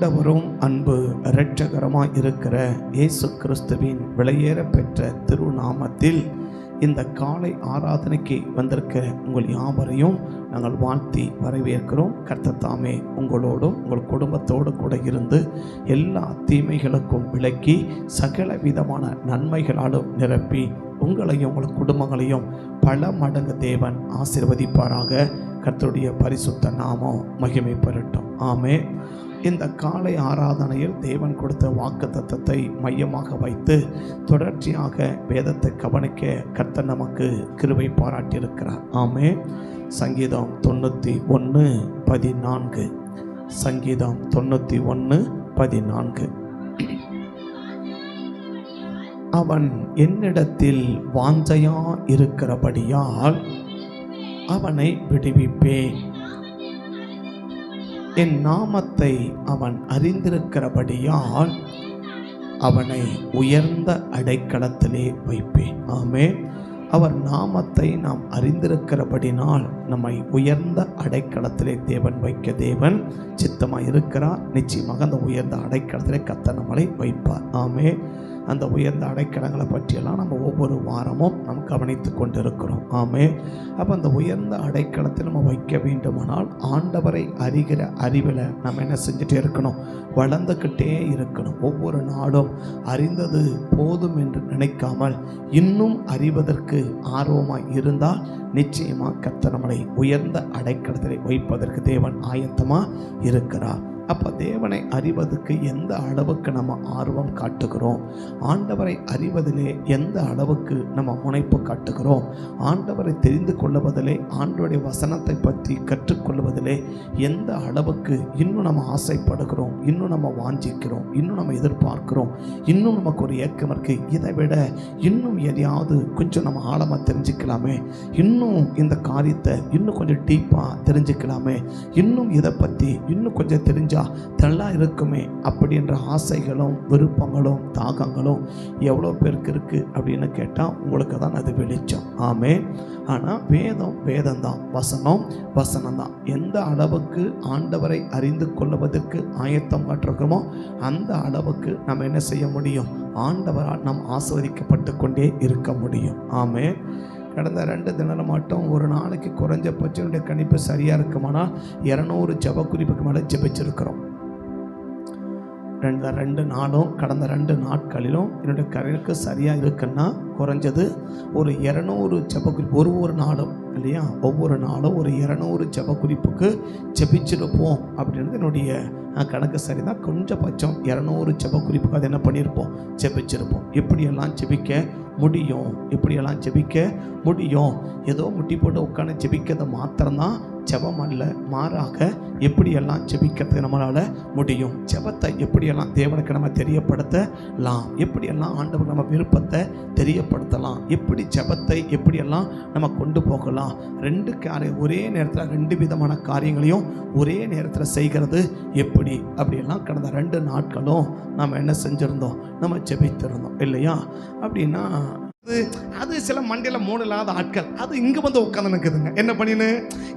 ஆண்டவரும் அன்பு இரட்சகரமாய் இருக்கிற இயேசு கிறிஸ்துவின் விலையேற பெற்ற திருநாமத்தில் இந்த காலை ஆராதனைக்கு வந்திருக்கிற உங்கள் யாவரையும் நாங்கள் வாழ்த்தி வரவேற்கிறோம். கர்த்தர் தாமே உங்களோடும் உங்கள் குடும்பத்தோடு கூட இருந்து எல்லா தீமைகளுக்கும் விலக்கி சகல விதமான நன்மைகளாலும் நிரப்பி உங்களையும் உங்கள் குடும்பங்களையும் பல மடங்கு தேவன் ஆசீர்வதிப்பாராக. கர்த்தருடைய பரிசுத்த நாமம் மகிமை பெறட்டும். ஆமே. இந்த காலை ஆராதனையில் தேவன் கொடுத்த வாக்குத்தத்தத்தை மையமாக வைத்து தொடர்ச்சியாக வேதத்தை கவனிக்க கர்த்தர் நமக்கு கிருபை பாராட்டியிருக்கிறார். ஆமே. சங்கீதம் 91:14. சங்கீதம் 91:14. அவன் என்னிடத்தில் வாஞ்சையா இருக்கிறபடியால் அவனை விடுவிப்பேன். என் நாமத்தை அவன் அறிந்திருக்கிறபடியால் அவனை உயர்ந்த அடைக்கலத்திலே வைப்பேன். ஆமே. அவர் நாமத்தை நாம் அறிந்திருக்கிறபடினால் நம்மை உயர்ந்த அடைக்கலத்திலே தேவன் வைக்க தேவன் சித்தமாக இருக்கிறார். நிச்சயமாக அந்த உயர்ந்த அடைக்கலத்திலே கர்த்தர் நம்மளை வைப்பார். ஆமே. அந்த உயர்ந்த அடைக்கலங்களை பற்றியெல்லாம் நம்ம ஒவ்வொரு வாரமும் நாம் கவனித்து கொண்டிருக்கிறோம். ஆமே. அப்போ அந்த உயர்ந்த அடைக்கலத்தில் நம்ம வைக்க வேண்டுமானால் ஆண்டவரை அறிகிற அறிவில் நம்ம என்ன செஞ்சுட்டே இருக்கணும்? வளர்ந்துக்கிட்டே இருக்கணும். ஒவ்வொரு நாளும் அறிந்தது போதும் என்று நினைக்காமல் இன்னும் அறிவதற்கு ஆர்வமாக இருந்தால் நிச்சயமாக கர்த்தர் நம்மளை உயர்ந்த அடைக்கலத்தில் வைப்பதற்கு தேவன் ஆயத்தமாக இருக்கிறார். அப்போ தேவனை அறிவதற்கு எந்த அளவுக்கு நம்ம ஆர்வம் காட்டுகிறோம், ஆண்டவரை அறிவதிலே எந்த அளவுக்கு நம்ம முனைப்பு காட்டுகிறோம், ஆண்டவரை தெரிந்து கொள்ளுவதிலே ஆண்டவருடைய வசனத்தை பற்றி கற்றுக்கொள்வதிலே எந்த அளவுக்கு இன்னும் நம்ம ஆசைப்படுகிறோம், இன்னும் நம்ம வாஞ்சிக்கிறோம், இன்னும் நம்ம எதிர்பார்க்கிறோம், இன்னும் நமக்கு ஒரு ஏக்கம் இருக்குது, இதை விட இன்னும் எதையாவது கொஞ்சம் நம்ம ஆழமாக தெரிஞ்சுக்கலாமே, இன்னும் இந்த காரியத்தை இன்னும் கொஞ்சம் டீப்பாக தெரிஞ்சுக்கலாமே, இன்னும் இதை பற்றி இன்னும் கொஞ்சம் தெரிஞ்ச நல்லா இருக்குமே அப்படின்ற ஆசைகளும் விருப்பங்களும் தாகங்களும் எவ்வளோ பேருக்கு இருக்கு அப்படின்னு கேட்டால் உங்களுக்கு தான் அது வெளிச்சம். ஆமே. ஆனால் வேதம் தான், வசனம் தான். எந்த அளவுக்கு ஆண்டவரை அறிந்து கொள்வதற்கு ஆயத்தம் காட்டிருக்கிறோமோ அந்த அளவுக்கு நம்ம என்ன செய்ய முடியும்? ஆண்டவரால் நாம் ஆஸ்வதிக்கப்பட்டு கொண்டே இருக்க முடியும். ஆமே. கடந்த 2 தினம் மட்டும் ஒரு நாளைக்கு குறைஞ்சபட்சம் கணிப்பு சரியாக இருக்குமானால் 200 ஜெப குறிப்புக்கு மேலே ஜெபிச்சிருக்கிறோம். 2 நாளும் கடந்த 2 நாட்களிலும் என்னுடைய கணக்கு சரியாக இருக்குன்னா குறைஞ்சது ஒரு 200 ஜெப குறிப்பு ஒவ்வொரு நாளும் இல்லையா? ஒவ்வொரு நாளும் ஒரு 200 ஜெப குறிப்புக்கு ஜெபிச்சிருப்போம் அப்படின்றது என்னுடைய கணக்கு சரிதான். கொஞ்சபட்சம் 200 ஜெப குறிப்புக்கு அது என்ன பண்ணியிருப்போம்? ஜெபிச்சிருப்போம். இப்படியெல்லாம் ஜெபிக்க முடியும், இப்படியெல்லாம் ஜெபிக்க முடியும். ஏதோ முட்டி போட்டு உட்காந்து ஜெபிக்கிறது மாத்திரம்தான் ஜெபம் அல்ல, மாறாக எப்படியெல்லாம் ஜெபிக்கிறது நம்மளால் முடியும், ஜெபத்தை எப்படியெல்லாம் தேவனுக்கு நம்ம தெரியப்படுத்தலாம், எப்படியெல்லாம் ஆண்டவர் நம்ம விருப்பத்தை தெரியப்படுத்தலாம், எப்படி ஜெபத்தை எப்படியெல்லாம் நம்ம கொண்டு போகலாம், 2 ஒரே நேரத்தில் 2 விதமான காரியங்களையும் ஒரே நேரத்தில் செய்கிறது எப்படி அப்படியெல்லாம் கடந்த 2 நாட்களும் நம்ம என்ன செஞ்சுருந்தோம்? நம்ம ஜெபித்திருந்தோம் இல்லையா? அப்படின்னா அது சில மண்டையில் மூடலாத ஆட்கள் அது இங்கே வந்து உட்காந்து நிற்குதுங்க. என்ன பண்ணின்னு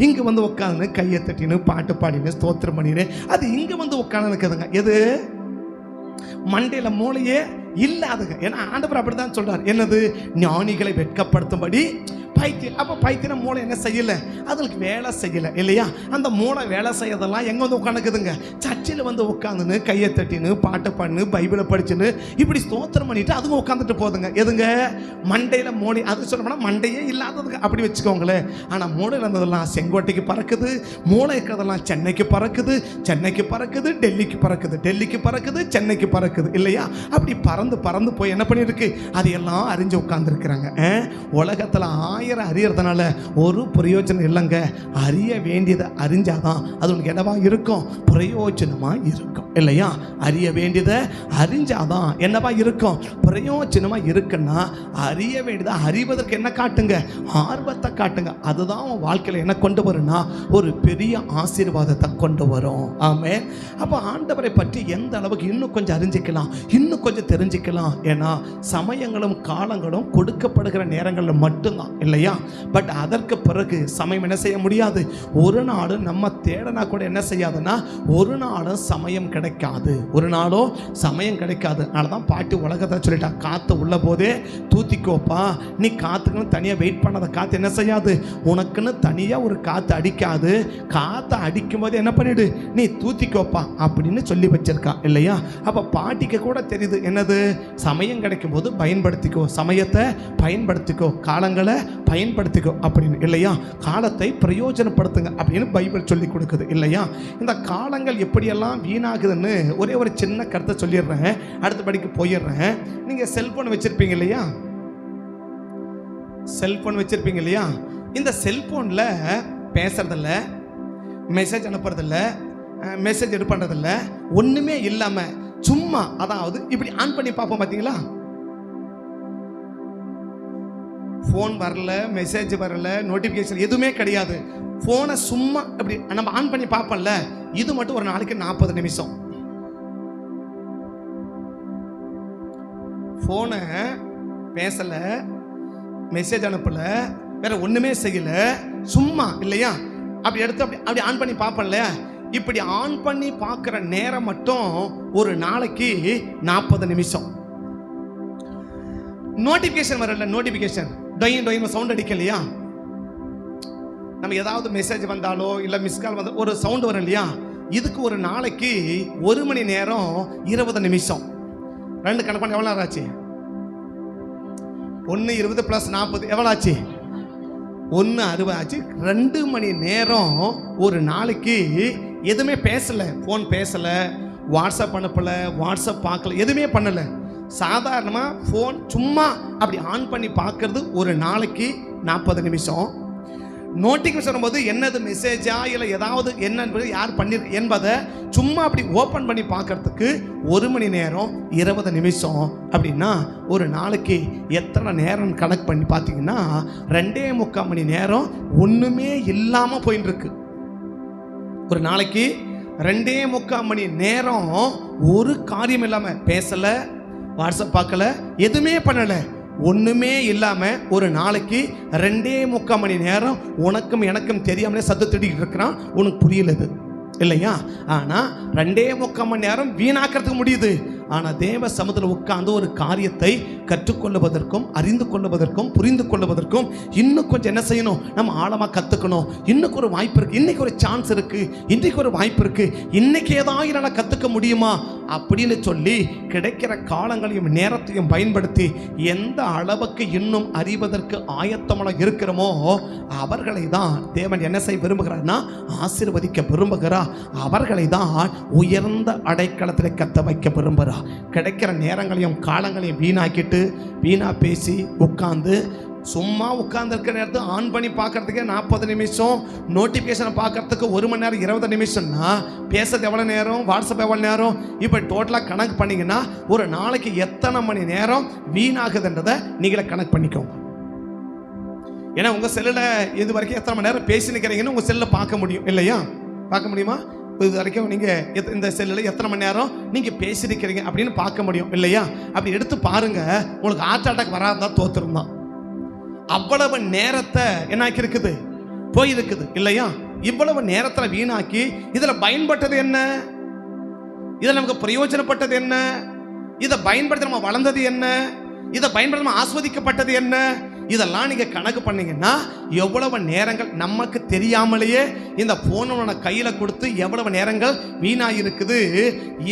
இங்கே வந்து உட்காந்து கையை தட்டின்னு பாட்டு பாடினு ஸ்தோத்திரம் பண்ணினு அது இங்கே வந்து உட்காந்து நிற்குதுங்க. எது? மண்டையில் மூளையே இல்லாதுங்க. ஏன்னா ஆண்டவர் அப்படி தான் சொல்கிறார். என்னது? ஞானிகளை வெட்கப்படுத்தும்படி பைத்தியம். அப்போ பைத்தியம் மூளை என்ன செய்யலை? அதுக்கு வேலை செய்யலை இல்லையா? அந்த மூளை வேலை செய்யறதெல்லாம் எங்கே வந்து உட்காந்துக்குதுங்க? சர்ச்சில் வந்து உட்காந்துன்னு கையை தட்டின்னு பாட்டு பண்ணு பைபிளை படிச்சுன்னு இப்படி ஸ்தோத்திரம் பண்ணிட்டு அதுங்க உட்காந்துட்டு போதுங்க. எதுங்க? மண்டையில் மூளை. அது சொல்லப்போனால் மண்டையே இல்லாததுங்க அப்படி வச்சுக்கோங்களேன். ஆனால் மூளையில் இருந்ததெல்லாம் செங்கோட்டைக்கு பறக்குது, மூளை இருக்கிறதெல்லாம் சென்னைக்கு பறக்குது, சென்னைக்கு பறக்குது, டெல்லிக்கு பறக்குது, டெல்லிக்கு பறக்குது, சென்னைக்கு பறக்குது இல்லையா? அப்படி பறந்து போய் என்ன பண்ணியிருக்கு? அதையெல்லாம் அறிஞ்சு உட்காந்துருக்குறாங்க. உலகத்தில் 1000 அறியறதுனால ஒரு பிரயோஜனம் இல்லைங்க. அறிய வேண்டியதை அறிஞ்சாதான் அது உனக்கு என்னவா இருக்கும்? பிரயோஜனமா இருக்கும் இல்லையா? அறிய வேண்டியதை அறிஞ்சாதான் என்னவா இருக்கும்? பிரயோஜனமா இருக்குன்னா அறிய வேண்டியதை அறிவதற்கு என்ன காட்டுங்க? ஆர்வத்தை காட்டுங்க. அதுதான் உன் வாழ்க்கையில் என்ன கொண்டு வரும்னா ஒரு பெரிய ஆசீர்வாதத்தை கொண்டு வரும். ஆமே. அப்போ ஆண்டவரை பற்றி எந்த அளவுக்கு இன்னும் கொஞ்சம் அறிஞ்சிக்கலாம், இன்னும் கொஞ்சம் தெரிஞ்சுக்கலாம். ஏன்னா சமயங்களும் காலங்களும் கொடுக்கப்படுகிற நேரங்களில் மட்டும்தான் இல்லை இல்லையா? பட் அதற்கு பிறகு சமயம் என்ன செய்ய முடியாது. ஒரு நாளும் நம்ம தேடனா கூட என்ன செய்யாதுன்னா ஒரு நாளும் சமயம் கிடைக்காது, ஒரு நாளும் சமயம் கிடைக்காது. அதனால தான் பாட்டி உலகத்தை சொல்லிட்டா, காற்று உள்ள போதே தூத்திக்கோப்பா, நீ காற்றுக்குன்னு தனியாக வெயிட் பண்ணாத, காற்று என்ன செய்யாது, உனக்குன்னு தனியாக ஒரு காற்று அடிக்காது, காற்றை அடிக்கும் போது என்ன பண்ணிடு, நீ தூத்திக்கோப்பா அப்படின்னு சொல்லி வச்சிருக்கா இல்லையா? அப்போ பாட்டிக்கு கூட தெரியுது என்னது, சமயம் கிடைக்கும் போது பயன்படுத்திக்கோ, சமயத்தை பயன்படுத்திக்கோ, காலங்களை பயன்படுத்திக்கோ அப்படின்னு இல்லையா? காலத்தை பிரயோஜனப்படுத்துங்க அப்படின்னு பைபிள் சொல்லி கொடுக்குது இல்லையா? இந்த காலங்கள் எப்படியெல்லாம் வீணாகுதுன்னு ஒரே ஒரு சின்ன கருத்தை சொல்லிடுறேன், அடுத்த படிக்கு போயிடுறேன். நீங்கள் செல்போன் வச்சிருப்பீங்க இல்லையா? செல்போன் வச்சிருப்பீங்க இல்லையா? இந்த செல்போனில் பேசுறதில்ல, மெசேஜ் அனுப்புறதில்ல, மெசேஜ் எடு பண்ணுறதில்ல, ஒன்றுமே இல்லாமல் சும்மா, அதாவது இப்படி ஆன் பண்ணி பார்ப்போம் பார்த்தீங்களா? ஃபோன் வரல, மெசேஜ் வரல, நோட்டிஃபிகேஷன் எதுவுமே கிடையாது. ஃபோனை சும்மா அப்படி நம்ம ஆன் பண்ணி பார்ப்போம்ல, இது மட்டும் ஒரு நாளைக்கு 40 நிமிஷம். ஃபோனை பேசலை, மெசேஜ் அனுப்பலை, வேற ஒன்றுமே செய்யலை, சும்மா இல்லையா? அப்படி எடுத்து அப்படி ஆன் பண்ணி பார்ப்போம்ல, இப்படி ஆன் பண்ணி பார்க்குற நேரம் மட்டும் ஒரு நாளைக்கு 40 நிமிஷம். நோட்டிஃபிகேஷன் வரல, நோட்டிஃபிகேஷன் டொயின் சவுண்ட் அடிக்கலையா? நம்ம ஏதாவது மெசேஜ் வந்தாலோ இல்லை மிஸ்கால் வந்தாலோ ஒரு சவுண்ட் வரும் இல்லையா? இதுக்கு ஒரு நாளைக்கு 1 மணி நேரம் 20 நிமிஷம். ரெண்டு கணக்கு பண்ண எவ்வளோ ஆச்சு? 1 20 + 40 எவ்வளோ ஆச்சு? 1 60 ஆச்சு. 2 மணி நேரம் ஒரு நாளைக்கு எதுவுமே பேசலை, ஃபோன் பேசலை, வாட்ஸ்அப் அனுப்பலை, வாட்ஸ்அப் பார்க்கல, எதுவுமே பண்ணலை. சாதாரணமாக ஃபோன் சும்மா அப்படி ஆன் பண்ணி பார்க்கறது ஒரு நாளைக்கு 40 நிமிஷம். நோட்டிஃபிகேஷன் வரும்போது என்னது மெசேஜா இல்லை ஏதாவது என்னன்றது யார் பண்ணிருக்கு என்பதை சும்மா அப்படி ஓப்பன் பண்ணி பார்க்கறதுக்கு 1 மணி நேரம் 20 நிமிஷம். அப்படின்னா ஒரு நாளைக்கு எத்தனை நேரம் கணக்கு பண்ணி பார்த்தீங்கன்னா 2.25 மணி நேரம் ஒன்றுமே இல்லாமல் போயின்னு இருக்கு. ஒரு நாளைக்கு 2.25 மணி நேரம் ஒரு காரியம் இல்லாமல் பேசலை, வாட்ஸ்அப் பார்க்கல, எதுவுமே பண்ணலை, ஒன்றுமே இல்லாமல் ஒரு நாளைக்கு 2.25 மணி நேரம் உனக்கும் எனக்கும் தெரியாமலே சத்து திட்டிகிட்டு இருக்கிறான். உனக்கு புரியலது இல்லையா? ஆனால் 2.25 மணி நேரம் வீணாக்கிறதுக்கு முடியுது. ஆனால் தேவ சமுதிரம் உட்கார்ந்து ஒரு காரியத்தை கற்றுக்கொள்வதற்கும் அறிந்து கொள்வதற்கும் புரிந்து கொள்வதற்கும் இன்னும் கொஞ்சம் என்ன செய்யணும், நம்ம ஆழமாக கற்றுக்கணும். இன்னுக்கு ஒரு வாய்ப்பு இருக்குது, இன்றைக்கி ஒரு சான்ஸ் இருக்குது, இன்றைக்கு ஒரு வாய்ப்பு இருக்குது, இன்றைக்கி ஏதாவது என்னால் கற்றுக்க முடியுமா அப்படின்னு சொல்லி கிடைக்கிற காலங்களையும் நேரத்தையும் பயன்படுத்தி எந்த அளவுக்கு இன்னும் அறிவதற்கு ஆயத்தமாக இருக்கிறோமோ அவர்களை தான் தேவன் என்ன செய்ய விரும்புகிறார்னா ஆசீர்வதிக்க விரும்புகிறார். அவர்களை தான் உயர்ந்த அடைக்கலத்தில் கத்த வைக்க விரும்புகிறார். கிடைக்கிற நேரங்களையும் காலங்களையும் வீணாக்கிட்டு வீணா பேசி உட்கார்ந்து சும்மா உட்கார்ந்துருக்கிற நேரத்தை ஆன் பண்ணி பார்க்கறதுக்கே 40 நிமிஷம், நோட்டிஃபிகேஷனை பார்க்கறதுக்கு 1 மணி நேரம் 20 நிமிஷம்னா பேசுறது எவ்வளோ நேரம், வாட்ஸ்அப் எவ்வளோ நேரம், இப்போ டோட்டலாக கணக்கு பண்ணிங்கன்னா ஒரு நாளைக்கு எத்தனை மணி நேரம் வீணாகுதுன்றதை நீங்களே கணக்கு பண்ணிக்கோங்க. ஏன்னா உங்கள் செல்லில் இது வரைக்கும் எத்தனை மணி நேரம் பேசி நிற்கிறீங்கன்னு உங்கள் செல்லில் பார்க்க முடியும் இல்லையா? பார்க்க முடியுமா? இது வரைக்கும் நீங்கள் இந்த செல்லில் எத்தனை மணி நேரம் நீங்கள் பேசியிருக்கிறீங்க அப்படின்னு பார்க்க முடியும் இல்லையா? அப்படி எடுத்து பாருங்கள், உங்களுக்கு ஹார்ட் அட்டாக் வராதான் தோத்துருந்தான். அவ்வளவு நேரத்தை என்னாக்கி இருக்குது, போயிருக்குது இல்லையா? இவ்வளவு நேரத்தில் வீணாக்கி இதில் பயன்பட்டது என்ன, இதில் நமக்கு பிரயோஜனப்பட்டது என்ன, இதை பயன்படுத்த நம்ம வளர்ந்தது என்ன, இதை பயன்படுத்த நம்ம ஆஸ்வதிக்கப்பட்டது என்ன, இதெல்லாம் நீங்கள் கணக்கு பண்ணீங்கன்னா எவ்வளவு நேரங்கள் நமக்கு தெரியாமலேயே இந்த ஃபோனை கையில் கொடுத்து எவ்வளவு நேரங்கள் வீணாயிருக்குது.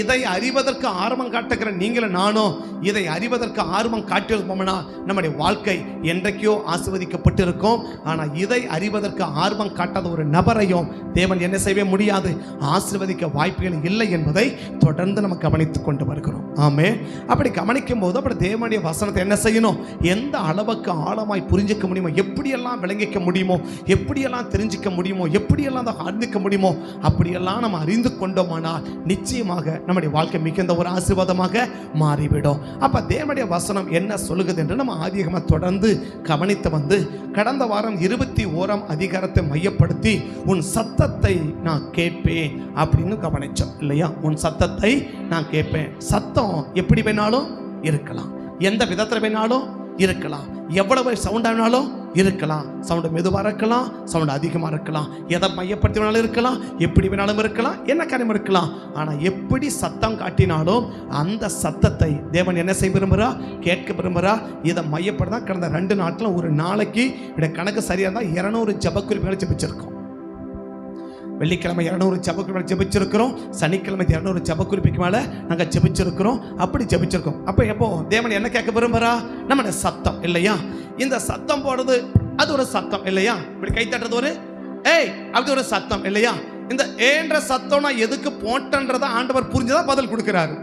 இதை அறிவதற்கு ஆர்வம் காட்டுகிற நீங்களும் நானும் இதை அறிவதற்கு ஆர்வம் காட்டியிருப்போம்னா நம்முடைய வாழ்க்கை என்றைக்கோ ஆசீர்வதிக்கப்பட்டு இருக்கும். ஆனால் இதை அறிவதற்கு ஆர்வம் காட்டாத ஒரு நபரையும் தேவன் என்ன செய்ய முடியாது, ஆசீர்வதிக்க வாய்ப்புகள் இல்லை என்பதை தொடர்ந்து நம்ம கவனித்துக் கொண்டு வருகிறோம். ஆமே. அப்படி கவனிக்கும் போது அப்படி தேவனுடைய வசனத்தை என்ன செய்யணும், எந்த அளவுக்கு ஆழமாய் புரிஞ்சிக்க முடியுமோ, எப்படியெல்லாம் விளங்கிக்க முடியுமோ, எப்படியெல்லாம் தெரிஞ்சிக்க முடியுமோ, எப்படியெல்லாம் அதை அறிந்துக்க முடியுமோ அப்படியெல்லாம் நம்ம அறிந்து கொண்டோமானால் நிச்சயமாக நம்முடைய வாழ்க்கை மிகுந்த ஒரு ஆசீர்வாதமாக மாறிவிடும். அப்ப தேவனுடைய வசனம் என்ன சொல்லுகிறது என்று நம்ம ஆதியாகம தொடர்ந்து கவனித்து வந்து கடந்த வாரம் 21ஆம் அதிகாரத்தை மையப்படுத்தி உன் சத்தத்தை நான் கேட்பேன் அப்படின்னு கவனிச்சோம் இல்லையா? உன் சத்தத்தை நான் கேட்பேன். சத்தம் எப்படி வேணாலும் இருக்கலாம், எந்த விதத்தில் வேணாலும் இருக்கலாம், எவ்வளவு சவுண்டானாலும் இருக்கலாம். சவுண்டு மெதுவாக இருக்கலாம், சவுண்டு அதிகமாக இருக்கலாம், எதை மையப்படுத்தி வேணாலும் இருக்கலாம், எப்படி வேணாலும் இருக்கலாம், என்ன காரியம் இருக்கலாம். ஆனால் எப்படி சத்தம் காட்டினாலும் அந்த சத்தத்தை தேவன் என்ன செய்ய விரும்புகிறா? கேட்க விரும்புகிறா. இதை மையப்படுத்தா கடந்த 2 நாட்கள் ஒரு நாளைக்கு இட கணக்கு சரியாக இருந்தால் 200 ஜெபக்குறிப்புகளை ஜெபிச்சிருக்கோம். வெள்ளிக்கிழமை 200 ஜெபக்குறிப்புகள் ஜெபிச்சிருக்கிறோம். சனிக்கிழமை 200 ஜெபக்குறிப்புக்கு மேலே நாங்கள் ஜெபிச்சிருக்கிறோம். அப்படி ஜெபிச்சிருக்கோம். அப்போ எப்போ தேவன் என்ன கேட்க விரும்புகிறா? நம்மளோட சத்தம் இல்லையா? இந்த சத்தம் போடுறது அது ஒரு சத்தம் இல்லையா? இப்படி கை தட்டுறது ஒரு ஏய் அது ஒரு சத்தம் இல்லையா? இந்த ஏன்ற சத்தம் நான் எதுக்கு போட்டன்றதை ஆண்டவர் புரிஞ்சுதான் பதில் கொடுக்கிறாரு.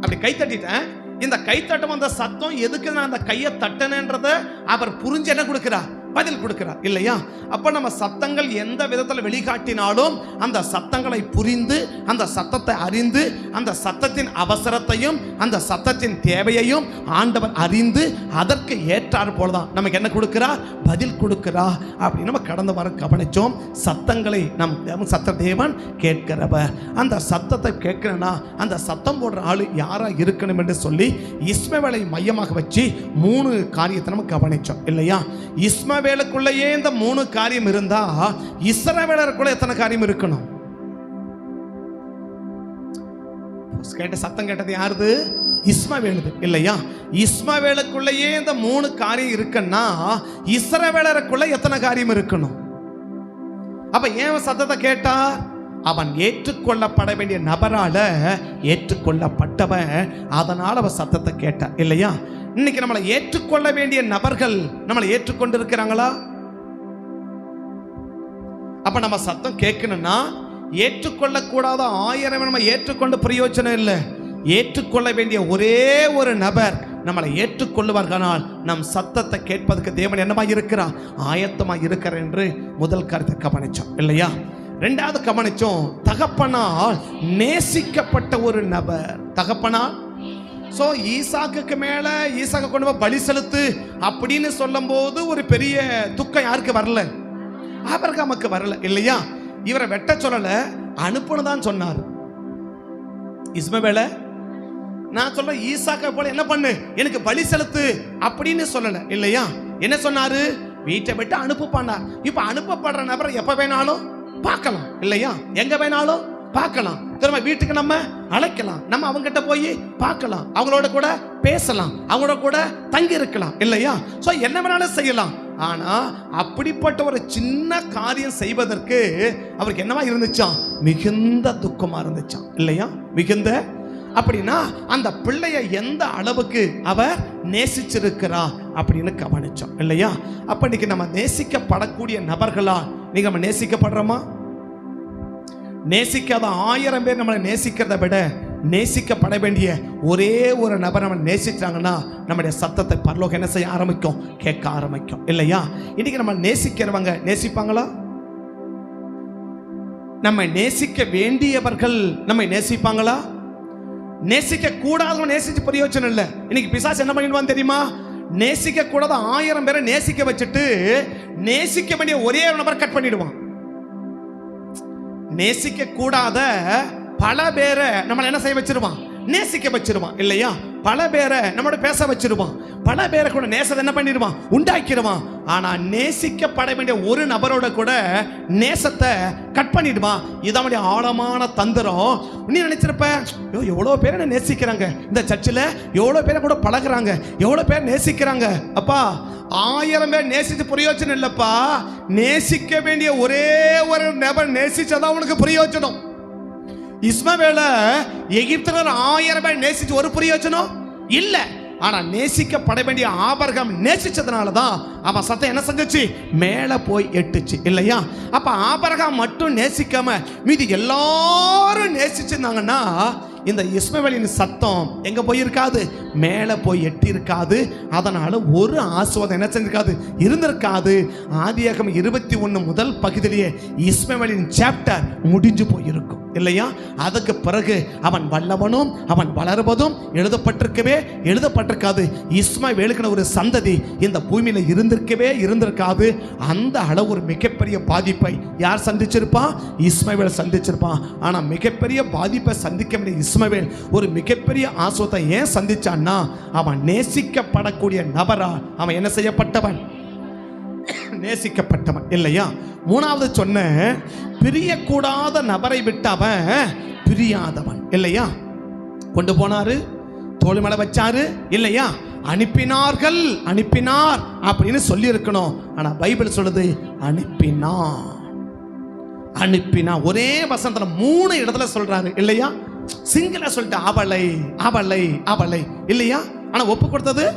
அப்படி கை தட்டிட்டேன். இந்த கை தட்டும் அந்த சத்தம் எதுக்கு நான் அந்த கையை தட்டனன்றத அவர் புரிஞ்சு என்ன கொடுக்கிறார்? பதில் கொடுக்கிறார் இல்லையா? அப்ப நம்ம சத்தங்கள் எந்த விதத்தில் வெளிக்காட்டினாலும் அந்த சத்தங்களை புரிந்து அந்த சத்தத்தை அறிந்து அந்த சத்தத்தின் அவசரத்தையும் அந்த சத்தத்தின் தேவையையும் ஆண்டவர் அறிந்து அதற்கு ஏற்றாறு போலதான் நமக்கு என்ன கொடுக்கிறார்? பதில் கொடுக்கிறார். அப்படி நம்ம கடந்த வாரம் கவனிச்சோம். சத்தங்களை நம் சத்த தேவன் கேட்கிறவர். அந்த சத்தத்தை கேட்கிறனா அந்த சத்தம் போடுற ஆளு யாரா இருக்கணும் என்று சொல்லி இஸ்மவேலை மையமாக வச்சு 3 காரியத்தை நம்ம கவனிச்சோம் இல்லையா? இஸ்மவேலுக்குள்ளேயே இந்த 3 காரியம் இருந்தா இஸ்ரவேலருக்குள்ள எத்தனை காரியம் இருக்கணும்? கேட்ட சத்தம் கேட்டது யாருது? இஸ்மவேலுது இல்லையா? இஸ்மவேலுக்குள்ளேயே இந்த 3 காரியம் இருக்குன்னா இஸ்ரவேலருக்குள்ள எத்தனை காரியம் இருக்கணும்? அப்ப ஏன் சத்தத்தை கேட்டா? அவன் ஏற்றுக்கொள்ளப்பட வேண்டிய நபரால ஏற்றுக்கொள்ளப்பட்டவன், அதனால அவன் சத்தத்தை கேட்டான் இல்லையா? இன்னைக்கு நம்மளை ஏற்றுக்கொள்ள வேண்டிய நபர்கள் நம்மளை ஏற்றுக்கொண்டு இருக்கிறாங்களா? அப்ப நம்ம சத்தம் கேட்கணும்னா ஏற்றுக்கொள்ளக்கூடாத 1000 நம்ம ஏற்றுக்கொண்டு பிரயோஜனம் இல்லை. ஏற்றுக்கொள்ள வேண்டிய ஒரே ஒரு நபர் நம்மளை ஏற்றுக்கொள்ளுவார்களானால் நம் சத்தத்தை கேட்பதற்கு தேவன் என்னமா இருக்கிறார்? ஆயத்தமா இருக்கிறார் என்று முதல் கருத்தை கவனிச்சோம் இல்லையா? 2வது கவனிச்சோம், தகப்பனால் நேசிக்கப்பட்ட ஒரு நபர். தகப்பனால் சோ ஈசாக்குக்கு மேல ஈசாக்கு கொண்டு போய் பலி செலுத்து அப்படின்னு சொல்லும் போது ஒரு பெரிய துக்கம் யாருக்கு வரல? ஆபிரகாமுக்கு வரல இல்லையா? இவரை வெட்ட சொல்லல, அனுப்புனதான் சொன்னார். இஸ்மவேலை நான் சொல்றேன் ஈசாக்க போல என்ன பண்ணு, எனக்கு பலி செலுத்து அப்படின்னு சொல்லல இல்லையா? என்ன சொன்னாரு? வீட்டை விட்டு அனுப்பு பண்ணார். இப்ப அனுப்பப்படுற நபரை எப்ப வேணாலும் பார்க்கலாம் இல்லையா? எங்க வேணாலும் பார்க்கலாம். திரும்ப வீட்டுக்கு நம்ம அழைக்கலாம், நம்ம அவங்க கிட்ட போய் பார்க்கலாம், அவங்களோட கூட பேசலாம், அவங்களோட கூட தங்கி இருக்கலாம் இல்லையா? சோ என்ன வேணாலும் செய்யலாம். ஆனா அப்படிப்பட்ட ஒரு சின்ன காரியம் செய்வதற்கு அவருக்கு என்னவா இருந்துச்சாம்? மிகுந்த துக்கமா இருந்துச்சாம் இல்லையா? மிகுந்த. அப்படின்னா அந்த பிள்ளைய எந்த அளவுக்கு அவர் நேசிச்சிருக்கிறா அப்படின்னு கவனிச்சோம் இல்லையா? அப்ப இன்னைக்கு நம்ம நேசிக்கப்படக்கூடிய நபர்களா நீங்க நம்ம நேசிக்கப்படுறோமா? நேசிக்காத 1000 பேர் நம்மளை நேசிக்கிறத விட நேசிக்கப்பட வேண்டிய ஒரே ஒரு நபர் நம்ம நேசிச்சாங்கன்னா நம்முடைய சத்தத்தை பரலோகம் என்ன செய்ய ஆரம்பிக்கும்? கேட்க ஆரம்பிக்கும் இல்லையா? இன்னைக்கு நம்ம நேசிக்கிறவங்க நேசிப்பாங்களா? நம்ம நேசிக்க வேண்டியவர்கள் நம்மை நேசிப்பாங்களா? நேசிக்க கூடாதவன் நேசிச்சு பிரயோஜனம் இல்லை. இன்னைக்கு பிசாசு என்ன பண்ணிடுவான் தெரியுமா? நேசிக்க கூடாத 1000 பேரை நேசிக்க வச்சுட்டு நேசிக்க வேண்டிய ஒரே ஒரு நபர் கட் பண்ணிடுவான். நேசிக்க கூடாத பல பேரை நம்மளை என்ன செய்ய வச்சிருவான்? நேசிக்க வச்சிருவான் இல்லையா? பல பேரை நம்மளோட பேச வச்சிருவான், பல பேரை கூட நேசத்தை என்ன பண்ணிடுவான்? உண்டாக்கிடுவான். ஆனா நேசிக்கப்பட வேண்டிய ஒரு நபரோட கூட நேசத்தை கட் பண்ணிடுவான். இதான் ஆழமான தந்திரம். நீ நினைச்சிருப்ப எவ்வளோ பேரை நேசிக்கிறாங்க, இந்த சர்ச்சில் எவ்வளோ பேரை கூட பழகுறாங்க, எவ்வளோ பேர் நேசிக்கிறாங்க. அப்பா 1000 பேர் நேசிச்சு பிரயோஜனம் இல்லப்பா. நேசிக்க வேண்டிய ஒரே ஒரு நபர் நேசிச்சதான் அவனுக்கு பிரயோஜனம். இஸ்மவேலை எகிப்தியர் 1000 பேர் நேசிச்சு ஒரு பிரயோஜனம் இல்ல. ஆனா நேசிக்கப்பட வேண்டிய ஆபிரகாம் நேசிச்சதுனாலதான் அவன் சத்தம் என்ன செஞ்சிச்சு? மேல போய் எட்டுச்சு இல்லையா? அப்ப ஆபிரகாம் மட்டும் நேசிக்காம மீதி எல்லாரும் நேசிச்சிருந்தாங்கன்னா இந்த இஸ்மவேலின் சத்தம் எங்க போயிருக்காது? மேல போய் எட்டி இருக்காது. அதனால ஒரு ஆசீர்வாதம் என்ன செஞ்சிருக்காது? இருந்திருக்காது. ஆதியாகமம் 21 முதல் பகுதியிலேயே இஸ்மவேலின் சாப்டர் முடிஞ்சு போயிருக்கும். இல்லையா? அதுக்கு பிறகு அவன் வல்லவனும் அவன் வளருவதும் எழுதப்பட்டிருக்காது. இஸ்மவேலுக்கு ஒரு சந்ததி இந்த பூமியில இருந்திருக்காது. அந்த அளவு ஒரு மிகப்பெரிய பாதிப்பை யார் சந்திச்சிருப்பான்? இஸ்மவேல் சந்திச்சிருப்பான். ஆனா மிகப்பெரிய பாதிப்பை சந்திக்க வேண்டிய இஸ்மவேல் ஒரு மிகப்பெரிய ஆசோத்தை ஏன் சந்திச்சான்னா, அவன் நேசிக்கப்படக்கூடிய நபரா அவன் என்ன செய்யப்பட்டவன்? நேசிக்கப்பட்டவன் இல்லையா? மூணாவது சொன்ன பிரியக்கூடாத நபரை விட்டு அவன் பிரியாதவன் இல்லையா? கொண்டு போனாரு, தோள் மேல வச்சாரு இல்லையா? அனுப்பினார் அப்படின்னு சொல்லி இருக்கணும். ஆனா பைபிள் சொல்லுது அனுப்பினா. ஒரே வசனத்துல 3 இடத்துல சொல்றாரு இல்லையா? சிங்கிளா சொல்லிட்டு அவளை இல்லையா? ஆனா ஒப்பு கொடுத்தது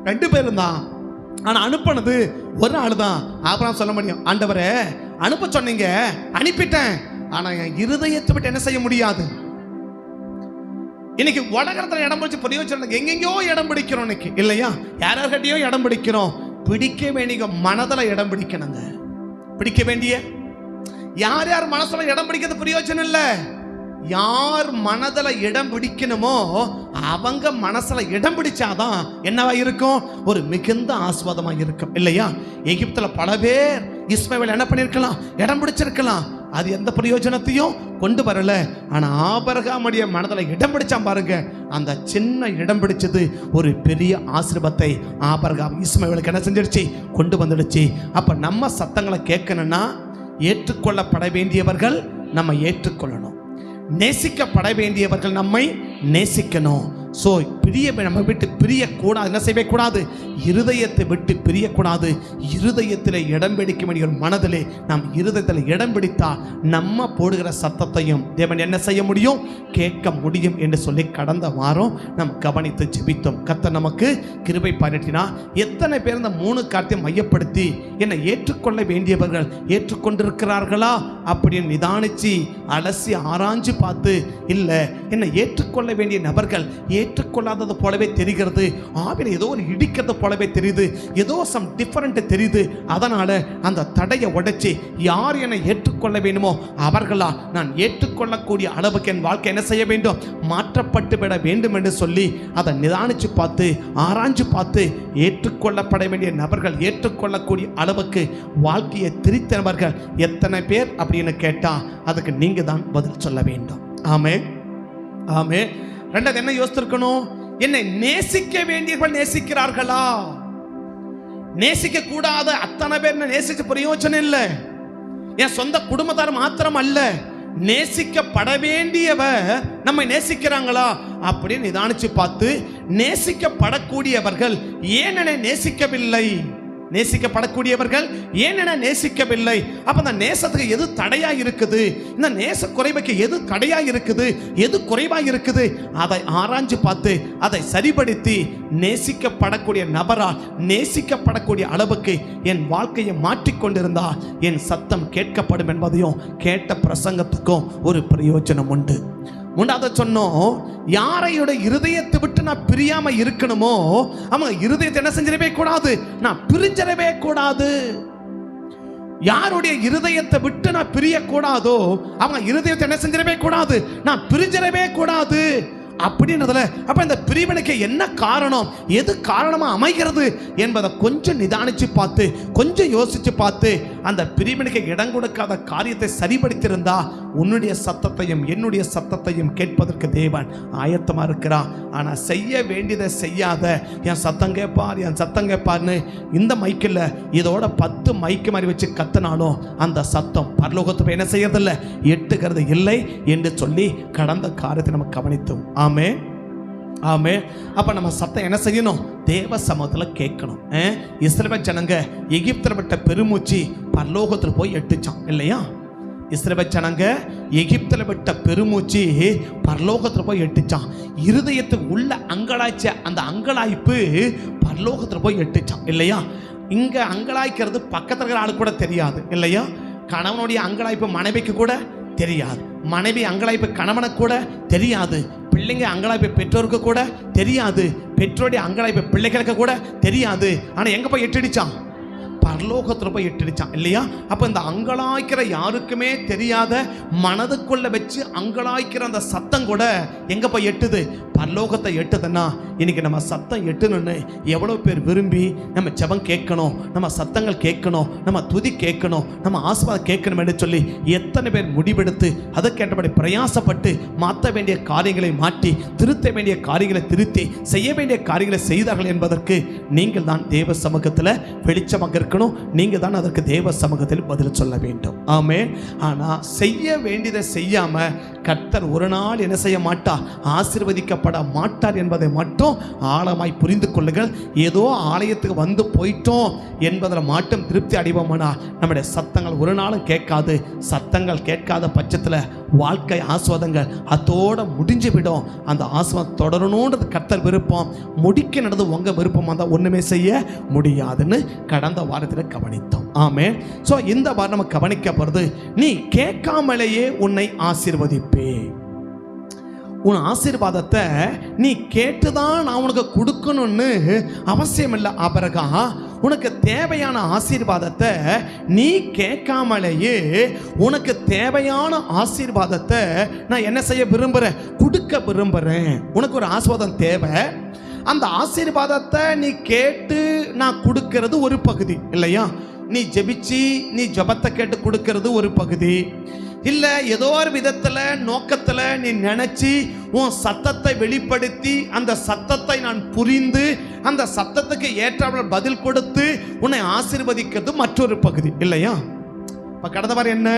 2 பேரும் தான். ஆனா அனுப்பினது ஒரு ஆளு தான். ஆபிரகாம் சொல்ல முடியும், ஆண்டவரே அனுப்ப சொன்னீங்க, அனுப்பிட்டேன், ஆனா என் இருதயத்தை விட்டு என்ன செய்ய முடியாது. இன்னைக்கு உலகத்துல இடம் பிடிச்சு பிரயோஜனம் எங்கெங்கயோ இடம் பிடிக்கிறோம் இன்னைக்கு இல்லையா? யார்கிட்டயோ இடம் பிடிக்கிறோம். பிடிக்க வேண்டிய மனதில் இடம் பிடிக்கணுங்க. பிடிக்க வேண்டிய யார் மனசுல இடம் பிடிக்கிறது பிரயோஜனம் இல்லை. யார் மனதில் இடம் பிடிக்கணுமோ அவங்க மனசுல இடம் பிடிச்சாதான் என்னவா இருக்கும்? ஒரு மிகுந்த ஆஸ்வாதமா இருக்கும் இல்லையா? எகிப்துல பல பேர் இஸ்மவேல் என்ன பண்ணிருக்கலாம்? இடம் பிடிச்சிருக்கலாம். அது எந்த பிரயோஜனத்தையும் கொண்டு வரல. ஆனா ஆபிரகாமுடைய மனதில் இடம் பிடிச்சான் பாருங்க. அந்த சின்ன இடம் பிடிச்சது ஒரு பெரிய ஆசீர்வாதத்தை ஆபிரகாம் இஸ்மவேலுக்கு என்ன செஞ்சிருச்சு? கொண்டு வந்துடுச்சு. அப்ப நம்ம சத்தங்களை கேட்கணும்னா ஏற்றுக்கொள்ளப்பட வேண்டியவர்கள் நம்ம ஏற்றுக்கொள்ளணும், நேசிக்கப்பட வேண்டியவர்கள் நம்மை நேசிக்கணும். ஸோ நம்ம விட்டு பிரியக்கூடாது. என்ன செய்யவே கூடாது? இருதயத்தை விட்டு பிரியக்கூடாது. இருதயத்தில் இடம் பிடிக்க வேண்டிய ஒரு மனதிலே நாம் இருதயத்தில் இடம் பிடித்தால் நம்ம போடுகிற சத்தத்தையும் தேவன் என்ன செய்ய முடியும்? கேட்க முடியும் என்று சொல்லி கடந்த வாரம் நாம் கவனித்து ஜெபித்தோம். கர்த்தர் நமக்கு கிருபை பாராட்டினா. எத்தனை பேர் இந்த 3 காரியத்தை மையப்படுத்தி என்னை ஏற்றுக்கொள்ள வேண்டியவர்கள் ஏற்றுக்கொண்டிருக்கிறார்களா அப்படின்னு நிதானிச்சு அலசி ஆராய்ஞ்சு பார்த்து, இல்லை என்னை ஏற்றுக்கொள்ள வேண்டிய நபர்கள் ஏற்றுக்கொள்ளாதது போலவே தெரிகிறது, ஆவில ஏதோ ஒரு இடிக்கிறது போலவே தெரியுது, ஏதோ சம் டிஃபரெண்ட் தெரியுது. அதனால அந்த தடையை உடைச்சு யார் என்னை ஏற்றுக்கொள்ள வேண்டுமோ அவர்களா நான் ஏற்றுக்கொள்ளக்கூடிய அளவுக்கு என் வாழ்க்கை என்ன செய்ய வேண்டும்? மாற்றப்பட்டு விட வேண்டும் என்று சொல்லி அதை நிதானிச்சு பார்த்து ஆராய்ஞ்சு பார்த்து ஏற்றுக்கொள்ளப்பட வேண்டிய நபர்கள் ஏற்றுக்கொள்ளக்கூடிய அளவுக்கு வாழ்க்கையை திரித்தவர்கள் எத்தனை பேர் அப்படின்னு கேட்டா அதுக்கு நீங்க தான் பதில் சொல்ல வேண்டும். ஆமே ஆமே. ரெண்டாவது என்ன யோசித்திருக்கணும்? என்னை நேசிக்க வேண்டியவர்கள் நேசிக்கிறார்களா? நேசிக்க கூடாத அத்தனை பேர் நேசிச்ச பிரயோஜனம் இல்லை. என் சொந்த குடும்பத்தார் மாத்திரம் அல்ல, நேசிக்கப்பட வேண்டியவர் நம்மை நேசிக்கிறாங்களா அப்படின்னு நிதானிச்சு பார்த்து நேசிக்கப்படக்கூடியவர்கள் ஏன் என்னை நேசிக்கவில்லை, நேசிக்கப்படக்கூடியவர்கள் ஏன் என நேசிக்கவில்லை. அப்ப அந்த நேசத்துக்கு எது தடையா இருக்குது? இந்த நேச குறைவுக்கு எது தடையா இருக்குது? எது குறைவா இருக்குது? அதை ஆராய்ஞ்சு பார்த்து அதை சரிபடுத்தி நேசிக்கப்படக்கூடிய நபரா நேசிக்கப்படக்கூடிய அளவுக்கு என் வாழ்க்கையை மாற்றிக்கொண்டிருந்தா என் சத்தம் கேட்கப்படும் என்பதையும் கேட்ட பிரசங்கத்துக்கும் ஒரு பிரயோஜனம் உண்டு. மூன்றாவது சொன்னோம், யாரையோட இருதயத்தை விட்டு நான் பிரியாம இருக்கணுமோ அவங்க இருதயத்தை என்ன செஞ்சிடவே கூடாது? நான் பிரிஞ்சிடவே கூடாது. யாருடைய இருதயத்தை விட்டு நான் பிரியக்கூடாதோ அவங்க இருதயத்தை என்ன செஞ்சிடவே கூடாது? நான் பிரிஞ்சிடவே கூடாது அப்படின்றதுல அப்ப இந்த பிரிவினைக்கு என்ன காரணம், எது காரணமா அமைகிறது என்பதை கொஞ்சம் நிதானிச்சு பார்த்து கொஞ்சம் யோசிச்சு பார்த்து அந்த பிரிவினைக்கு இடம் கொடுக்காத காரியத்தை சரிபடுத்தியிருந்தா உன்னுடைய சத்தத்தையும் என்னுடைய சத்தத்தையும் கேட்பதற்கு தேவன் ஆயத்தமா இருக்கிறான். ஆனா செய்ய வேண்டியதை செய்யாத என் சத்தம் கேட்பார்னு இந்த மைக்கில் இதோட 10 மைக்கு மாதிரி வச்சு கத்தினாலும் அந்த சத்தம் பரலோகத்தை என்ன செய்யறதில்லை, எட்டுகிறது இல்லை என்று சொல்லி கடந்த காரியத்தை நம்ம கவனித்தோம். ஆமே ஆமே. அப்ப நம்ம சத்தம் என்ன செய்யணும்? தேவ சமூகத்தில் கேட்கணும். இஸ்ரவேல் ஜனங்க எகிப்தில் விட்ட பெருமூச்சு பரலோகத்தில் போய் எட்டுச்சான் இல்லையா? இஸ்ரவேல் ஜனங்க எகிப்தில் விட்ட பெருமூச்சு பரலோகத்தில் போய் எட்டுச்சான். இருதயத்துக்கு உள்ள அங்கலாய்ச்ச அந்த அங்கலாய்ப்பு பரலோகத்தில் போய் எட்டுச்சான் இல்லையா? இங்க அங்கலாய்க்கிறது பக்கத்தில் இருக்கிற ஆளு கூட தெரியாது இல்லையா? கணவனுடைய அங்கலாய்ப்பு மனைவிக்கு கூட தெரியாது, மனைவி அங்கலாய்ப்பு கணவனுக்கு கூட தெரியாது, பிள்ளைங்க அங்கலாய்ப்பு பெற்றோருக்கு கூட தெரியாது, பெற்றோருடைய அங்கலாய்ப்பு பிள்ளைகளுக்கு கூட தெரியாது. ஆனா எங்க போய் எட்டிடிச்சான்? பரலோகத்தில் போய் எட்டிடுச்சான் இல்லையா? அப்போ இந்த அங்கலாய்க்கிற யாருக்குமே தெரியாத மனதுக்குள்ள வச்சு அங்கலாய்க்கிற அந்த சத்தம் கூட எங்க போய் எட்டுது? பரலோகத்தை எட்டுதுன்னா இன்னைக்கு நம்ம சத்தம் எட்டுணுன்னு எவ்வளோ பேர் விரும்பி நம்ம ஜெபம் கேட்கணும், நம்ம சத்தங்கள் கேட்கணும், நம்ம துதி கேட்கணும், நம்ம ஆசீர்வாதம் கேட்கணும் என்று சொல்லி எத்தனை பேர் முடிவெடுத்து அதற்கேற்றபடி பிரயாசப்பட்டு மாற்ற வேண்டிய காரியங்களை மாற்றி திருத்த வேண்டிய காரியங்களை திருத்தி செய்ய வேண்டிய காரியங்களை செய்தார்கள் என்பதற்கு நீங்கள் தான் தேவ சமூகத்தில் வெளிச்சமாக இருக்கணும். நீங்கள் தான் அதற்கு தேவ சமூகத்தில் பதில் சொல்ல வேண்டும். ஆமென். ஆனால் செய்ய வேண்டியதை செய்யாம கர்த்தர் ஒரு நாள் என்ன செய்ய மாட்டார்? ஆசீர்வதிக்கப்பட மாட்டார் என்பதை மட்டும் ஆழமாய் புரிந்து கொள்ளுங்கள். ஏதோ ஆலயத்துக்கு வந்து போயிட்டோம் என்பதில் மட்டும் திருப்தி அடைவோம்னா நம்முடைய சத்தங்கள் ஒரு நாளும் கேட்காது. சத்தங்கள் கேட்காத பட்சத்தில் வாழ்க்கை ஆஸ்வாதங்கள் அதோட முடிஞ்சு விடும். அந்த ஆஸ்வாதம் தொடரணுன்றது கர்த்தர் விருப்பம், முடிக்க நடந்து உங்க விருப்பமாக தான் ஒன்றுமே செய்ய முடியாதுன்னு கடந்த வாரத்தில் கவனித்தோம். ஆமென். ஸோ இந்த வாரம் நம்ம கவனிக்கப்படுறது, நீ கேட்காமலேயே உன்னை ஆசீர்வதிப்பே. உன் ஆசீர்வாதத்தை நீ கேட்டுதான் நான் உனக்கு கொடுக்கணும்னு அவசியம் இல்லை. ஆபிரகாம், உனக்கு தேவையான ஆசீர்வாதத்தை நீ கேட்காமலேயே உனக்கு தேவையான ஆசீர்வாதத்தை நான் என்ன செய்ய விரும்புகிறேன்? கொடுக்க விரும்புகிறேன். உனக்கு ஒரு ஆசீர்வாதம் தேவை, அந்த ஆசீர்வாதத்தை நீ கேட்டு நான் கொடுக்கிறது ஒரு பகுதி இல்லையா? நீ ஜெபிச்சு நீ ஜெபத்தை கேட்டு கொடுக்கிறது ஒரு பகுதி இல்லை. ஏதோ ஒரு விதத்தில் நோக்கத்தில் நீ நினச்சி உன் சத்தத்தை வெளிப்படுத்தி அந்த சத்தத்தை நான் புரிந்து அந்த சத்தத்துக்கு ஏற்ற பதில் கொடுத்து உன்னை ஆசீர்வதிக்கிறது மற்றொரு பகுதி இல்லையா? இப்போ கடந்த வாரம் என்ன,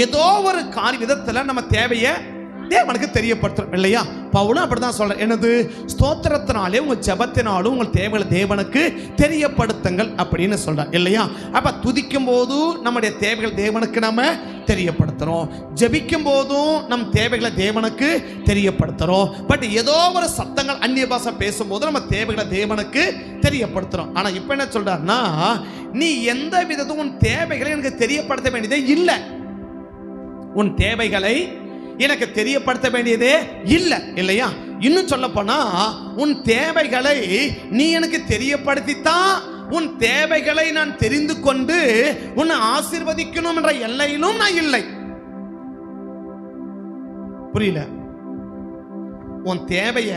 ஏதோ ஒரு காரிய விதத்தில் நம்ம தேவையை தேவனுக்கு தெரியப்படுத்துறோம் இல்லையா? பவுலும் அப்படிதான் சொல்ற, என்னது ஸ்தோத்திரத்தினாலே உங்க ஜெபத்தினாலும் உங்கள் தேவைகளை தேவனுக்கு தெரியப்படுத்துங்கள் அப்படின்னு சொல்றார் இல்லையா? அப்ப துதிக்கும் போதும் நம்முடைய தேவைகள் தேவனுக்கு நம்ம தெரியப்படுத்துறோம், ஜெபிக்கும் போதும் நம் தேவைகளை தேவனுக்கு தெரியப்படுத்துறோம். பட் ஏதோ ஒரு சத்தங்கள் அந்நிய பாஷை பேசும்போது நம்ம தேவைகளை தேவனுக்கு தெரியப்படுத்துறோம். ஆனா இப்ப என்ன சொல்றாருன்னா, நீ எந்த விதத்தும் உன் தேவைகளை எனக்கு தெரியப்படுத்த வேண்டியதே இல்லை. உன் தேவைகளை எனக்கு தெரியப்படுத்த வேண்டியதே இல்லை இல்லையா? இன்னும் சொல்ல போனா உன் தேவைகளை நீ எனக்கு தெரியப்படுத்தித்தான் உன் தேவைகளை நான் தெரிந்து கொண்டு உன்னை ஆசீர்வதிக்கணும் என்ற எல்லையிலும் நான் இல்லை. புரியல? உன் தேவைய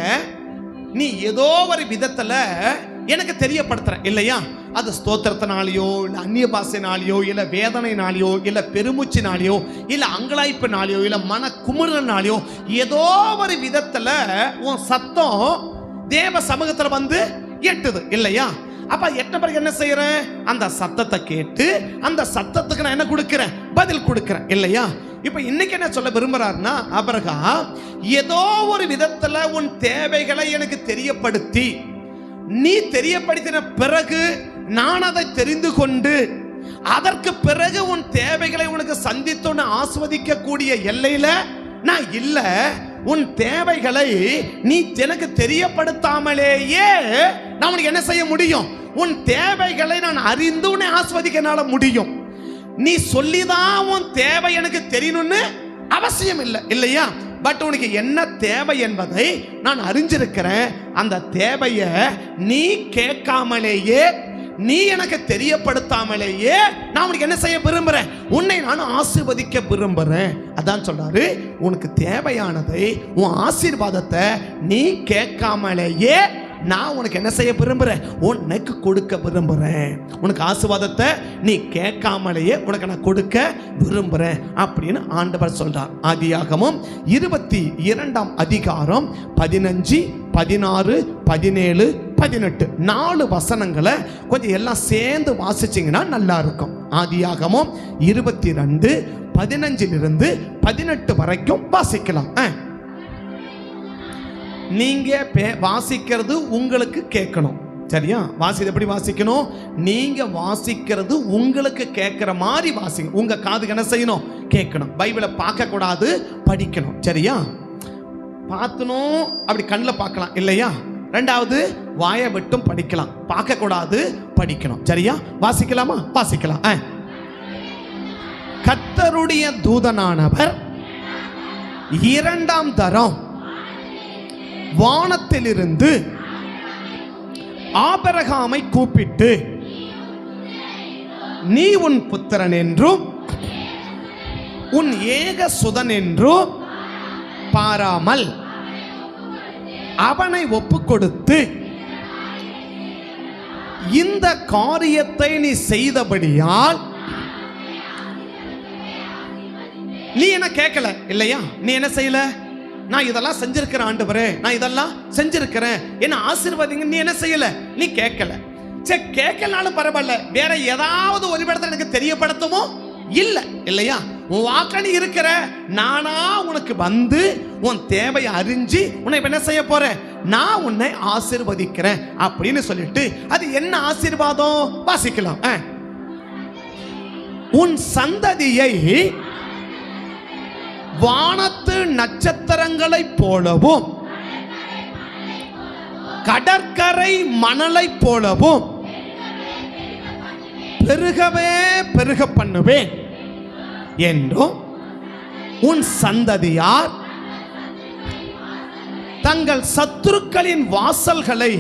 நீ ஏதோ ஒரு விதத்துல எனக்கு தெரியப்படுத்துற இல்லையா? அது ஸ்தோத்திரத்தினாலேயோ இல்லை அந்நிய பாஷைனாலேயோ இல்லை வேதனைனாலேயோ இல்லை பெருமூச்சினாலேயோ இல்லை அங்கலாய்ப்பினாலேயோ இல்லை மன குமுறனாலேயோ ஏதோ ஒரு விதத்தில் உன் சத்தம் தேவ சமூகத்தில் வந்து எட்டுது இல்லையா? அப்ப எட்ட பிறகு என்ன செய்யறேன்? அந்த சத்தத்தை கேட்டு அந்த சத்தத்துக்கு நான் என்ன கொடுக்கிறேன்? பதில் கொடுக்கிறேன் இல்லையா? இப்ப இன்னைக்கு என்ன சொல்ல விரும்புறாருன்னா, ஆபிரகாம் ஏதோ ஒரு விதத்துல உன் தேவைகளை எனக்கு தெரியப்படுத்தி நீ தெரியப்படுத்தின பிறகு நான் அதை தெரிந்து கொண்டு அதற்கு பிறகு உன் தேவைகளை உனக்கு சந்தித்து ஆஸ்வதிக்க கூடிய எல்லையில நான் இல்ல. உன் தேவைகளை நீ எனக்கு தெரியப்படுத்தாமலேயே நான் உனக்கு என்ன செய்ய முடியும்? உன் தேவைகளை நான் அறிந்து உன்னை ஆஸ்வதிக்க முடியும். நீ சொல்லிதான் உன் தேவை எனக்கு தெரியணும்னு அவசியம் இல்லை இல்லையா? பட் உனக்கு என்ன தேவை என்பதை நான் அறிஞ்சிருக்கிறேன். அந்த தேவையை நீ கேட்காமலேயே நீ எனக்கு தெரியப்படுத்தாமலேயே நான் உனக்கு என்ன செய்ய விரும்புறேன்? உன்னை நான் ஆசீர்வதிக்க விரும்புறேன். அதான் சொல்றாரு, உனக்கு தேவையானதை உன் ஆசீர்வாதத்தை நீ கேட்காமலேயே நான் உனக்கு என்ன செய்ய விரும்புறேன்? உனக்கு கொடுக்க விரும்புறேன். உனக்கு ஆசீர்வாதத்தை நீ கேட்காமலேயே உனக்கு நான் கொடுக்க விரும்புறேன் அப்படின்னு ஆண்டவர் சொல்றார். ஆதியாகமம் 22 அதிகாரம் 15, 16, 17, 18 4 வசனங்களை கொஞ்சம் எல்லாம் சேர்ந்து வாசிச்சிங்கன்னா நல்லா இருக்கும். ஆதியாகமம் 22 15 18 வரைக்கும் வாசிக்கலாம். நீங்க வாசிக்கிறது உங்களுக்கு கேட்கணும், சரியா? வாசி எப்படி வாசிக்கணும்? நீங்க வாசிக்கிறது உங்களுக்கு கேட்கிற மாதிரி வாசிங்க. உங்க காதுக்கு என்ன செய்யணும்? கேட்கணும். பைபிளை பார்க்க கூடாது, படிக்கணும், சரியா? பார்த்தனும் அப்படி கண்ணில் பார்க்கலாம் இல்லையா? ரெண்டாவது வாயை விட்டும் படிக்கலாம், பார்க்க கூடாது, படிக்கணும், சரியா? வாசிக்கலாமா? வாசிக்கலாம். கர்த்தருடைய தூதனானவர் 2ஆம் தரம் வானத்திலிருந்து ஆபிரகாமை கூப்பிட்டு நீ உன் புத்திரன் என்றும் உன் ஏக சுதன் என்றும் பாராமல் அவனை ஒப்பு கொடுத்து இந்த காரியத்தை நீ செய்தபடியால் நீ என்ன கேட்கல இல்லையா? நீ என்ன செய்யல? நான் இதெல்லாம் செஞ்சிருக்கிறேன் ஆண்டவரே, நான் இதெல்லாம் செஞ்சிருக்கிறேன், என்ன ஆசீர்வாதிங்க. நீ என்ன செய்யல? நீ கேட்கல. சரி, கேட்கலனாலும் பரவாயில்ல, வேற ஏதாவது ஒரு இடத்துல எனக்கு தெரியப்படுத்தவோ இல்ல இல்லையா? உன் வாக்குல நீ இருக்கிற, நானா உனக்கு வந்து உன் தேவையை அறிஞ்சு உன்னை என்ன செய்ய போறேன்? நான் உன்னை ஆசீர்வதிக்கிறேன் அப்படின்னு சொல்லிட்டு, அது என்ன ஆசீர்வாதம் வாசிக்கலாம். உன் சந்ததியை வானத்து நட்சத்திரங்களை போலவும் கடற்கரை மணலை போலவும் பெருகவே பெருக பண்ணுவேன் என்றும், உன் சந்ததியார் தங்கள் சத்துருக்களின் வாசல்களை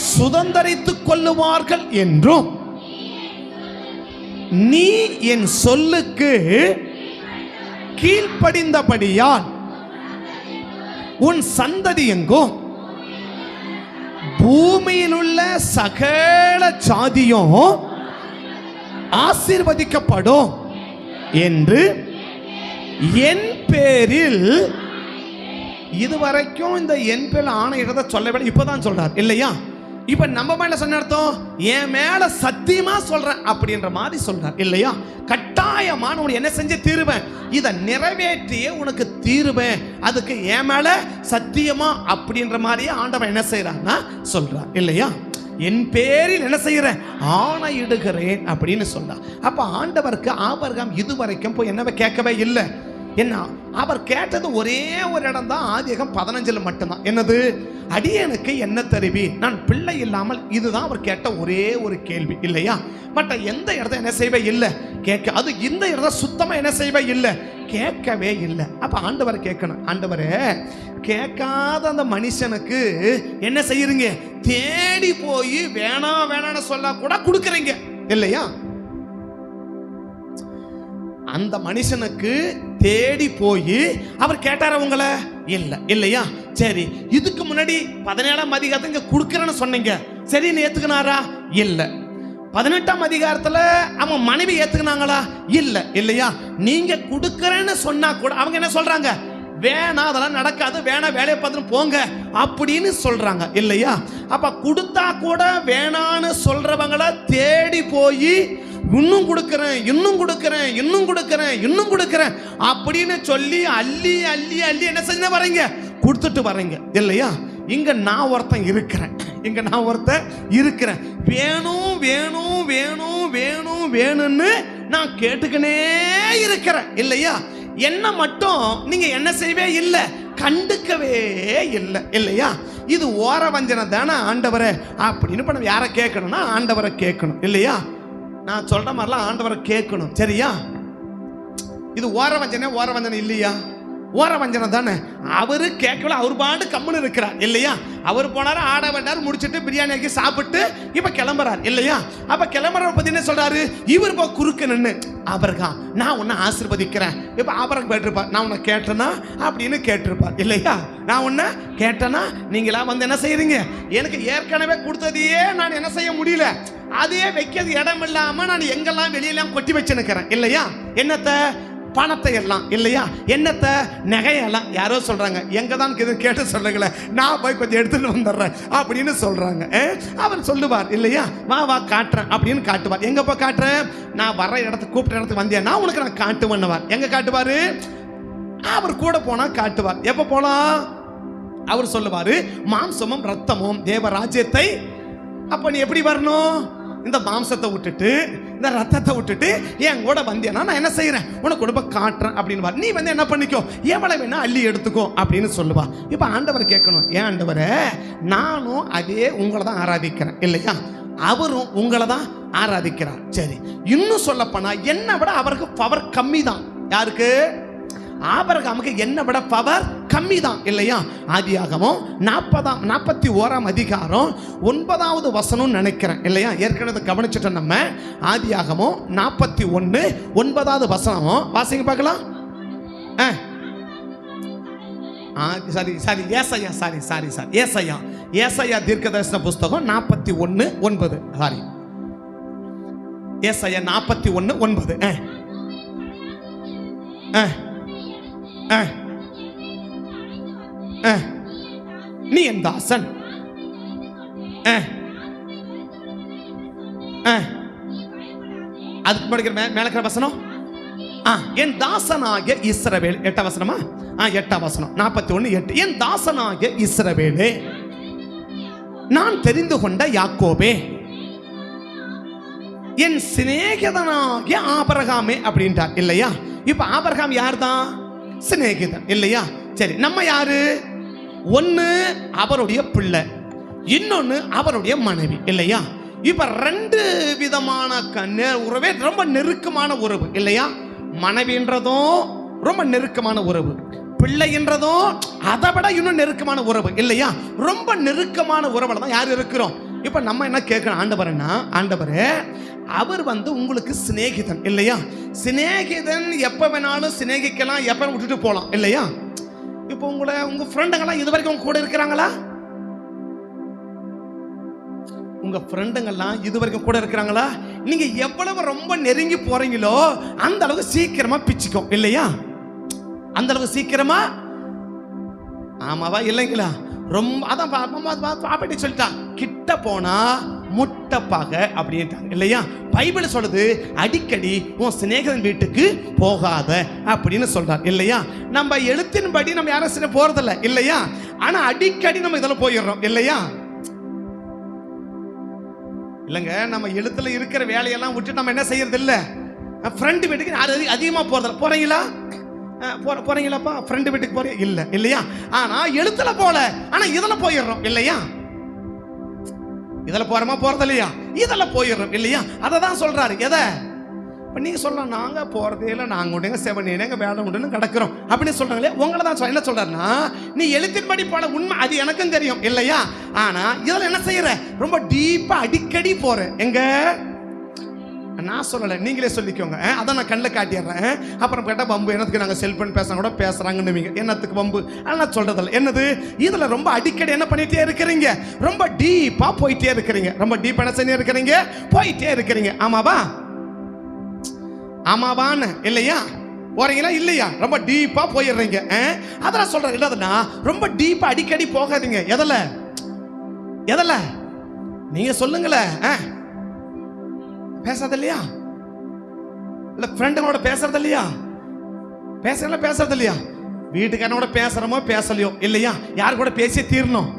சுதந்தரித்துக் கொள்ளுவார்கள் என்றும், நீ என் சொல்லுக்கு கீழ்ப்படிந்தபடியால் உன் சந்ததி எங்கும் பூமியில் உள்ள சகல ஜாதியும் ஆசீர்வதிக்கப்படும் என்று என் பேரில், இதுவரைக்கும் இந்த என் பேரில் ஆணையிடத சொல்லவே இப்பதான் சொல்றார் இல்லையா? இப்ப நம்ம மேல சொன்ன அர்த்தம், என் மேல சத்தியமா சொல்றேன் அப்படின்ற மாதிரி சொல்றார் இல்லையா? கட்டாயமா உனக்கு என்ன செஞ்சு தீருவேன், இதை நிறைவேற்றியே உனக்கு தீருவேன், அதுக்கு என் மேல சத்தியமா அப்படின்ற மாதிரியே ஆண்டவன் என்ன செய்யறான்னா சொல்றார் இல்லையா? என் பேரில் என்ன செய்யறேன், ஆணையிடுகிறேன் அப்படின்னு சொல்றார். அப்ப ஆண்டவருக்கு ஆபிரகாம் இதுவரைக்கும் போய் என்னவை கேட்கவே இல்லை. என்ன அவர் கேட்டது ஒரே ஒரு இடம் தான், ஆதியாகமம் 15 மட்டும்தான். என்னது? அடியனுக்கு என்ன தருவி, நான் பிள்ளை இல்லாமல். இதுதான் அவர் கேட்ட ஒரே ஒரு கேள்வி இல்லையா? மற்ற எந்த இடத்த என்ன செய்வே இல்லை கேட்க, அது இந்த இடத்த சுத்தமா என்ன செய்வே இல்லை, கேட்கவே இல்லை. அப்ப ஆண்டவரை கேட்கணும். ஆண்டவரே, கேட்காத அந்த மனுஷனுக்கு என்ன செய்யறீங்க, தேடி போய் வேணாம் வேணான்னு சொல்ல கூட கொடுக்குறீங்க இல்லையா? அந்த மனுஷனுக்கு தேடி போய் அவர் கேட்டார உங்களை இல்ல இல்லையா? சரி, இதுக்கு முன்னாடி 17ஆம் அதிகாரத்தை கொடுக்கறேன்னு சொன்னீங்க, சரி நீ ஏத்துக்கினாரா? இல்ல. 18ஆம் அதிகாரத்துல அவன் மனைவி ஏத்துக்கினாங்களா? இல்ல இல்லையா? நீங்க கொடுக்கறேன்னு சொன்னா கூட அவங்க என்ன சொல்றாங்க, வேணாம் அதெல்லாம் நடக்காது, வேணாம் வேலையை பார்த்துட்டு போங்க அப்படின்னு சொல்றாங்க இல்லையா? அப்ப கொடுத்தா கூட வேணான்னு சொல்றவங்கள தேடி போய் இன்னும் கொடுக்கிறேன், இன்னும் கொடுக்கிறேன், இன்னும் கொடுக்கிறேன், இன்னும் கொடுக்கிறேன் அப்படின்னு சொல்லி அள்ளி அள்ளி அள்ளி என்ன செஞ்ச வரீங்க, கொடுத்துட்டு வரீங்க இல்லையா? இங்க நான் ஒருத்தன் இருக்கிறேன், இங்க நான் ஒருத்தன் இருக்கிறேன், வேணும் வேணும் வேணும் வேணும் வேணும்னு நான் கேட்டுக்கினே இருக்கிறேன் இல்லையா? என்ன மட்டும் நீங்க என்ன செய்யவே இல்லை, கண்டுக்கவே இல்லை இல்லையா? இது ஓர வஞ்சனை தானே ஆண்டவரை அப்படின்னு பண்ண. யாரை கேட்கணும்னா ஆண்டவரை கேட்கணும் இல்லையா? நான் சொல்ற மாதிரிலாம் ஆண்டவரை கேட்கணும் சரியா? இது ஓர வஞ்சனை இல்லையா? ஓர வஞ்சனை தானே. அவரு கேட்கல, அவர் பாண்டு கம்முன்னு இருக்கிறார் இல்லையா? அவர் போனாரு, ஆட வேண்டாரு, முடிச்சுட்டு பிரியாணி ஆக்கி சாப்பிட்டு இப்ப கிளம்புறாரு இல்லையா? அப்ப கிளம்புற பத்தி என்ன சொல்றாரு, இவர் போ குறுக்க நின்று, ஆபிரகாம் நான் உன்னை ஆசீர்வதிக்கிறேன். இப்ப ஆபிரகாம் கேட்டிருப்பார், நான் உன்னை கேட்டேனா அப்படின்னு கேட்டிருப்பார் இல்லையா? நான் உன்னை கேட்டேனா, நீங்களா வந்து என்ன செய்யறீங்க, எனக்கு ஏற்கனவே கொடுத்ததையே நான் என்ன செய்ய முடியல, அதையே வைக்கிறது இடம் இல்லாம நான் எங்கெல்லாம் வெளியெல்லாம் கொட்டி வச்சுருக்கிறேன் இல்லையா? என்னத்த, பணத்தை எல்லாம் இல்லையா, என்னத்தை, நகையெல்லாம். யாரோ சொல்றாங்க, எங்க தான் கேட்டு சொல்லுங்களேன், நான் போய் கொஞ்சம் எடுத்துட்டு வந்துடுறேன் அப்படின்னு சொல்றாங்க. அவர் சொல்லுவார் இல்லையா, வா வா காட்டுறேன் அப்படின்னு காட்டுவார். எங்க போய் காட்டுறேன், நான் வர்ற இடத்துக்கு கூப்பிட்ட இடத்துக்கு வந்தேன்னா உனக்கு நான் காட்டுவேன்னுவார். எங்க காட்டுவாரு, அவர் கூட போனா காட்டுவார். எப்ப போலாம், அவர் சொல்லுவாரு, மாம்சமும் ரத்தமும் தேவ ராஜ்யத்தை. அப்ப நீ எப்படி வரணும், இந்த மாம்சத்தை விட்டுட்டு இந்த ரத்தத்தை விட்டுட்டு என் கூட வந்தேன்னா நான் என்ன செய்யறேன், உனக்கு கொடுப்ப காட்டுறேன் அப்படின்னு. நீ வந்து என்ன பண்ணிக்கோ, எவ்வளவு வேணா அள்ளி எடுத்துக்கோ அப்படின்னு சொல்லுவா. இப்ப ஆண்டவர் கேட்கணும், ஏன் ஆண்டவரே, நானும் அதே உங்களை தான் ஆராதிக்கிறேன் இல்லையா, அவரும் உங்களை தான் ஆராதிக்கிறார். சரி, இன்னும் சொல்ல போனா என்னை விட அவருக்கு பவர் கம்மி தான். யாருக்கு, ஆபிரகாமுக்கு என்னை விட பவர் கம்மி தான் இல்லையா? ஆதியாகமம் 41ஆம் அதிகாரம் 9வது வசனம் நினைக்கிறேன் இல்லையா? ஏற்கனவே கவனிச்சுட்டோம் நம்ம. ஆதியாகமம் 41 9வது வசனம் வாசிங்க பார்க்கலாம். ஏசாயா தீர்க்கதரிசன புஸ்தகம் 41:9. சாரி, ஏசாயா 41:9. நீ என் தாசன், அதுக்கு படிக்கிற மேலக்கிற வசனம் என் தாசனாகிய இஸ்ரவேல். 8 வசனமா? 8 வசனம் 41:8. என் தாசனாகிய இஸ்ரவேலே, நான் தெரிந்து கொண்ட யாக்கோபே, என் சிநேகிதனாகிய ஆபிரகாமே அப்படின்றார் இல்லையா? இப்ப ஆபிரகாம் யார் தான்? சிநேகிதன் இல்லையா? சரி, நம்ம யாரு? ஒன்னு அவருடைய பிள்ளை, இன்னொன்னு அவருடைய மனைவி இல்லையா? இப்ப 2 விதமான உறவே, ரொம்ப நெருக்கமான உறவு இல்லையா? மனைவின்றதும் ரொம்ப நெருக்கமான உறவு, பிள்ளை என்றதும் அதை விட இன்னும் நெருக்கமான உறவு இல்லையா? ரொம்ப நெருக்கமான உறவுல தான் யார் இருக்கிறோம். இப்ப நம்ம என்ன கேட்கிறோம் ஆண்டவரேன்னா, ஆண்டவரே அவர் உங்களுக்கு சிநேகிதன் இல்லையா? சிநேகிதன் எப்ப வேணாலும் சிநேகிக்கலாம், எப்ப விட்டுட்டு போலாம் இல்லையா? இப்போ உங்க ஃப்ரெண்டுங்கெல்லாம் இது வரைக்கும் கூட இருக்கிறாங்களா? உங்க ஃப்ரெண்டுங்கெல்லாம் இது வரைக்கும் கூட இருக்கிறாங்களா? நீங்க எவ்வளவு ரொம்ப நெருங்கி போறீங்களோ அந்த அளவுக்கு சீக்கிரமா பிச்சுக்கும் இல்லையா? அந்த அளவுக்கு சீக்கிரமா. ஆமாவா இல்லைங்களா? ரொம்ப அதான் பாப்பட்டி சொல்லிட்டான், கிட்ட போனா முட்டப்பாக அப்படின்ட்டாங்க இல்லையா? பைபிள் சொல்லுது அடிக்கடி உன் சிநேகிதன் வீட்டுக்கு போகாத அப்படின்னு சொல்றார் இல்லையா? நம்ம எழுத்தின்படி நம்ம யாரும் போறதில்ல இல்லையா? ஆனா அடிக்கடி நம்ம இதெல்லாம் போயிடுறோம் இல்லையா? இல்லைங்க, நம்ம எழுத்துல இருக்கிற வேலையெல்லாம் விட்டு நம்ம என்ன செய்யறது இல்ல, ஃப்ரெண்டு வீட்டுக்கு அதிகமா போறதில்ல. போறீங்களா? போறீங்களாப்பா? ஃப்ரெண்டு வீட்டுக்கு போறீங்க இல்ல இல்லையா? ஆனா எழுத்துல போல, ஆனா இதெல்லாம் போயிடுறோம் இல்லையா? இதெல்லாம் போறோமா போறது இல்லையா? இதெல்லாம் போயிடுறோம் இல்லையா? அதை தான் சொல்றாரு. எதை? இப்போ நீங்க சொல்லலாம், நாங்க போறதே இல்லை, நாங்க உண்டுங்க செவனேங்க வேலை உண்டுன்னு கிடக்கிறோம் அப்படின்னு சொல்றாங்களே. உங்களை தான் என்ன சொல்றாருன்னா, நீ எழுத்தின்படி போன உண்மை அது எனக்கும் தெரியும் இல்லையா? ஆனா இதெல்லாம் என்ன செய்யற, ரொம்ப டீப்பா அடிக்கடி போற. எங்க நான் சொல்லலை, நீங்களே சொல்லிக்கோங்க. அதான் நான் கண்ணில் காட்டிடுறேன். அப்புறம் கேட்டால் பம்பு என்னத்துக்கு நாங்கள் செல்போன் பேசுனா கூட பேசுகிறாங்கன்னு என்னத்துக்கு பம்பு அதெல்லாம் சொல்கிறதில்ல. என்னது இதில் ரொம்ப அடிக்கடி என்ன பண்ணிகிட்டே இருக்கிறீங்க, ரொம்ப டீப்பாக போயிட்டே இருக்கிறீங்க. ரொம்ப டீப்பாக என்ன செய்ய இருக்கிறீங்க, போயிட்டே இருக்கிறீங்க. ஆமாவா? ஆமாவான்னு இல்லையா? போறீங்களா இல்லையா? ரொம்ப டீப்பாக போயிடுறீங்க. அதெல்லாம் சொல்கிறேன். இல்லைன்னா ரொம்ப டீப்பாக அடிக்கடி போகாதீங்க. எதில் நீங்கள் சொல்லுங்களேன். பேசுறது இல்லையா? இல்ல ஃப்ரெண்டுங்களோட பேசுறது இல்லையா? பேசுறது இல்லையா? வீட்டுக்காரனோட பேசுறமோ பேசலையோ இல்லையா? யார் கூட பேசி தீரணும்,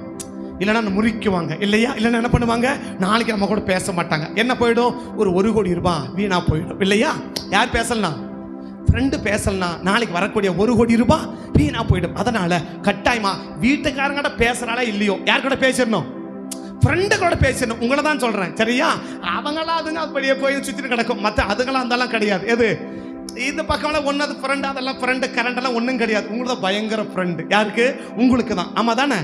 இல்லைன்னா முறிக்குவாங்க இல்லையா? இல்லைன்னா என்ன பண்ணுவாங்க, நாளைக்கு நம்ம கூட பேச மாட்டாங்க. என்ன போயிடும், ஒரு 1 கோடி ரூபாய் வீணா போயிடும் இல்லையா? யார் பேசலாம்? ஃப்ரெண்டு பேசலாம், நாளைக்கு வரக்கூடிய 1 கோடி ரூபாய் வீணா போயிடும். அதனால கட்டாயமா வீட்டுக்காரங்கிட்ட பேசுறாளா இல்லையோ, யார் கூட பேசிடணும், ஃப்ரெண்டு கூட பேசணும். உங்களை தான் சொல்றேன் சரியா? அவங்களா அதுங்க அப்படியே போய் சுத்திட்டு கிடக்கும். மற்ற அதுங்களாம் அதெல்லாம் கிடையாது. எது இந்த பக்கம்லாம் ஒன்னது ஃப்ரெண்டு, அதெல்லாம் ஃப்ரெண்டு கரண்ட் எல்லாம் ஒன்றும் கிடையாது. உங்களுக்கு பயங்கர ஃப்ரெண்டு யாருக்கு? உங்களுக்கு தான். ஆமா தானே?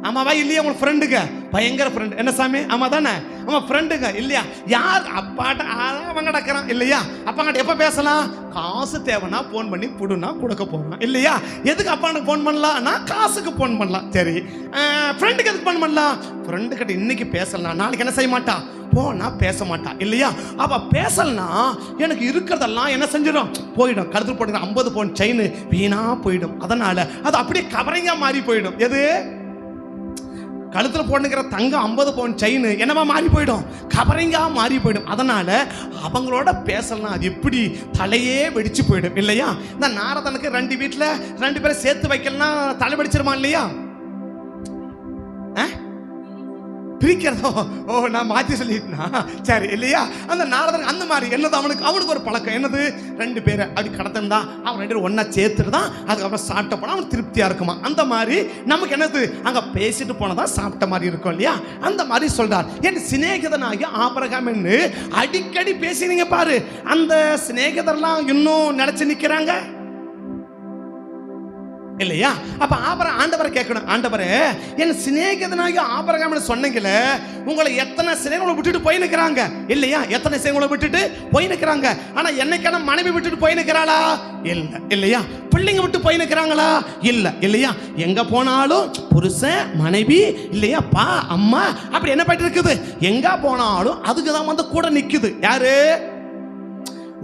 ஆமாவா இல்லையா? உங்களுக்கு ஃப்ரெண்டுங்க பயங்கர ஃப்ரெண்டு. என்ன சாமி? ஆமா தானே? ஆமா ஃப்ரெண்டுங்க இல்லையா? யார் அப்பாட்ட அவன் கிடக்கிறான் இல்லையா? அப்பாங்கிட்ட எப்போ பேசலாம்? காசு தேவைன்னா ஃபோன் பண்ணி புடுனா கொடுக்க போகிறான் இல்லையா? எதுக்கு அப்பானுக்கு ஃபோன் பண்ணலாம்? நான் காசுக்கு ஃபோன் பண்ணலாம். சரி, ஃப்ரெண்டுக்கு எதுக்கு ஃபோன் பண்ணலாம்? ஃப்ரெண்டு கிட்ட இன்னைக்கு பேசலாம், நாளைக்கு என்ன செய்ய மாட்டான், போனா பேச மாட்டான் இல்லையா? அப்ப பேசலனா எனக்கு இருக்கிறதெல்லாம் என்ன செஞ்சிடும், போயிடும். கழுத்து போட்டு 50 பவுன் செயின் வீணா போயிடும். அதனால அது அப்படியே கவரிங்கா மாறி போயிடும். எது? கழுத்துல போட்டுக்கிற தங்கம் 50 பவுன் செயின் என்னவா மாறி போயிடும், கவரிங்கா மாறி போயிடும். அதனால அவங்களோட பேசலாம், அது எப்படி தலையே வெடிச்சு போயிடும் இல்லையா? இந்த நாரதனுக்கு 2 வீட்டுல 2 பேரை சேர்த்து வைக்கலன்னா தலை வெடிச்சிருமா இல்லையா? பிரிக்கிறதோ, ஓ நான் மாற்றி சொல்லிட்டேனா? சரி இல்லையா? அந்த நாரதன் அந்த மாதிரி என்னது, அவனுக்கு ஒரு பழக்கம். என்னது? 2 பேரை அப்படி கடத்திருந்தா அவன் 2 பேரும் ஒன்னா சேர்த்துட்டு தான் அதுக்கப்புறம் சாப்பிட்ட போனா அவன் திருப்தியா இருக்குமா. அந்த மாதிரி நமக்கு என்னது, அங்க பேசிட்டு போனதான் சாப்பிட்ட மாதிரி இருக்கும் இல்லையா? அந்த மாதிரி சொல்றார், என் சிநேகிதனாகிய ஆபிரகாம் என்று அடிக்கடி பேசினீங்க பாரு. அந்த சிநேகிதர்லாம் இன்னும் நினைச்சு நிக்கிறாங்க. இல்லையா? அப்ப ஆண்டவரை கேட்கணும், ஆண்டவரே என் சிநேகிதனாகிய ஆபிரகாம்னு சொன்னீங்களே, உங்களை எத்தனை சிநேகிதங்களை விட்டுட்டு போய் நிற்கிறாங்க இல்லையா? எத்தனை சிநேகிதங்களை விட்டுட்டு போய் நிற்கிறாங்க. ஆனா என்னைக்கான மனைவி விட்டுட்டு போய் நிற்கிறாளா? இல்ல இல்லையா? பிள்ளைங்க விட்டு போய் நிற்கிறாங்களா? இல்ல இல்லையா? எங்க போனாலும் புருஷன் மனைவி இல்லையா, அப்பா அம்மா அப்படி என்ன பண்ணிட்டு இருக்குது? எங்க போனாலும் அதுக்குதான் வந்து கூட நிக்குது. யாரு?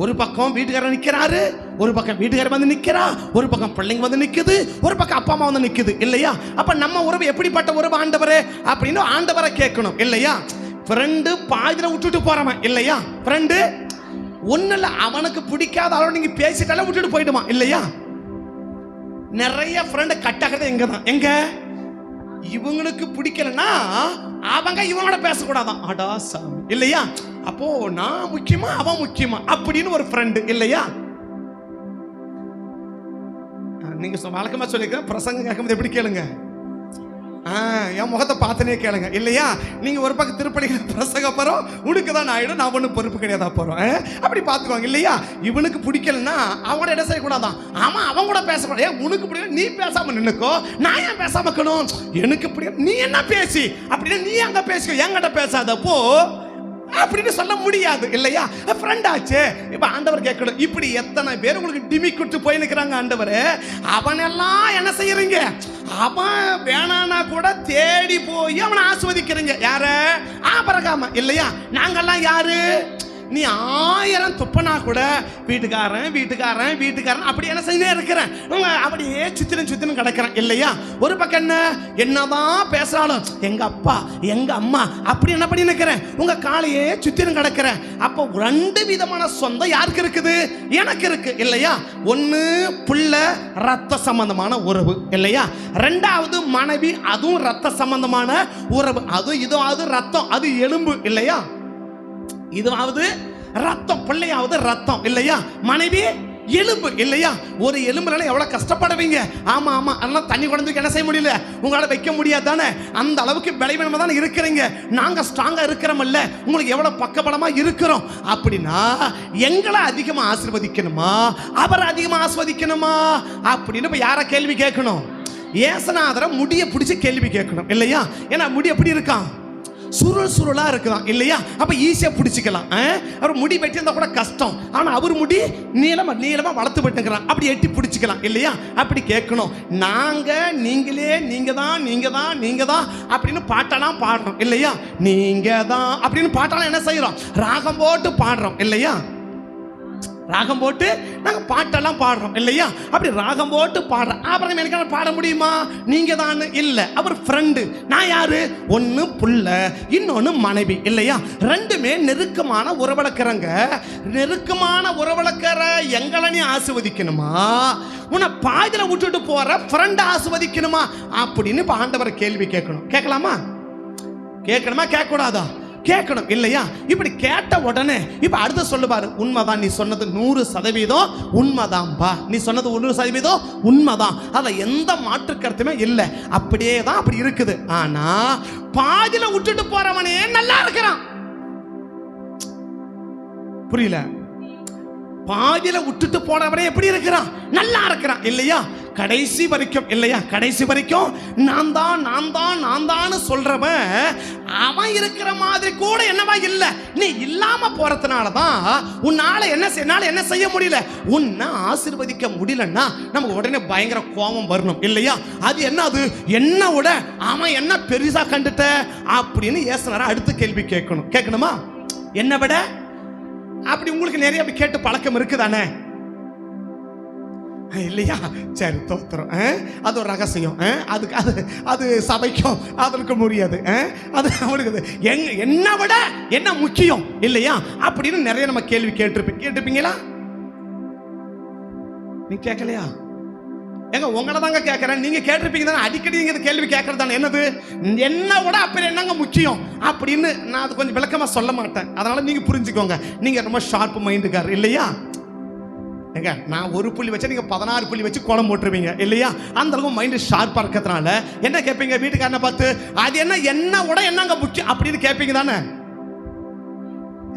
ஒரு பக்கம் வீட்டுக்காரர் நிக்கிறாரு, ஒரு பக்கம் வீட்டுக்காரர் வந்து நிக்கிறா, ஒரு பக்கம் பிள்ளைங்க வந்து நிக்குது, ஒரு பக்கம் அப்பா அம்மா வந்து நிக்குது இல்லையா? அப்ப நம்ம உறவு எப்படிப்பட்ட உறவு ஆண்டவரே அப்படின்னு ஆண்டவரை கேட்கணும் இல்லையா? ஃப்ரெண்டு பாதியில விட்டுட்டு போறவன் இல்லையா? ஃப்ரெண்டு ஒண்ணு இல்ல, அவனுக்கு பிடிக்காத அளவு நீங்க பேசிட்டாலும் விட்டுட்டு போயிடுமா இல்லையா? நிறைய ஃப்ரெண்டு கட்டாகிறது எங்க தான், எங்க இவங்களுக்கு பிடிக்கலன்னா அவங்க இவனோட பேசக்கூடாதான். அடா சாமி இல்லையா? அப்போ நான் முக்கியமா அவன் முக்கியமா அப்படின்னு ஒரு ஃப்ரெண்டு இல்லையா? நீங்க வழக்கமா சொல்லிக்க பிரசங்க கேட்கும்போது எப்படி கேளுங்க, என் முகத்தை பார்த்தனே கேளுங்க இல்லையா? நீங்க ஒரு பக்கம் திருப்பணிகள் பிரசங்க போறோம், உனக்கு தான் ஆயிடும், நான் ஒன்றும் பொறுப்பு கிடையாதா போறோம் அப்படி பார்த்துக்குவாங்க இல்லையா? இவனுக்கு பிடிக்கலன்னா அவனோட இடம் செய்யக்கூடாதான். ஆமா அவன் கூட பேசக்கூடாது. ஏன் உனக்கு பிடிக்கல நீ பேசாம நின்னுக்கோ, நான் ஏன் பேசாம இருக்கணும்? எனக்கு பிடிக்கல நீ என்ன பேசி அப்படின்னா நீ அங்க பேசிக்கோ, என்கிட்ட பேசாதப்போ அப்படின்னு சொல்ல முடியாது இல்லையா? ஃப்ரெண்ட் ஆச்சு. இப்ப ஆண்டவர் கேட்கணும், இப்படி எத்தனை பேர் உங்களுக்கு டிமி குட்டு போய் நிற்கிறாங்க ஆண்டவரே, அவனெல்லாம் என்ன செய்யறீங்க? அவன் வேணானா கூட தேடி போய் அவனை ஆஸ்வதிக்கிறீங்க. யார? ஆபிரகாம் இல்லையா? நாங்கெல்லாம் யாரு? நீ 1000 துப்பனா கூட வீட்டுக்காரன் வீட்டுக்காரன் வீட்டுக்காரன் அப்படி என்ன செய்ய இருக்கிறேன், அப்படியே சுத்தினும் கிடக்கிறேன் இல்லையா? ஒரு பக்கம் என்னதான் பேசுறாலும் எங்க அப்பா எங்க அம்மா அப்படி என்ன பண்ணி நிற்கிறேன், உங்க காலையே சுத்தினும் கிடக்கிறேன். அப்போ 2 விதமான சொந்தம் யாருக்கு இருக்குது? எனக்கு இருக்கு இல்லையா? ஒன்னு புள்ள ரத்த சம்பந்தமான உறவு இல்லையா? 2வது மனைவி, அதுவும் ரத்த சம்பந்தமான உறவு. அது ரத்தம், அது எலும்பு இல்லையா? இதுவாவது ரத்தம், பிள்ளையாவது ரத்தம் இல்லையா? மனைவி எலும்பு இல்லையா? ஒரு எலும்புனால எவ்வளவு கஷ்டப்படுவீங்க. ஆமா ஆமா, அதெல்லாம் தண்ணி குழந்தைக்கு என்ன செய்ய முடியல, உங்களால வைக்க முடியாது தானே. அந்த அளவுக்கு பலவீனமா தான் இருக்கிறீங்க. நாங்க ஸ்ட்ராங்கா இருக்கிறோம்ல, உங்களுக்கு எவ்வளவு பக்கபலமா இருக்கிறோம். அப்படின்னா எங்களை அதிகமா ஆசீர்வதிக்கணுமா, அவரை அதிகமா ஆஸ்வதிக்கணுமா அப்படின்னு இப்ப யார கேள்வி கேட்கணும்? ஏசுநாதரை முடிய பிடிச்சு கேள்வி கேட்கணும் இல்லையா? ஏன்னா முடி எப்படி இருக்கான், சுருளா இருக்குதான் இல்லையா? அப்ப ஈஸியா பிடிச்சிக்கலாம். அவர் முடி வெட்டியிருந்தா கூட கஷ்டம், ஆனா அவர் முடி நீளமா வளர்த்து விட்டுக்கிறான், அப்படி எட்டி பிடிச்சிக்கலாம் இல்லையா? அப்படி கேட்கணும். நீங்க தான் அப்படின்னு பாட்டெல்லாம் பாடுறோம் இல்லையா? நீங்க தான் அப்படின்னு பாட்டெல்லாம் என்ன செய்யறோம்? ராகம் போட்டு பாடுறோம் இல்லையா? ராகம் போட்டு நாங்க பாட்டெல்லாம் பாடுறோம் இல்லையா? அப்படி ராகம் போட்டு பாடுறோம். அப்புறம் எனக்கு பாட முடியுமா? நீங்க தான் இல்ல, அவர் ஃப்ரெண்டு. நான் யாரு? ஒன்னு புள்ள, இன்னொன்னு மனைவி இல்லையா? 2மே நெருக்கமான உறவழக்கிறங்க. நெருக்கமான உறவழக்கிற எங்களை நீ ஆசிர்வதிக்கணுமா, உன்னை பாதியில விட்டுட்டு போற ஃப்ரெண்ட் ஆசிர்வதிக்கணுமா அப்படின்னு இப்ப ஆண்டவரை கேள்வி கேட்கணும். கேட்கலாமா? கேட்கணுமா? கேட்கக்கூடாதா? கேட்கணும் இல்லையா? இப்படி கேட்ட உடனே இப்ப அடுத்து சொல்லுவாரு, உண்மைதான், நீ சொன்னது 100% உண்மைதான்பா, நீ சொன்னது 100% உண்மைதான், அதுல எந்த மாற்று கருத்துமே இல்லை, அப்படியே தான் அப்படி இருக்குது. ஆனா பாதியில விட்டுட்டு போறவனே நல்லா இருக்கிறான். புரியல? பாதியில விட்டுட்டு போனவனே எப்படி இருக்கிறான்? நல்லா இருக்கிறான் இல்லையா? கடைசி வரைக்கும் இல்லையா? கடைசி வரைக்கும் நான் தான் சொல்றவன் அவன் இருக்கிற மாதிரி கூட என்னவா இல்ல. நீ இல்லாம போறதுனாலதான் உன்னால என்ன செய்ய முடியல, உன்னை ஆசீர்வதிக்க முடியலன்னா நமக்கு உடனே பயங்கர கோபம் வரணும் இல்லையா? அது என்ன விட அவன் என்ன பெருசா கண்டுட்ட அப்படின்னு ஏசுனாரா அடுத்த கேள்வி கேட்கணுமா? என்ன விட அப்படி உங்களுக்கு நிறைய அப்படி கேட்டு பழக்கம் இருக்குதானே இல்லையா? சரி, தோத்துறோம். அது ஒரு ரகசியம். அது சபைக்கும் அதற்கு முடியாது. அது அவனுக்கு என்ன விட என்ன முக்கியம் இல்லையா அப்படின்னு நிறைய நம்ம கேள்வி கேட்டிருப்பீங்களா? நீ கேட்கலையா? எங்க உங்களை தாங்க கேட்கறேன். நீங்க கேட்டிருப்பீங்க தானே, அடிக்கடி நீங்க கேள்வி கேட்கறது தானே. என்னது என்ன விட அப்புறம் என்னங்க முக்கியம் அப்படின்னு நான் அது கொஞ்சம் விளக்கமா சொல்ல மாட்டேன். அதனால நீங்க புரிஞ்சுக்கோங்க. நீங்க ரொம்ப ஷார்ப் மைண்டுக்கார் இல்லையா? எங்க நான் ஒரு புள்ளி வச்சா நீங்க 16 புள்ளி வச்சு கோலம் போட்டுருவீங்க இல்லையா? அந்த அளவுக்கு மைண்ட் ஷார்ப்பா இருக்கிறதுனால என்ன கேட்பீங்க? வீட்டுக்காரனை பார்த்து அது என்ன விட என்னங்க முக்கியம் அப்படின்னு கேட்பீங்க தானே?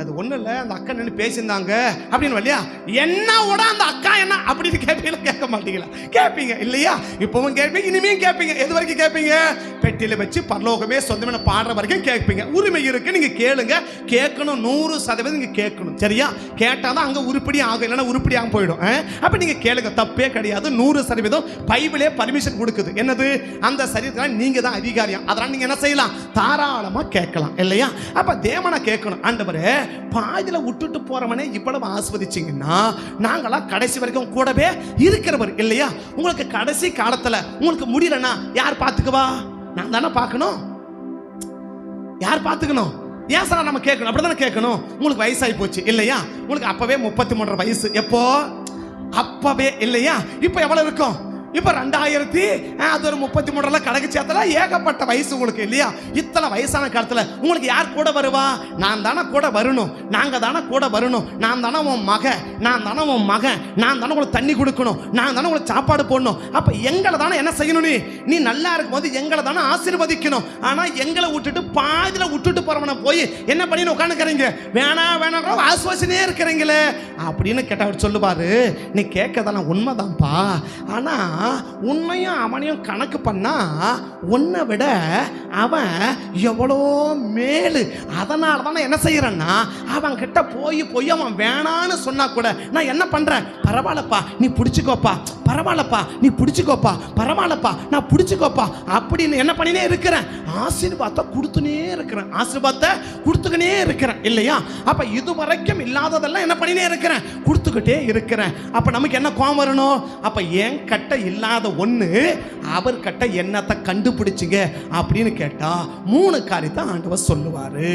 அது ஒன்றும் இல்லை, அந்த அக்கா நின்று பேசியிருந்தாங்க அப்படின்னு இல்லையா, என்ன விட அந்த அக்கா என்ன அப்படின்னு கேட்பீங்களா? கேட்க மாட்டீங்களா? கேட்பீங்க இல்லையா? இப்பவும் கேட்பீங்க, இனிமேல் கேட்பீங்க. எது வரைக்கும் கேட்பீங்க? பெட்டியில் வச்சு பரலோகமே சொந்தமான பாடுற வரைக்கும் கேட்பீங்க. உரிமை இருக்கு, நீங்க கேளுங்க. கேட்கணும், 100% நீங்க கேட்கணும். சரியா? கேட்டாதான் அங்க உருப்படி ஆகும், இல்லைன்னா உருப்படி ஆகும் போயிடும். அப்ப நீங்க கேளுங்க, தப்பே கிடையாது. 100% பைபிளே பர்மிஷன் கொடுக்குது. என்னது? அந்த சரீரத்தில் நீங்க தான் அதிகாரியம். அதனால நீங்க என்ன செய்யலாம்? தாராளமா கேட்கலாம் இல்லையா? அப்ப தேவனை கேட்கணும். ஆண்டவரே, பாதியில விட்டுட்டு போறவனே இவ்வளவு ஆஸ்வதிச்சீங்கன்னா நாங்களாம் கடைசி வரைக்கும் கூடவே இருக்கிறவர் இல்லையா? உங்களுக்கு கடைசி காலத்துல உங்களுக்கு முடியலன்னா யார் பார்த்துக்குவா? நான் தானே பார்க்கணும். யார் பார்த்துக்கணும்? ஏன் சார் நம்ம கேட்கணும்? அப்படிதானே கேட்கணும். உங்களுக்கு வயசாகி போச்சு இல்லையா? உங்களுக்கு அப்பவே 33 வயசு. எப்போ? அப்பவே இல்லையா? இப்போ எவ்வளவு இருக்கும்? இப்போ 2000 அது ஒரு 33 கணக்கு சேர்த்தல ஏகப்பட்ட வயசு உங்களுக்கு இல்லையா? இத்தனை வயசான காலத்தில் உங்களுக்கு யார் கூட வருவா? நான் தானே கூட வரணும். நாங்கள் தானே கூட வரணும். நான் தானே உன் மகன், நான் தானே உன் மகன், நான் தானே உங்களுக்கு தண்ணி கொடுக்கணும், நான் தானே உங்களுக்கு சாப்பாடு போடணும். அப்போ எங்களை தானே என்ன செய்யணும்? நீ நல்லா இருக்கும்போது எங்களை தானே ஆசீர்வதிக்கணும். ஆனால் எங்களை விட்டுட்டு பாதியில் விட்டுட்டு போறவனை போய் என்ன பண்ணி உட்காந்துக்கிறீங்க? வேணாம் வேணாம் ஆசுவாசனே இருக்கிறீங்களே அப்படின்னு கேட்ட அவர் சொல்லுவாரு, நீ கேட்கறதெல்லாம் உண்மைதான்ப்பா. ஆனால் உன்னையும் அவனையும் கணக்கு பண்ணா உன்னை விட அவன் எவ்வளோ மேலு. அதனால தான் என்ன செய்யறேன்னா, அவன் கிட்ட போய் அவன் வேணான்னு சொன்னா கூட நான் என்ன பண்றேன்? பரவாயில்லப்பா நீ பிடிச்சிக்கோப்பா, பரவாயில்லப்பா நீ பிடிச்சிக்கோப்பா, பரவாயில்லப்பா நான் பிடிச்சிக்கோப்பா அப்படின்னு என்ன பண்ணினே இருக்கிறேன்? ஆசீர்வாதத்தை கொடுத்துனே இருக்கிறேன், ஆசீர்வாதத்தை கொடுத்துக்கினே இருக்கிறேன் இல்லையா? அப்ப இதுவரைக்கும் இல்லாததெல்லாம் என்ன பண்ணினே இருக்கிறேன்? கொடுத்துக்கிட்டே இருக்கிறேன். அப்ப நமக்கு என்ன கோபம் வரணும்? அப்ப என் கட்ட இல்லாத ஒண்ணு அவர் கட்ட என்னத்தை கண்டுபிடிச்சிங்க அப்படின்னு கேட்டா 3 காரியத்தை ஆண்டவர் சொல்லுவாரு.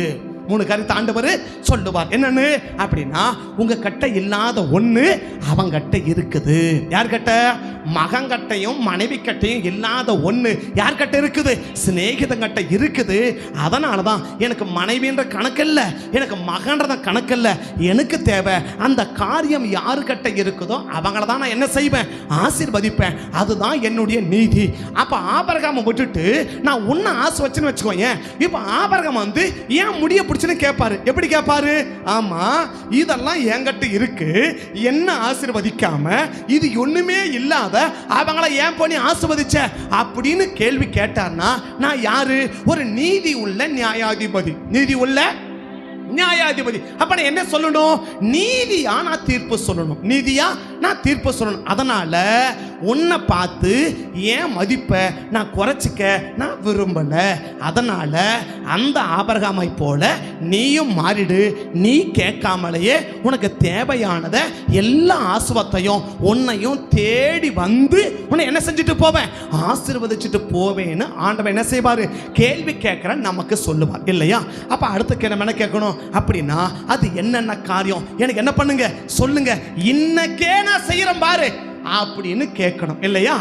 3 காரியத்தை ஆண்டவர் சொல்லுவார். என்னன்னு அப்படின்னா, உங்க கட்ட இல்லாத ஒண்ணு அவங்ககிட்ட இருக்குது. யார்கிட்ட? மகன்கிட்டையும் மனைவி கட்டையும் இல்லாத ஒண்ணு யார்கிட்ட இருக்குது? சிநேகிதங்கிட்ட இருக்குது. அதனால தான் எனக்கு மனைவின்ற கணக்கு இல்லை, எனக்கு மகன்ற கணக்கு இல்லை. எனக்கு தேவை அந்த காரியம் யாருக்கிட்ட இருக்குதோ அவங்கள தான் நான் என்ன செய்வேன்? ஆசீர்வதிப்பேன். அதுதான் என்னுடைய நீதி. அப்ப ஆபிரகாமை விட்டுட்டு நான் உன்னை ஆசை வச்சுன்னு வச்சுக்கோங்க. இப்ப ஆபிரகாம் வந்து ஏன் முடிய கேட்பாரு. எப்படி கேட்பாரு? ஆமா இதெல்லாம் என்கிட்ட இருக்கு, என்ன ஆசீர்வதிக்காம இது ஒண்ணுமே இல்லாத அவங்கள ஏன் பண்ணி ஆசீர்வதிச்ச அப்படின்னு கேள்வி கேட்டார்னா நான் யாரு? ஒரு நீதி உள்ள நியாயாதிபதி. நீதி உள்ள நியாயாதிபதி. அப்ப நான் என்ன சொல்லணும்? நீதியா நான் தீர்ப்பு சொல்லணும், நீதியா நான் தீர்ப்பு சொல்லணும். அதனால உன்னை பார்த்து ஏன் மதிப்பை நான் குறைச்சிக்க நான் விரும்பல. அதனால அந்த ஆபிரகாமை போல நீயும் மாறிடு. நீ கேட்காமலேயே உனக்கு தேவையானதை எல்லா ஆசீர்வாதத்தையும் உன்னையும் தேடி வந்து உன்னை என்ன செஞ்சுட்டு போவேன்? ஆசீர்வதிச்சுட்டு போவேன்னு ஆண்டவன் என்ன செய்வாரு? கேள்வி கேட்கிற நமக்கு சொல்லுவார் இல்லையா? அப்ப அடுத்த நம்ம என்ன கேட்கணும் அப்படின்னா, அது என்னென்ன காரியம் எனக்கு என்ன பண்ணுங்க சொல்லுங்க, இன்னைக்கே நான் செய்யறேன் பாரு அப்படின்னு கேட்கணும் இல்லையா?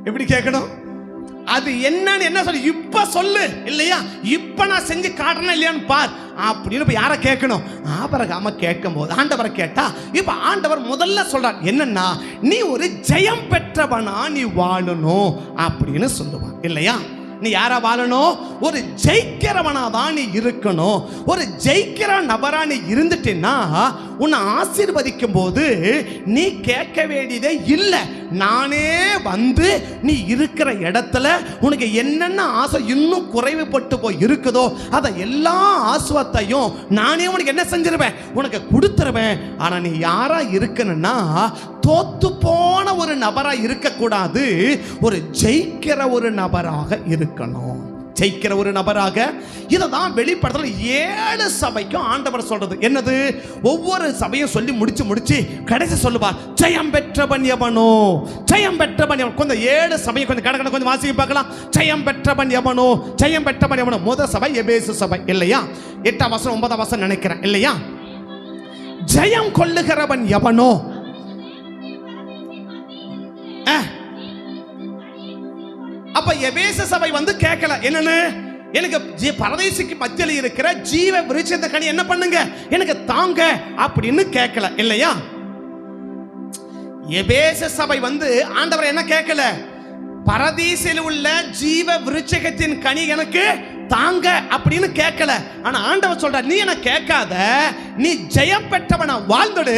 எப்படி கேட்கணும்? அது என்னன்னு என்ன சொல்லு, இப்ப சொல்லு இல்லையா? இப்ப நான் செஞ்சு காட்டுறேன் இல்லையான்னு பார் அப்படின்னு இப்ப யாரை கேட்கணும்? ஆபிரகாம கேட்கும் போது ஆண்டவரை கேட்டா இப்ப ஆண்டவர் முதல்ல சொல்றார் என்னன்னா, நீ ஒரு ஜெயம் பெற்றவனா நீ வாழணும் அப்படின்னு சொல்லுவார் இல்லையா? நீ யாரா வாழணும்? ஒரு ஜெயிக்கிறவனா தான் நீ இருக்கணும். ஒரு ஜெயிக்கிற நபரா நீ இருந்துட்டேன்னா உன்னை ஆசீர்வதிக்கும் போது நீ கேட்க வேண்டியதே இல்லை. நானே வந்து நீ இருக்கிற இடத்துல உனக்கு என்னென்ன ஆசை இன்னும் குறைவுபட்டு போய் இருக்குதோ அதை எல்லா ஆசீர்வாதத்தையும் நானே உனக்கு என்ன செஞ்சிருவேன்? உனக்கு கொடுத்துருவேன். ஆனா நீ யாரா இருக்கணும்னா தோத்து போன ஒரு நபரா இருக்கக்கூடாது, ஒரு ஜெயிக்கிற ஒரு நபராக இருக்கணும். ஜெயிக்கிற ஒரு நபராக. இதை தான் வெளிப்படுத்தல 7 சபைக்கும் ஆண்டவர் சொல்றது. என்னது? ஒவ்வொரு சபையும் சொல்லி முடிச்சு கடைசி சொல்லுவார், ஜெயம் பெற்றவன் எவனோ, ஜெயம் பெற்றவன் எவன். கொஞ்சம் 7 சபையை கொஞ்சம் கடற்கடை கொஞ்சம் வாசிக்க பார்க்கலாம். ஜெயம் பெற்றவன் எவனோ, ஜெயம் பெற்றவன் எவனோ. முதல் சபை எபேசு சபை இல்லையா? 8ஆம் வசனம் 9ஆம் வசனம் நினைக்கிறேன் இல்லையா? ஜெயம் கொள்ளுகிறவன் எவனோ. அப்ப எபேசு சபை வந்து கேட்கல என்னன்னு, எனக்கு பரதேசிக்கு மத்தியில் இருக்கிற ஜீவ விருட்சத்தை கனி என்ன பண்ணுங்க எனக்கு தாங்க அப்படின்னு கேட்கல இல்லையா? எபேசு சபை வந்து ஆண்டவர் என்ன கேட்கல? பரதீசில் உள்ள ஜீவ விருட்சகத்தின் கனி எனக்கு தாங்க அப்படின்னு கேட்கல. ஆனா ஆண்டவர் சொல்றார், நீ என்ன கேட்காத, நீ ஜெயம் பெற்றவன வாழ்ந்துடு,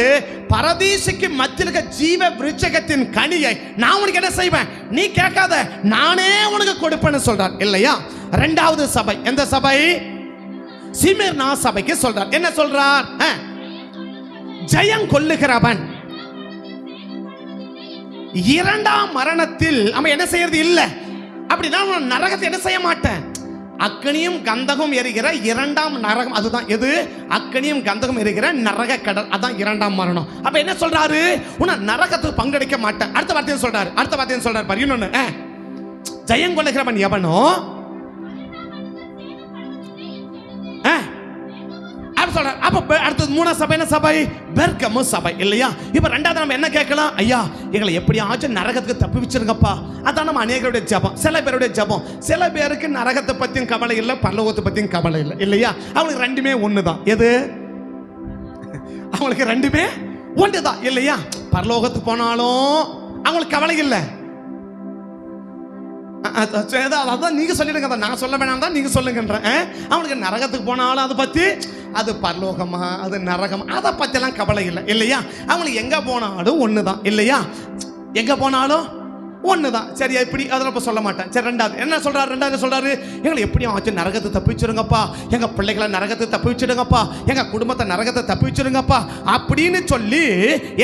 பரதீசுக்கு மத்தியில் இருக்க ஜீவ விருட்சகத்தின் கனியை நான் உனக்கு என்ன செய்வேன், நீ கேட்காத, நானே உனக்கு கொடுப்பேன்னு சொல்றார் இல்லையா. இரண்டாவது சபை, எந்த சபை? சிமிர்னா சபைக்கு சொல்றார். என்ன சொல்றார்? ஜெயம் கொள்ளுகிறவன் இரண்டாம் மரணத்தில் அவன் என்ன செய்யறது இல்ல. அப்படின்னா நரகத்தை என்ன செய்ய மாட்டேன். அக்னியும் கந்தகம் எரிகிற இரண்டாம் நரகம், அதுதான் எது? அக்னியும் கந்தகம் எரிகிற நரக கடல், அதான் இரண்டாம் மரணம். அப்ப என்ன சொல்றாரு? உன்னை நரகத்துக்கு பங்கெடுக்க மாட்டேன். அடுத்த வார்த்தையும் சொல்றாரு. அடுத்த வார்த்தையும் சொல்றாரு பாரு. இன்னொன்னு, ஜெயம் கொள்ளுகிறவன் எவனோ சொல்றார். அப்ப அடுத்தது மூணாவது சபை என்ன சபை? பெர்கமு சபை இல்லையா. இப்ப ரெண்டாவது நம்ம என்ன கேட்கலாம்? ஐயா எங்களை எப்படியாச்சும் நரகத்துக்கு தப்பி வச்சிருங்கப்பா. அதான் நம்ம அநேகருடைய ஜெபம், சில பேருடைய ஜெபம். சில பேருக்கு நரகத்தை பத்தியும் கவலை இல்லை, பரலோகத்தை பத்தியும் கவலை இல்லை இல்லையா. அவங்களுக்கு ரெண்டுமே ஒண்ணுதான். எது? அவங்களுக்கு ரெண்டுமே ஒன்றுதான் இல்லையா. பரலோகத்துக்கு போனாலும் அவங்களுக்கு கவலை இல்லை. அதான் நீங்க சொல்லிடுங்க, நான் சொல்ல வேணாம் தான் நீங்க சொல்லுங்கன்ற. அவனுக்கு நரகத்துக்கு போனாலும் அதை பத்தி, அது பரலோகமா அது நரகம், அதை பத்தி எல்லாம் கவலை இல்லை இல்லையா. அவங்களுக்கு எங்க போனாலும் ஒண்ணுதான் இல்லையா. எங்க போனாலும் ஒண்ணுதான். சரியா? இப்படி அதெல்லாம் சொல்ல மாட்டேன். சரி, ரெண்டாவது என்ன சொல்றாரு? ரெண்டாவது சொல்றாரு, எங்களை எப்படியும் ஆச்சு நரகத்தை தப்பி வச்சிருங்கப்பா, எங்க பிள்ளைகளை நரகத்தை தப்பி வச்சிடுங்கப்பா, எங்க குடும்பத்தை நரகத்தை தப்பி வச்சிருங்கப்பா அப்படின்னு சொல்லி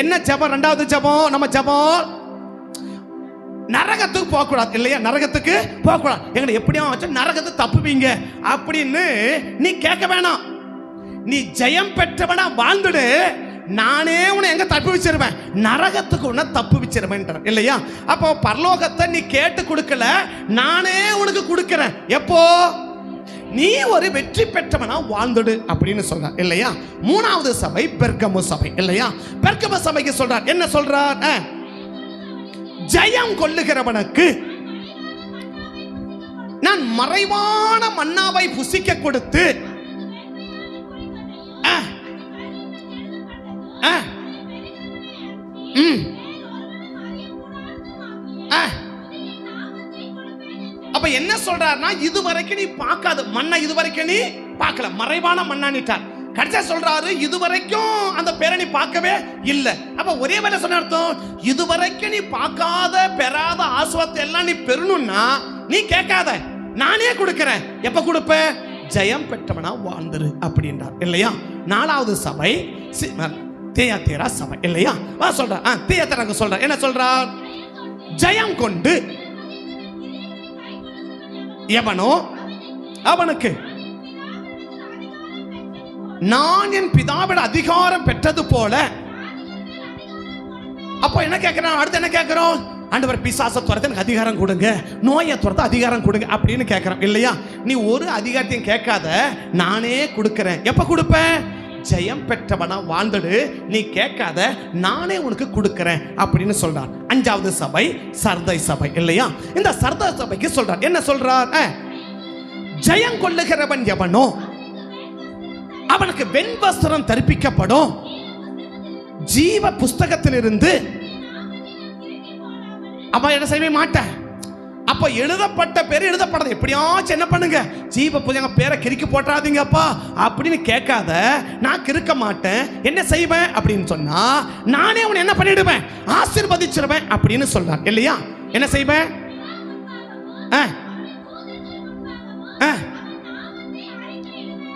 என்ன ஜெபம்? ரெண்டாவது ஜெபம் நம்ம ஜெபம் நரகத்துக்கு போகக்கூடாது இல்லையா. நரகத்துக்கு போகக்கூடாது, எங்களை எப்படியும் நரகத்தை தப்புவீங்க அப்படின்னு நீ கேட்க வேணாம். நீ ஜெயம் பெற்றவனா வாழ்ந்துடு, நானே உன்னை எங்க தப்பு வச்சிருவேன், நரகத்துக்கு உன்னை தப்பு வச்சிருவேன் இல்லையா. அப்போ பரலோகத்தை நீ கேட்டு கொடுக்கல, நானே உனக்கு கொடுக்கிறேன். எப்போ? நீ ஒரு வெற்றி பெற்றவனா வாழ்ந்துடு அப்படின்னு சொல்றார் இல்லையா. மூணாவது சபை பெர்கமு சபை இல்லையா. பெர்கமு சபைக்கு சொல்றார். என்ன சொல்றார்? ஜெயம் கொள்ளுகிறவனுக்கு நான் மறைவான மன்னாவை புசிக்க கொடுத்து அப்ப என்ன சொல்றாருன்னா, இதுவரைக்கும் நீ பார்க்காத மண்ணா, இதுவரைக்கும் நீ பார்க்கல, மறைவான மண்ணானிட்டார். கடைசியா சொல்றாரு, இதுவரைக்கும் அந்த பேரை நீ பார்க்கவே இல்லை. அப்ப ஒரே வேலை சொன்ன அர்த்தம், இதுவரைக்கும் நீ பார்க்காத பெறாத ஆசுவாத்தை எல்லாம் நீ பெறணும்னா நீ கேட்காத, நானே கொடுக்கிறேன். எப்ப கொடுப்ப? ஜெயம் பெற்றவனா வாழ்ந்துரு அப்படின்றார் இல்லையா. நாலாவது சபை தியத்தீரா சபை இல்லையா. வா சொல்ற தியத்தீராக்கு சொல்ற. என்ன சொல்றார்? ஜெயம் கொண்டு எவனோ அவனுக்கு நான் என் பிதாவிட அதிகாரம் பெற்றது போல. அப்போ என்ன கேட்கிறோம்? அடுத்து என்ன கேட்கிறோம்? ஆண்டவர் பிசாசை துரத்த எனக்கு அதிகாரம் கொடுங்க, நோயை துரத்த அதிகாரம் கொடுங்க அப்படின்னு கேட்கிறோம் இல்லையா. நீ ஒரு அதிகாரத்தையும் கேட்காத, நானே கொடுக்கிறேன். எப்ப கொடுப்பேன்? ஜெயம் பெற்றவனா வாழ்ந்துடு, நீ கேட்காத, நானே உனக்கு கொடுக்கிறேன் அப்படின்னு சொல்றார். அஞ்சாவது சபை சர்தை சபை இல்லையா. இந்த சர்தை சபைக்கு சொல்றார். என்ன சொல்றார்? ஜெயம் கொள்ளுகிறவன் எவனோ அவனுக்கு வெண்வஸ்திரம் தரிப்பிக்கப்படும், ஜீவ புஸ்தகத்திலிருந்து அவன் என்ன செய்ய மாட்டேன். அப்ப எழுதப்பட்ட பேர் எழுதப்படாது. எப்படியாச்சும் என்ன பண்ணுங்க, ஜீவ புஸ்தகம் பேரை கிறுக்கி போட்டாதீங்கப்பா அப்படின்னு கேட்காத, நான் கிறுக்க மாட்டேன். என்ன செய்வேன் அப்படின்னு சொன்னா, நானே உன்னை என்ன பண்ணிடுவேன், ஆசீர்வதிச்சிருவேன் அப்படின்னு சொல்றான் இல்லையா. என்ன செய்வேன்?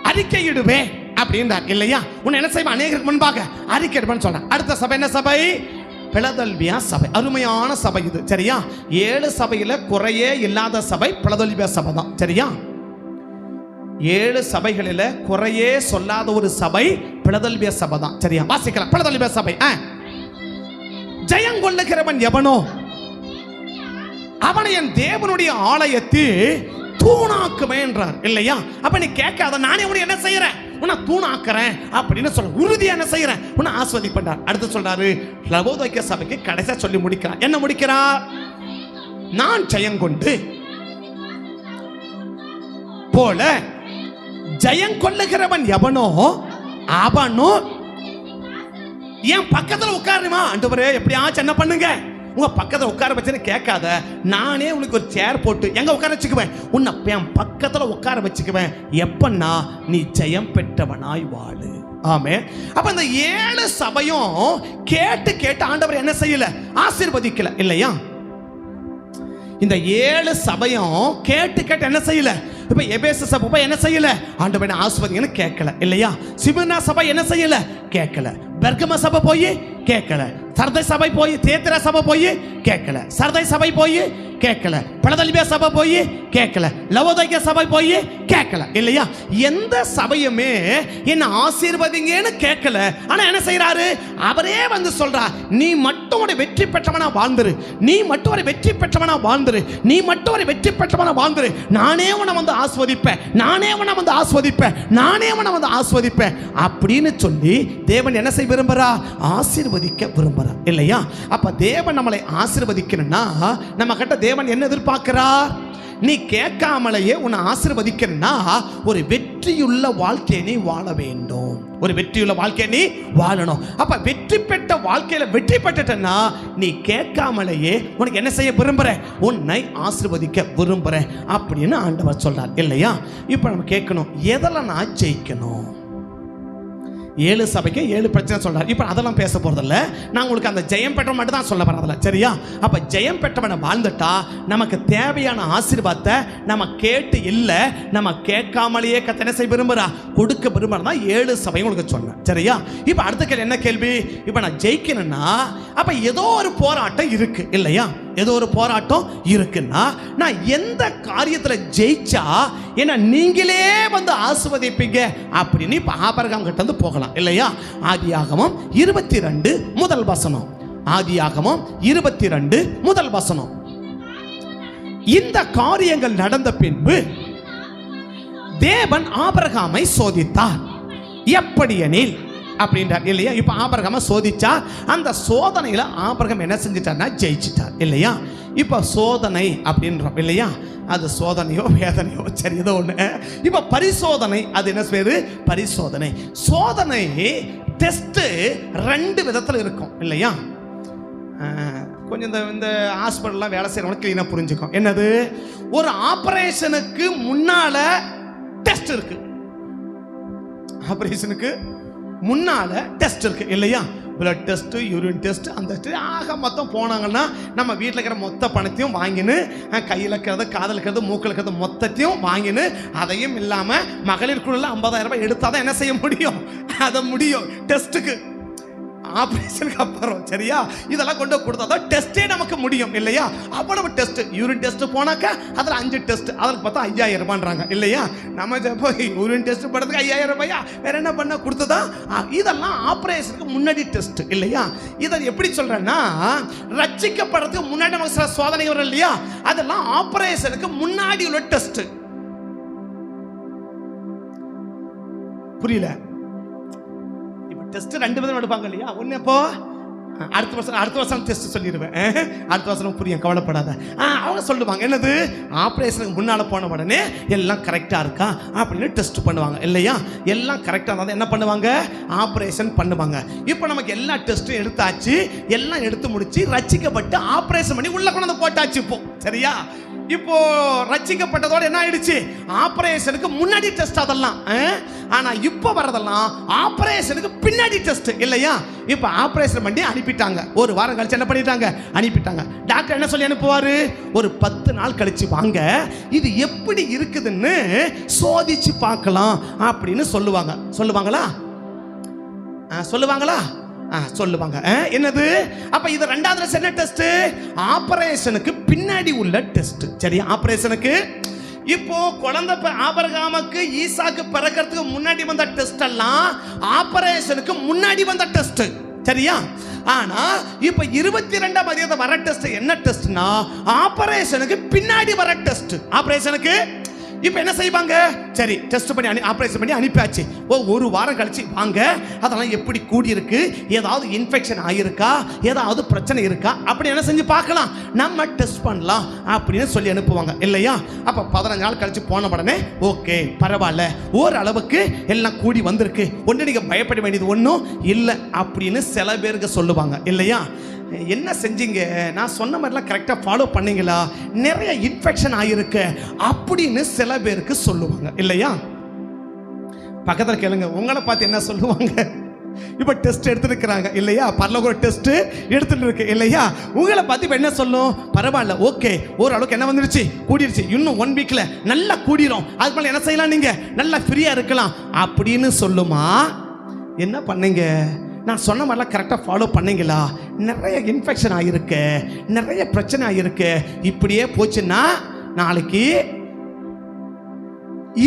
அறிக்கையிடுவேன் அப்படின்றார் இல்லையா. உன்னை என்ன செய்வேன்? அநேகருக்கு முன்பாக அறிக்கையிடுவேன்னு சொல்றேன். அடுத்த சபை என்ன சபை? பிலதெல்பியா சபை. அருமையான சபை இது சரியா. 7 சபையில குறையே இல்லாத சபை பிலதெல்பியா சபை தான் சரியா. 7 சபைகளில குறையே சொல்லாத ஒரு சபை பிலதெல்பியா சபை தான் சரியா. வாசிக்கலாம். பிலதெல்பியா சபை. ஜெயம் கொள்ளுகிறவன் எவனோ அவனை என் தேவனுடைய ஆலயத்தில் தூணாக்குவேன் என்றார் இல்லையா. அப்ப நீ கேட்காத, நானே உன்னை என்ன செய்யறேன், உன்னை தூணாக்குறேன் அப்படின்னு சொல்ற. உறுதியா என்ன செய்யறேன், உன்னை ஆஸ்வதிப்பட்டார். அடுத்து சொல்றாரு, லவோதிக்கேயா சபைக்கு கடைசியா சொல்லி முடிக்கிறார். என்ன முடிக்கிறார்? நான் ஜெயங்கொண்டு போல ஜெயம் கொள்ளுகிறவன் எவனோ அவனோ என் பக்கத்துல உட்காருமா. ஆண்டவரே எப்படியாச்சும் என்ன பண்ணுங்க, உங்க பக்கத்துல உட்கார வச்சுன்னு கேட்காத. நானே உனக்கு ஒரு சேர் போட்டு எங்க உட்கார வச்சுக்குவேன், உன்னை என் பக்கத்துல உட்கார வச்சுக்குவேன். எப்பன்னா நீ ஜெயம் பெற்றவனாய் வாழு. ஆமென். அப்ப இந்த 7 சபையும் கேட்டு கேட்டு ஆண்டவர் என்ன செய்யல, ஆசீர்வதிக்கல இல்லையா? இந்த 7 சபையும் கேட்டு கேட்டு என்ன செய்யல. இப்ப எபேசு சபை என்ன செய்யல, ஆண்டவரே ஆசீர்வதிங்கன்னு கேட்கல இல்லையா? சிமிர்னா சபை என்ன செய்யல, கேட்கல. பெர்கம சபை போய் கேட்கல. சர்தை சபை போய், தியத்திரா சபை போய் கேட்கல. சர்தை சபை போய் கேட்கல. பிலதெல்பியா சபை போய் கேட்கல. லவோதிக்கேயா சபை போய் கேட்கல இல்லையா? எந்த சபையுமே என்ன ஆசீர்வதிங்கன்னு கேட்கல. ஆனா என்ன செய்யறாரு, அவரே வந்து சொல்றார், நீ மட்டும் ஒரு வெற்றி பெற்றவனா வாழ்ந்துரு, நீ மட்டும் ஒரு வெற்றி பெற்றவனா வாழ்ந்துரு, நீ மட்டும் ஒரு வெற்றி பெற்றவனா வாழ்ந்துரு. நானே உன்னை வந்து ஆஸ்வதிப்பேன், நானே உன்னை வந்து ஆஸ்வதிப்பேன், நானே உன்னை வந்து ஆஸ்வதிப்பேன் அப்படின்னு சொல்லி தேவன் என்ன செய்ய விரும்புறா, ஆசீர்வதிக்க விரும்புறா இல்லையா? அப்ப தேவன் நம்மளை ஆசீர்வதிக்கணும்னா நம்ம கிட்ட தேவன் என்ன எதிர்பார்க்கிறார், நீ கேட்காமலேயே உன்னை ஆசீர்வதிக்கணும்னா ஒரு வெற்றியுள்ள வாழ்க்கையை நீ வாழ வேண்டும். ஒரு வெற்றியுள்ள வாழ்க்கையை நீ வாழணும். அப்ப வெற்றி பெற்ற வாழ்க்கையில வெற்றி பெற்றுட்டனா நீ கேட்காமலேயே உனக்கு என்ன செய்ய விரும்புற, உன்னை ஆசீர்வதிக்க விரும்புற அப்படின்னு ஆண்டவர் சொல்றார் இல்லையா? இப்ப நம்ம கேட்கணும், எதில் நான் ஜெயிக்கணும்? 7 சபைக்கு 7 பிரச்சனை சொல்றாரு. இப்போ அதெல்லாம் பேச போறதில்ல. நான் உங்களுக்கு அந்த ஜெயம் பெற்றவன் மட்டும் தான் சொல்ல போறதில்ல, சரியா? அப்ப ஜெயம் பெற்றவனை வாழ்ந்துட்டா நமக்கு தேவையான ஆசீர்வாதத்தை நம்ம கேட்டு இல்லை, நம்ம கேட்காமலேயே கத்தனை செய்ய விரும்புறா, கொடுக்க விரும்புறதா 7 சபையும் உங்களுக்கு சொன்னேன், சரியா? இப்போ அடுத்த கேள்வி என்ன கேள்வி, இப்போ நான் ஜெயிக்கணும்னா அப்ப ஏதோ ஒரு போராட்டம் இருக்கு இல்லையா? ஏதோ ஒரு போராட்டம் இருக்குன்னா நான் எந்த காரியத்தில் ஜெயிச்சா என்ன நீங்களே வந்து ஆசீர்வதிப்பீங்க அப்படின்னு இப்ப ஆபிரகாம் கிட்ட இருந்து போகலாம் இல்லையா? ஆதியாகமம் 22 முதல் வசனம். ஆதியாகமம் 22 முதல் வசனம். இந்த காரியங்கள் நடந்த பின்பு தேவன் ஆபிரகாமை சோதித்தார். எப்படியெனில் அப்படின்றார் இல்லையா? இப்ப ஆபிரகாமை சோதிச்சா அந்த சோதனையில ஆபிரகாம் என்ன செஞ்சிட்டார்னா ஜெயிச்சிட்டார் இல்லையா? இப்ப சோதனை அப்படின்றோம் இல்லையா? அது சோதனையோ வேதனையோ சரி ஏதோ ஒண்ணு. இப்ப பரிசோதனை, அது என்ன பேரு, பரிசோதனை. சோதனை டெஸ்ட் 2 விதத்துல இருக்கும் இல்லையா? கொஞ்சம் இந்த ஹாஸ்பிட்டல்லாம் வேலை செய்யறவங்க கிளீனா புரிஞ்சுக்கும். என்னது, ஒரு ஆபரேஷனுக்கு முன்னால டெஸ்ட் இருக்கு, ஆபரேஷனுக்கு முன்னால டெஸ்ட் இருக்கு இல்லையா? பிளட் டெஸ்ட், யூரின் டெஸ்ட், அந்த ஆக மொத்தம் போனாங்கன்னா நம்ம வீட்டில் இருக்கிற மொத்த பணத்தையும் வாங்கின்னு, கையில் இருக்கிறது, காதில் இருக்கிறது, மூக்கில் இருக்கிறது மொத்தத்தையும் வாங்கின்னு, அதையும் இல்லாமல் மகளிர் குழுல 50,000 ரூபாய் எடுத்தாதான் என்ன செய்ய முடியும், அதை முடியும் டெஸ்ட்டுக்கு, ஆபரேஷனுக்கு அப்புறம், சரியா? இதெல்லாம் கொண்டு கொடுத்தாதான் டெஸ்டே நமக்கு முடியும் இல்லையா? அவ்வளவு டெஸ்ட். யூரின் டெஸ்ட் போனாக்கா அதில் 5 டெஸ்ட், அதுக்கு பார்த்தா 5,000 ரூபான்றாங்க இல்லையா? நம்ம போய் யூரின் டெஸ்ட் பண்ணுறதுக்கு 5,000 ரூபாயா, வேற என்ன பண்ண கொடுத்ததா? இதெல்லாம் ஆபரேஷனுக்கு முன்னாடி டெஸ்ட் இல்லையா? இதை எப்படி சொல்றேன்னா, ரட்சிக்கப்படுறதுக்கு முன்னாடி நமக்கு சில சோதனை வரும் இல்லையா? அதெல்லாம் ஆபரேஷனுக்கு முன்னாடி உள்ள டெஸ்ட். புரியல? டெஸ்ட் 2 விதம் எடுப்பாங்க இல்லையா? ஒன்று எப்போ, அடுத்த வருஷம் டெஸ்ட் சொல்லிடுவேன், அடுத்த வருஷம் புரியும், கவலைப்படாத. அவங்க சொல்லுவாங்க என்னது, ஆப்ரேஷனுக்கு முன்னால் போன உடனே எல்லாம் கரெக்டாக இருக்கா அப்படின்னு டெஸ்ட் பண்ணுவாங்க இல்லையா? எல்லாம் கரெக்டாக இருந்தால் என்ன பண்ணுவாங்க, ஆப்ரேஷன் பண்ணுவாங்க. இப்போ நமக்கு எல்லா டெஸ்ட்டும் எடுத்தாச்சு, எல்லாம் எடுத்து முடிச்சு ரட்சிக்கப்பட்டு ஆப்ரேஷன் பண்ணி உள்ள கொண்டு வந்து போட்டாச்சு இப்போ, சரியா? இப்போ ரட்சிக்கப்பட்டதோட என்ன ஆயிடுச்சு, ஆபரேஷனுக்கு முன்னாடி டெஸ்ட் அதெல்லாம். ஆனா இப்போ வரதெல்லாம் ஆபரேஷனுக்கு பின்னாடி டெஸ்ட் இல்லையா? இப்போ ஆபரேஷன் பண்ணி அனுப்பிட்டாங்க, ஒரு வாரம் கழிச்சு என்ன பண்ணிட்டாங்க, அனுப்பிட்டாங்க. டாக்டர் என்ன சொல்லி அனுப்புவாரு, ஒரு 10 நாள் கழிச்சு வாங்க, இது எப்படி இருக்குதுன்னு சோதிச்சு பார்க்கலாம் அப்படின்னு சொல்லுவாங்க. சொல்லுவாங்களா? சொல்லுவாங்களா? சொல்லுவாங்க. என்னது, அப்ப இது 2வது என்ன டெஸ்ட், ஆபரேஷனுக்கு பின்னாடி உள்ள டெஸ்ட், சரியா? ஆபரேஷனுக்கு இப்போ குழந்தை ஆபிரகாமுக்கு ஈசாக்கு பிறக்கிறதுக்கு முன்னாடி வந்த டெஸ்ட் எல்லாம் ஆபரேஷனுக்கு முன்னாடி வந்த டெஸ்ட், சரியா? ஆனா இப்ப 22ஆம் அதிகாரத்துல வர டெஸ்ட் என்ன டெஸ்ட்னா, ஆபரேஷனுக்கு பின்னாடி வர டெஸ்ட். ஆபரேஷனுக்கு இப்போ என்ன செய்வாங்க, சரி டெஸ்ட் பண்ணி ஆபரேஷன் பண்ணி அனுப்பியாச்சு, ஒரு வாரம் கழிச்சு வாங்க, அதெல்லாம் எப்படி கூடி இருக்கு, ஏதாவது இன்ஃபெக்ஷன் ஆகிருக்கா, ஏதாவது பிரச்சனை இருக்கா அப்படி என்ன செஞ்சு பார்க்கலாம், நம்ம டெஸ்ட் பண்ணலாம் அப்படின்னு சொல்லி அனுப்புவாங்க இல்லையா? அப்போ 15 நாள் கழிச்சு போன உடனே ஓகே பரவாயில்ல, ஓரளவுக்கு எல்லாம் கூடி வந்திருக்கு, ஒன்று நீங்கள் பயப்பட வேண்டியது ஒன்றும் இல்லை அப்படின்னு சில பேருக்கு சொல்லுவாங்க இல்லையா? என்ன செஞ்சீங்க, நான் சொன்ன மாதிரிலாம் கரெக்டாக ஃபாலோ பண்ணீங்களா, நிறைய இன்ஃபெக்ஷன் ஆகிருக்கு அப்படின்னு சில பேருக்கு சொல்லுவாங்க இல்லையா? பக்கத்தில் கேளுங்க, உங்களை பார்த்து என்ன சொல்லுவாங்க? இப்போ டெஸ்ட் எடுத்துருக்கிறாங்க இல்லையா, பரலோக டெஸ்ட் எடுத்துட்டு இருக்கு இல்லையா, உங்களை பார்த்து இப்போ என்ன சொல்லும்? பரவாயில்ல, ஓகே, ஓரளவுக்கு என்ன வந்துருச்சு, கூடிருச்சு, இன்னும் 1 வீக்ல நல்லா கூடிரும், அதுக்கு மேலே என்ன செய்யலாம், நீங்க நல்லா ஃப்ரீயா இருக்கலாம் அப்படின்னு சொல்லுமா? என்ன பண்ணீங்க, நான் சொன்ன மாதிரிலாம் கரெக்டாக ஃபாலோ பண்ணீங்களா, நிறைய இன்ஃபெக்ஷன் ஆகிருக்கு, நிறைய பிரச்சனை ஆகிருக்கு, இப்படியே போச்சுன்னா நாளைக்கு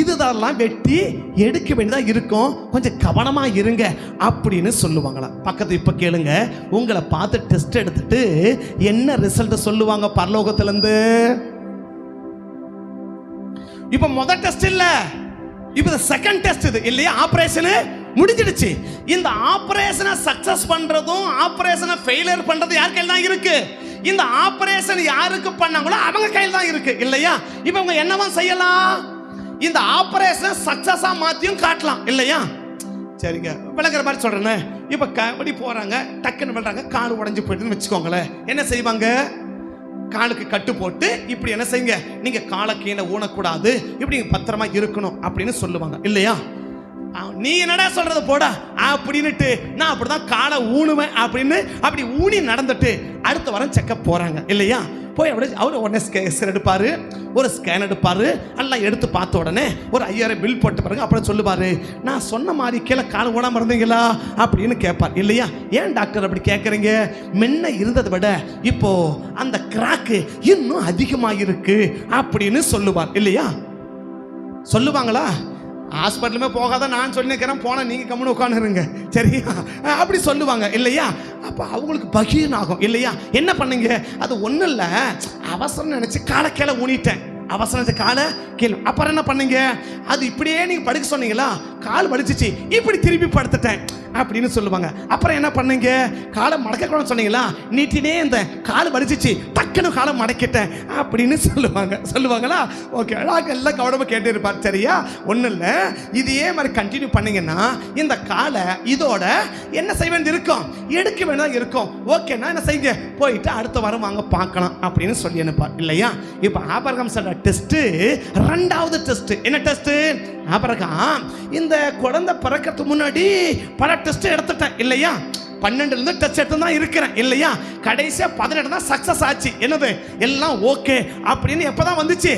இதுதான் வெட்டி எடுக்க வேண்டியதாக இருக்கும், கொஞ்சம் கவனமாக இருங்க அப்படின்னு சொல்லுவாங்களா? பக்கத்து இப்போ கேளுங்க, உங்களை பார்த்து டெஸ்ட் எடுத்துட்டு என்ன ரிசல்ட் சொல்லுவாங்க பரலோகத்திலேருந்து? இப்போ முதல் டெஸ்ட் இல்லை, இப்போ செகண்ட் டெஸ்ட் இது இல்லையா? ஆபரேஷன் முடிஞ்சிடுச்சு. இந்த ஆபரேஷனை சக்சஸ் பண்றதும் ஆபரேஷனை ஃபெயிலியர் பண்றது யார் கையில் தான் இருக்கு? இந்த ஆபரேஷன் யாருக்கு பண்ணாங்களோ அவங்க கையில் தான் இருக்கு இல்லையா? இப்போ அவங்க என்னவா செய்யலாம்? இந்த ஆபரேஷனை சக்சஸா மாத்தியும் காட்டலாம் இல்லையா? சரிங்க, விளங்குற மாதிரி சொல்றேன்னு. இப்போ கபடி போறாங்க, டக்குன்னு விளையாடுறாங்க, கால் உடஞ்சி போயிட்டுன்னு வச்சுக்கோங்களேன். என்ன செய்வாங்க? காலுக்கு கட்டு போட்டு இப்படி என்ன செய்யுங்க, நீங்க காலை கீழே ஊனக்கூடாது, இப்படி பத்திரமா இருக்கணும் அப்படின்னு சொல்லுவாங்க இல்லையா? நீ என்னடா சொல்றது போடா அப்படின்னுட்டு நான் அப்படிதான் காலை ஊனுவேன் அப்படின்னு அப்படி ஊனி நடந்துட்டு அடுத்த வாரம் செக்கப் போறாங்க இல்லையா? போய் அப்படியே அவர் உடனே ஸ்கேன் எடுப்பாரு, ஒரு ஸ்கேன் எடுப்பாரு, எல்லாம் எடுத்து பார்த்த உடனே ஒரு 5000 பில் போட்டு பாருங்க. அப்புறம் சொல்லுவாரு, நான் சொன்ன மாதிரி கீழே கால் ஊனாம இருந்தீங்களா அப்படின்னு கேட்பார் இல்லையா? ஏன் டாக்டர் அப்படி கேட்குறீங்க? முன்ன இருந்ததை விட இப்போ அந்த கிராக்கு இன்னும் அதிகமாக இருக்கு அப்படின்னு சொல்லுவார் இல்லையா? சொல்லுவாங்களா? ஹாஸ்பிட்டலுமே போகாத நான் சொல்லிக்கிறேன், போனால் நீங்கள் கம்முன்னு உட்காந்துருங்க சரியா, அப்படி சொல்லுவாங்க இல்லையா? அப்போ அவங்களுக்கு பகீர்னு ஆகும் இல்லையா? என்ன பண்ணுங்க, அது ஒன்றும் இல்லை, அவசரம் நினச்சி காலை கீழே ஊனிட்டேன், அவசரம் காலை கீழே. அப்புறம் என்ன பண்ணீங்க, அது இப்படியே நீங்கள் படுக்க சொன்னீங்களா, கால் வலிச்சிச்சு, இப்படி திருப்பி படுத்துட்டேன் அப்படின்னு சொல்லுவாங்க. அப்புறம் என்ன பண்ணீங்க, காலை மடக்கக்கூடாதுன்னு சொன்னீங்களா, நீட்டினே இந்த கால் வலிச்சிச்சு, டக்குன்னு காலை மடக்கிட்டேன் அப்படின்னு சொல்லுவாங்களா? ஓகே, நாங்கள் எல்லாம் கவனமாக கேட்டு இருப்பார் சரியா? ஒன்றும் இல்லை, இதையே மாதிரி கண்டினியூ பண்ணீங்கன்னா இந்த காலை இதோட என்ன செய்ய வேண்டியது இருக்கும், எடுக்க வேண்டியதாக இருக்கும். ஓகேண்ணா என்ன செய்யுங்க, போயிட்டு அடுத்த வாரம் வாங்க பார்க்கலாம் அப்படின்னு சொல்லி அனுப்பார் இல்லையா? இப்போ ஆபிரகாம் சொல்ற டெஸ்ட், 2வது டெஸ்ட் என்ன டெஸ்ட்? ஆபிரகாம் இந்த குழந்தை பிறக்கிறதுக்கு முன்னாடி பல டெஸ்ட் எடுத்துட்டேன் இல்லையா? 12 டெஸ்ட் எடுத்து தான் இருக்கிறேன் இல்லையா? கடைசியா 18 தான் சக்சஸ் ஆச்சு. என்னது எல்லாம் ஓகே அப்படின்னு எப்பதான் வந்துச்சு?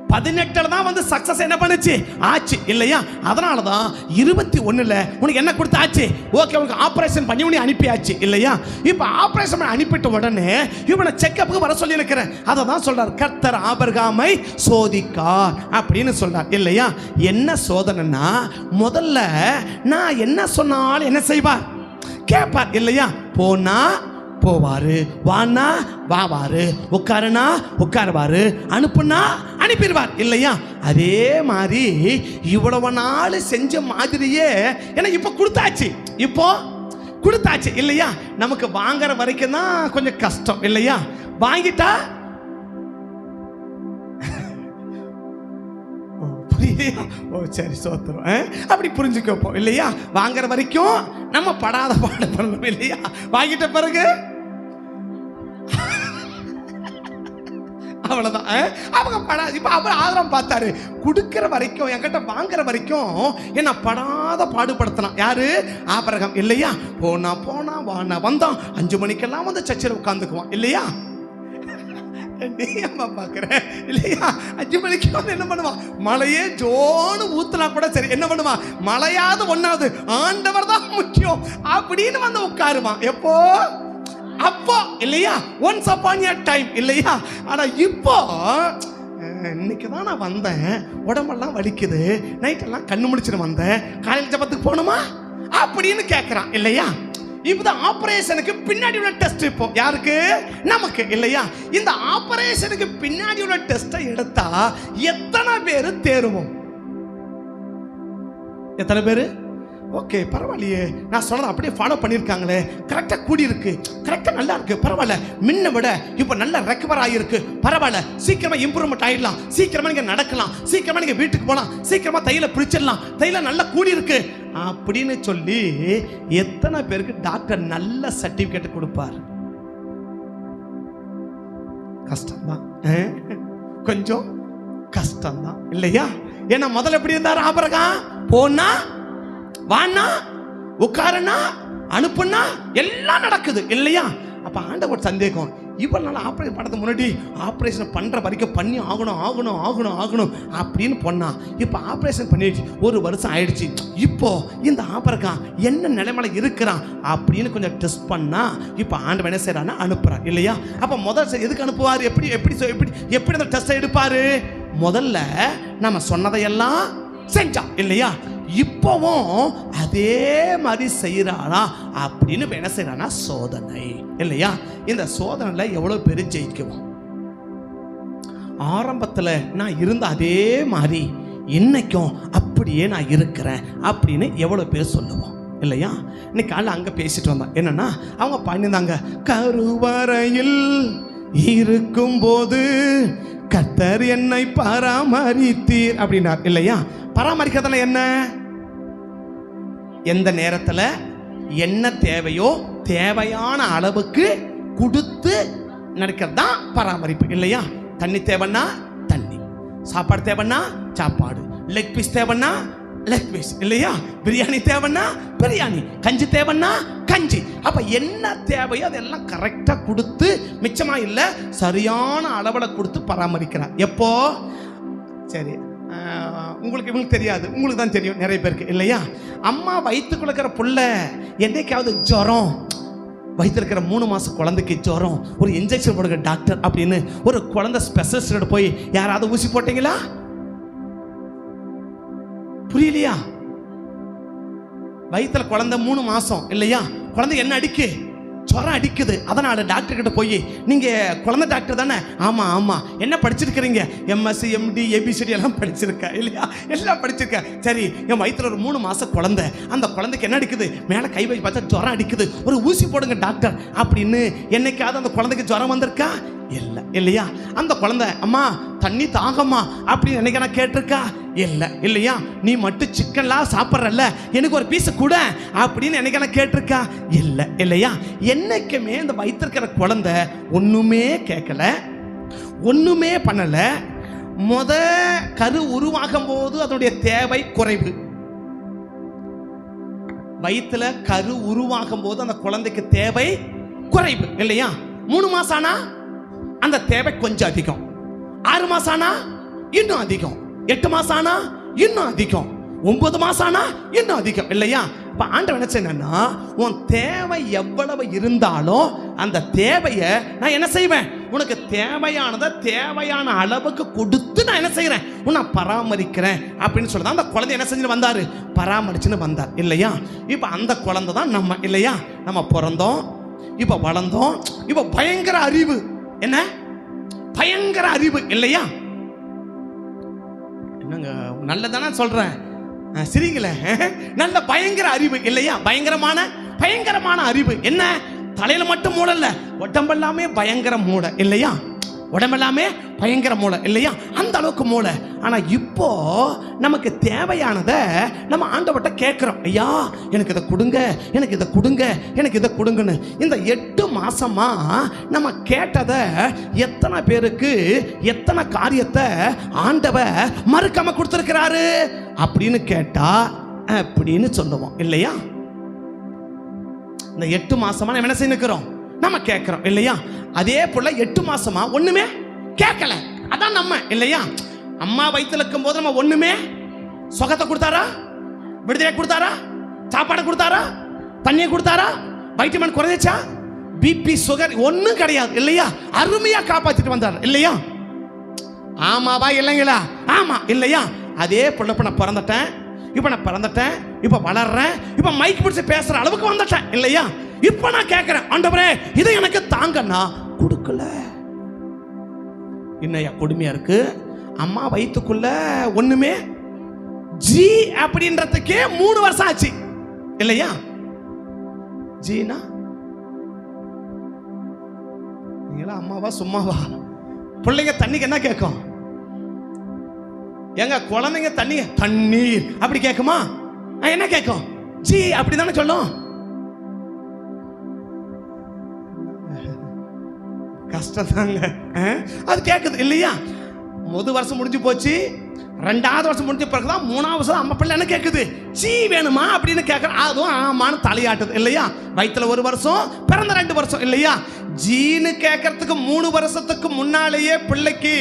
18 தான் வந்து சக்சஸ் என்ன பண்ணுச்சு ஆச்சு இல்லையா? அதனால தான் 21ல உனக்கு என்ன கொடுத்தாச்சு? ஓகே, உனக்கு ஆபரேஷன் பண்ணி உனக்கு அனுப்பியாச்சு இல்லையா? இப்போ ஆபரேஷன் பண்ணி அனுப்பிட்ட உடனே இவனை செக்கப்புக்கு வர சொல்லி இருக்கிறேன். அதை தான் சொல்றார், கர்த்தர் ஆபிரகாமை சோதிக்கார் அப்படின்னு சொல்றார் இல்லையா? என்ன சோதனைன்னா, முதல்ல நான் என்ன சொன்னாலும் என்ன செய்வார், கேட்பார் இல்லையா? போனா போவாரு, வானா வாவாரு, உட்காருனா உட்காருவாரு, அனுப்புனா அனுப்பிடுவார் இல்லையா? அதே மாதிரி இவ்வளவு நாள் செஞ்ச மாதிரியே எனக்கு இப்போ கொடுத்தாச்சு, இப்போ கொடுத்தாச்சு இல்லையா? நமக்கு வாங்குற வரைக்கும் தான் கொஞ்சம் கஷ்டம் இல்லையா? வாங்கிட்டா ஓ சரி சோத்திரம், அப்படி புரிஞ்சுக்கப்போ இல்லையா? வாங்குற வரைக்கும் நம்ம படாத பாடுபடணும் இல்லையா? வாங்கிட்ட பிறகு அவ்வளவுதான். அவங்க படாது. இப்ப அவர் ஆதாரம் பார்த்தாரு, கொடுக்கிற வரைக்கும் என்கிட்ட வாங்குற வரைக்கும் என்ன படாத பாடுபடுத்தலாம். யாரு? ஆபிரகாம் இல்லையா? போனா போனா வானா வந்தான், 5 மணிக்கெல்லாம் வந்து சர்ச்சில் உட்காந்துக்குவான் இல்லையா? நீ அம்மா பாக்குற இல்லையா? 5 மணிக்கு வந்து என்ன பண்ணுவான், மழையே ஜோனு ஊத்துனா கூட சரி, என்ன பண்ணுவான், மழையாவது ஒண்ணாவது ஆண்டவர் தான் முக்கியம் அப்படின்னு வந்து உட்காருவான். எப்போ? அப்போ இல்லையா? ஒன்ஸ் அப்பான் எ டைம் இல்லையா? ஆனா இப்போ இன்னைக்கு தான் நான் வந்தேன், உடம்பெல்லாம் வலிக்குது, நைட்டெல்லாம் கண்ணு முடிச்சுட்டு வந்தேன், காலையில் ஜபத்துக்கு போகணுமா அப்படின்னு கேட்குறான் இல்லையா? இப்போதான் ஆபரேஷனுக்கு பின்னாடி உள்ள டெஸ்ட். இப்போ யாருக்கு? நமக்கு இல்லையா? இந்த ஆபரேஷனுக்கு பின்னாடி உள்ள டெஸ்ட்டை எடுத்தா எத்தனை பேர் தேருவோம்? எத்தனை பேர்? ஓகே பரவாயில்லையே, நான் சொன்னதை அப்படியே ஃபாலோ பண்ணியிருக்காங்களே, கரெக்டாக கூடி இருக்கு, கரெக்டாக நல்லா இருக்கு, பரவாயில்ல, முன்ன விட இப்போ நல்லா ரெக்கவர் ஆகிருக்கு, பரவாயில்ல, சீக்கிரமாக இம்ப்ரூவ்மெண்ட் ஆகிடலாம், சீக்கிரமாக நீங்கள் நடக்கலாம், சீக்கிரமாக நீங்கள் வீட்டுக்கு போகலாம், சீக்கிரமாக தையில பிடிச்சிடலாம், தையில நல்லா கூடி இருக்கு அப்படின்னு சொல்லி எத்தனை பேருக்கு டாக்டர் நல்ல சர்டிபிகேட் கொடுப்பார்? கஷ்டம்தான், கொஞ்சம் கஷ்டம்தான் இல்லையா? ஏன்னா முதல்ல எப்படி இருந்தார் ஆபிரகாம்? போனா வானா உட்காரனா அனுப்புனா எல்லாம் நடக்குது இல்லையா? அப்ப ஆண்டவர் சந்தேகம், இவ்வளவு நாள் ஆபரேஷன் பண்ணது முன்னாடி ஆபரேஷன் பண்ற வரைக்கும் பண்ணி ஆகணும் ஆகணும் ஆகணும் ஆகணும் அப்படின்னு பொண்ணா, இப்ப ஆபரேஷன் பண்ணிட்டு 1 வருஷம் ஆயிடுச்சு. இப்போ இந்த ஆபரகாம் என்ன நிலைமையில இருக்கிறான் அப்படின்னு கொஞ்சம் டெஸ்ட் பண்ணா, இப்ப ஆண்டவர் என்ன செய்யறான்னா அனுப்புறான் இல்லையா? அப்ப முதல்ல எதுக்கு அனுப்புவார்? எப்படி எப்படி எப்படி எப்படி அந்த டெஸ்ட் எடுப்பாரு? முதல்ல நம்ம சொன்னதையெல்லாம் செஞ்சான் இல்லையா? இப்பவும் அதே மாதிரி செய்யறானா அப்படின்னு என்ன செய்யறானா? சோதனை இல்லையா? இந்த சோதனையில எவ்வளவு பேர் ஜெயிக்குவோம்? ஆரம்பத்துல நான் இருந்த அதே மாதிரி இன்னைக்கும் அப்படியே நான் இருக்கிறேன் அப்படின்னு எவ்வளவு பேர் சொல்லுவோம் இல்லையா? இன்னைக்கு காலைல அங்க பேசிட்டு வந்தோம். என்னன்னா அவங்க பண்ணியிருந்தாங்க, கருவறையில் இருக்கும்போது கர்த்தர் என்னை பராமரித்தீர் அப்படின்னார் இல்லையா? பராமரிக்கிறதுல என்ன? எந்த நேரத்துல என்ன தேவையோ தேவையான அளவுக்கு கொடுத்து நடக்கிறது தான் பராமரிப்பு இல்லையா? தண்ணி தேவைன்னா தண்ணி, சாப்பாடு தேவைன்னா சாப்பாடு, லெக் பீஸ் தேவைன்னா லெக் பீஸ் இல்லையா? பிரியாணி தேவைன்னா பிரியாணி, கஞ்சி தேவைன்னா கஞ்சி. அப்ப என்ன தேவையோ அதெல்லாம் கரெக்டா கொடுத்து மிச்சமா இல்ல சரியான அளவுல கொடுத்து பராமரிக்கிறார். எப்போ? சரி, உங்களுக்கு இவங்களுக்கு தெரியாது, உங்களுக்கு தான் தெரியும் நிறைய பேருக்கு இல்லையா? அம்மா வயிற்றுக்குள்ள இருக்கிற புள்ள என்னைக்காவது ஜுரம், வயிற்றுல இருக்கிற 3 மாசம் குழந்தைக்கு ஜுரம், ஒரு இன்ஜெக்ஷன் போடுங்க டாக்டர் அப்படின்னு ஒரு குழந்தை ஸ்பெஷலிஸ்ட் போய் யாராவது ஊசி போட்டீங்களா? புரியலையா? வயிற்றுல குழந்தை 3 மாசம் இல்லையா? குழந்தை என்ன அடிக்கு? ஜுரம் அடிக்குது. அதனால டாக்டர் கிட்ட போய், நீங்க குழந்தை டாக்டர் தானே? ஆமா ஆமா. என்ன படிச்சிருக்கிறீங்க? எம்எஸ்சி எம்டி ஏபிசிடி எல்லாம் படிச்சிருக்க இல்லையா? எல்லாம் படிச்சிருக்க. சரி, என் வயிற்றுல ஒரு 3 மாசம் குழந்தை, அந்த குழந்தைக்கு என்ன அடிக்குது? மேலே கை வச்சு பார்த்தா ஜுரம் அடிக்குது, ஒரு ஊசி போடுங்க டாக்டர் அப்படின்னு என்னைக்காவது அந்த குழந்தைக்கு ஜுரம் வந்திருக்கா? இல்லை இல்லையா? அந்த குழந்தை அம்மா தண்ணி தாகம்மா அப்படின்னு என்னைக்கு நான் கேட்டிருக்கா? இல்லை இல்லையா? நீ மட்டும் சிக்கன்லாம் சாப்பிட்றல்ல, எனக்கு ஒரு பீஸ் கூட அப்படின்னு என்னைக்கு நான் கேட்டிருக்கா? இல்லை இல்லையா? என்னைக்குமே இந்த வயிற்றிருக்கிற குழந்தை ஒண்ணுமே கேட்கல, ஒண்ணுமே பண்ணல. கரு உருவாகும் போது அதனுடைய தேவை குறைவு. வயிற்றுல கரு உருவாகும் போது அந்த குழந்தைக்கு தேவை குறைவு இல்லையா? 3 மாசம் ஆனா அந்த தேவை கொஞ்சம் அதிகம், 6 மாசம் ஆனா இன்னும் அதிகம், 8 மாசம் ஆனா இன்னும் அதிகம், 9 மாசம் ஆனா இன்னும் அதிகம் இல்லையா? இப்ப ஆண்டவன் என்ன செய்யணும்னா, உன் தேவை எவ்வளவு இருந்தாலும் அந்த தேவையை நான் என்ன செய்வேன்? உனக்கு தேவையானதை தேவையான அளவுக்கு கொடுத்து நான் என்ன செய்யறேன்? உன்னை பராமரிக்கிறேன் அப்படின்னு சொல்லுதான் அந்த குழந்தை என்ன செஞ்சு வந்தாரு? பராமரிச்சுன்னு வந்தார் இல்லையா? இப்ப அந்த குழந்தை தான் நம்ம இல்லையா? நம்ம பிறந்தோம், இப்ப வளர்ந்தோம், இப்ப பயங்கர அறிவு. என்ன பயங்கர அறிவு இல்லையா? என்னங்க நல்லதானே சொல்றேன், சிரிங்களே. நல்ல பயங்கர அறிவு இல்லையா? பயங்கரமான அறிவு. என்ன தலையில மட்டும் மூளை இல்ல, உடம்பெல்லாமே பயங்கர மூளை இல்லையா? உடம்பெல்லாமே பயங்கர மூளை இல்லையா? அந்த அளவுக்கு மூளை. ஆனா இப்போ நமக்கு தேவையானதை நம்ம ஆண்டவர்கிட்ட கேட்கிறோம், ஐயா எனக்கு இதை கொடுங்க, எனக்கு இதை கொடுங்க, எனக்கு இதை கொடுங்கன்னு. இந்த 8 மாசமா நம்ம கேட்டதை எத்தனை பேருக்கு எத்தனை காரியத்தை ஆண்டவர் மறுக்காம கொடுத்திருக்கிறாரு அப்படின்னு கேட்டா அப்படின்னு சொல்லுவோம் இல்லையா? இந்த 8 மாசமா நம்ம என்ன செய்யணும்? நம்ம கேட்கிறோம் இல்லையா? அதே போல 8 மாசமா ஒண்ணுமே கேட்கல. அதான் நம்ம இல்லையா? அம்மா வயித்துல இருக்கும் போது நம்ம ஒண்ணுமே சுகத்தை கொடுத்தாரா? விடுதலை கொடுத்தாரா? சாப்பாடு கொடுத்தாரா? தண்ணியை கொடுத்தாரா? வைட்டமின் குறைஞ்சிச்சா? பிபி சுகர் ஒண்ணும் கிடையாது இல்லையா? அருமையா காப்பாத்திட்டு வந்தார் இல்லையா? ஆமாவா இல்லைங்களா? ஆமா இல்லையா? அதே போல இப்ப நான் பிறந்துட்டேன், இப்ப வளர்றேன், இப்ப மைக் பிடிச்சு பேசுற அளவுக்கு வந்துட்டேன் இல்லையா? இப்ப நான் கேட்கிறேன், ஆண்டவரே இதை எனக்கு தாங்கன்னா கொடுக்கல. என்னையா கொடுமையா இருக்கு? அம்மா வயிற்றுக்குள்ள ஒண்ணுமே ஜி அப்படின்றதுக்கே 3 வருஷம் ஆச்சு இல்லையா? ஜீனா நீங்களா அம்மாவா சும்மாவா? பிள்ளைங்க தண்ணிக்கு என்ன கேட்கும்? எங்க குழந்தைங்க தண்ணீர் அப்படி கேட்குமா? என்ன கேட்கும்? ஜி அப்படி தானே சொல்லும். கஷ்டம் தாங்க அது கேட்குது இல்லையா? முதல் வருஷம் முடிஞ்சு போச்சு, 2வது வருஷம் முடிஞ்ச பிறகுதான் 3வது வருஷம் அம்மா பிள்ளை என்ன கேட்குது? சீ வேணுமா அப்படின்னு கேட்குறேன். அதுவும் ஆமான்னு தலையாட்டுது இல்லையா? வயிற்றுல 1 வருஷம், பிறந்த 2 வருஷம் இல்லையா? ஜீனு கேட்கறதுக்கு 3 வருஷத்துக்கு முன்னாலேயே பிள்ளைக்கு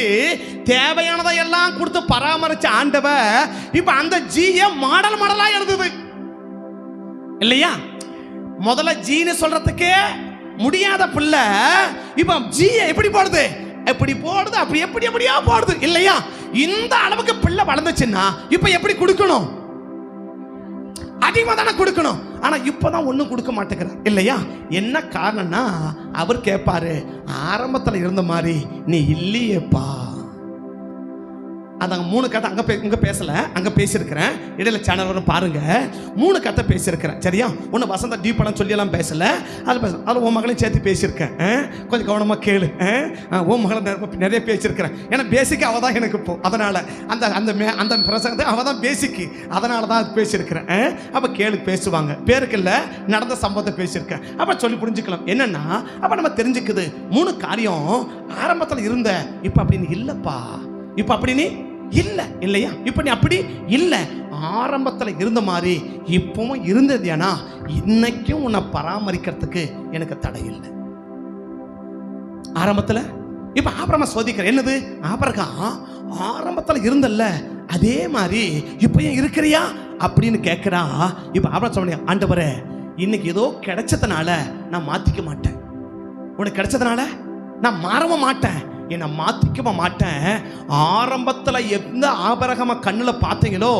தேவையானதை எல்லாம் கொடுத்து பராமரிச்ச ஆண்டவர் இப்ப அந்த ஜீயை மாடல் மாடலா எழுதுது இல்லையா? முதல்ல ஜீனு சொல்றதுக்கே முடியாத பிள்ளை இப்ப ஜீயை எப்படி போடுது? எப்படி போடுது? அப்படி எப்படி எப்படியா போடுது இல்லையா? இந்த அளவுக்கு பிள்ளை வளர்ந்துச்சுன்னா இப்ப எப்படி கொடுக்கணும்? அதிகமா தானே கொடுக்கணும். ஆனா இப்பதான் ஒண்ணும் கொடுக்க மாட்டேங்கிறார் இல்லையா? என்ன காரணம்னா அவர் கேட்பாரு, ஆரம்பத்துல இருந்த மாதிரி நீ இல்லையேப்பா. அதாங்க 3 கதை இங்க பேசல, அங்க பேசியிருக்கிறேன். இடையில சேனல் வரும் பாருங்க. 3 கதை பேசியிருக்கிறேன் சரியா? ஒன்று வசந்த டீப்பெல்லாம் சொல்லி எல்லாம் பேசல, அது உன் மகளையும் சேர்த்து பேசியிருக்கேன். கொஞ்சம் கவனமா கேளு. உன் மகளை நிறைய பேசியிருக்கிறேன். ஏன்னா பேசிக்கு அவ தான் எனக்கு இப்போ, அதனால அந்த அந்த பிரசங்கத்தை அவ தான் பேசிக்கு, அதனால தான் அது பேசியிருக்கிறேன். அப்ப கேளு, பேசுவாங்க. பேருக்கு இல்லை, நடந்த சம்பவத்தை பேசியிருக்கேன். அப்ப சொல்லி புரிஞ்சுக்கலாம். என்னன்னா அப்ப நம்ம தெரிஞ்சுக்குது 3 காரியம். ஆரம்பத்தில் இருந்த இப்ப அப்படின்னு இல்லப்பா, இப்ப அப்படின்னு இல்ல இல்லையா? இப்ப நீ அப்படி இல்ல, ஆரம்பத்துல இருந்த மாதிரி இப்பவும் இருந்தது. ஏன்னா இன்னைக்கும் உன்னை பராமரிக்கிறதுக்கு எனக்கு தடை இல்லை. ஆரம்பத்துல இப்ப ஆபிரகாம் சோதிக்கிற என்னது? ஆபிரகாம் ஆரம்பத்துல இருந்தல்ல அதே மாதிரி இப்பயும் இருக்கிறியா அப்படின்னு கேட்கிறா. இப்ப ஆபிரகாம் சொல்ல, ஆண்டவரே இன்னைக்கு ஏதோ கிடைச்சதுனால நான் மாத்திக்க மாட்டேன், உனக்கு கிடைச்சதுனால நான் மாறவும் மாட்டேன், என்னை மாத்திக்க மாட்டேன். ஆரம்பத்துல எந்த ஆபிரகாம கண்ணுல பார்த்தீங்களோ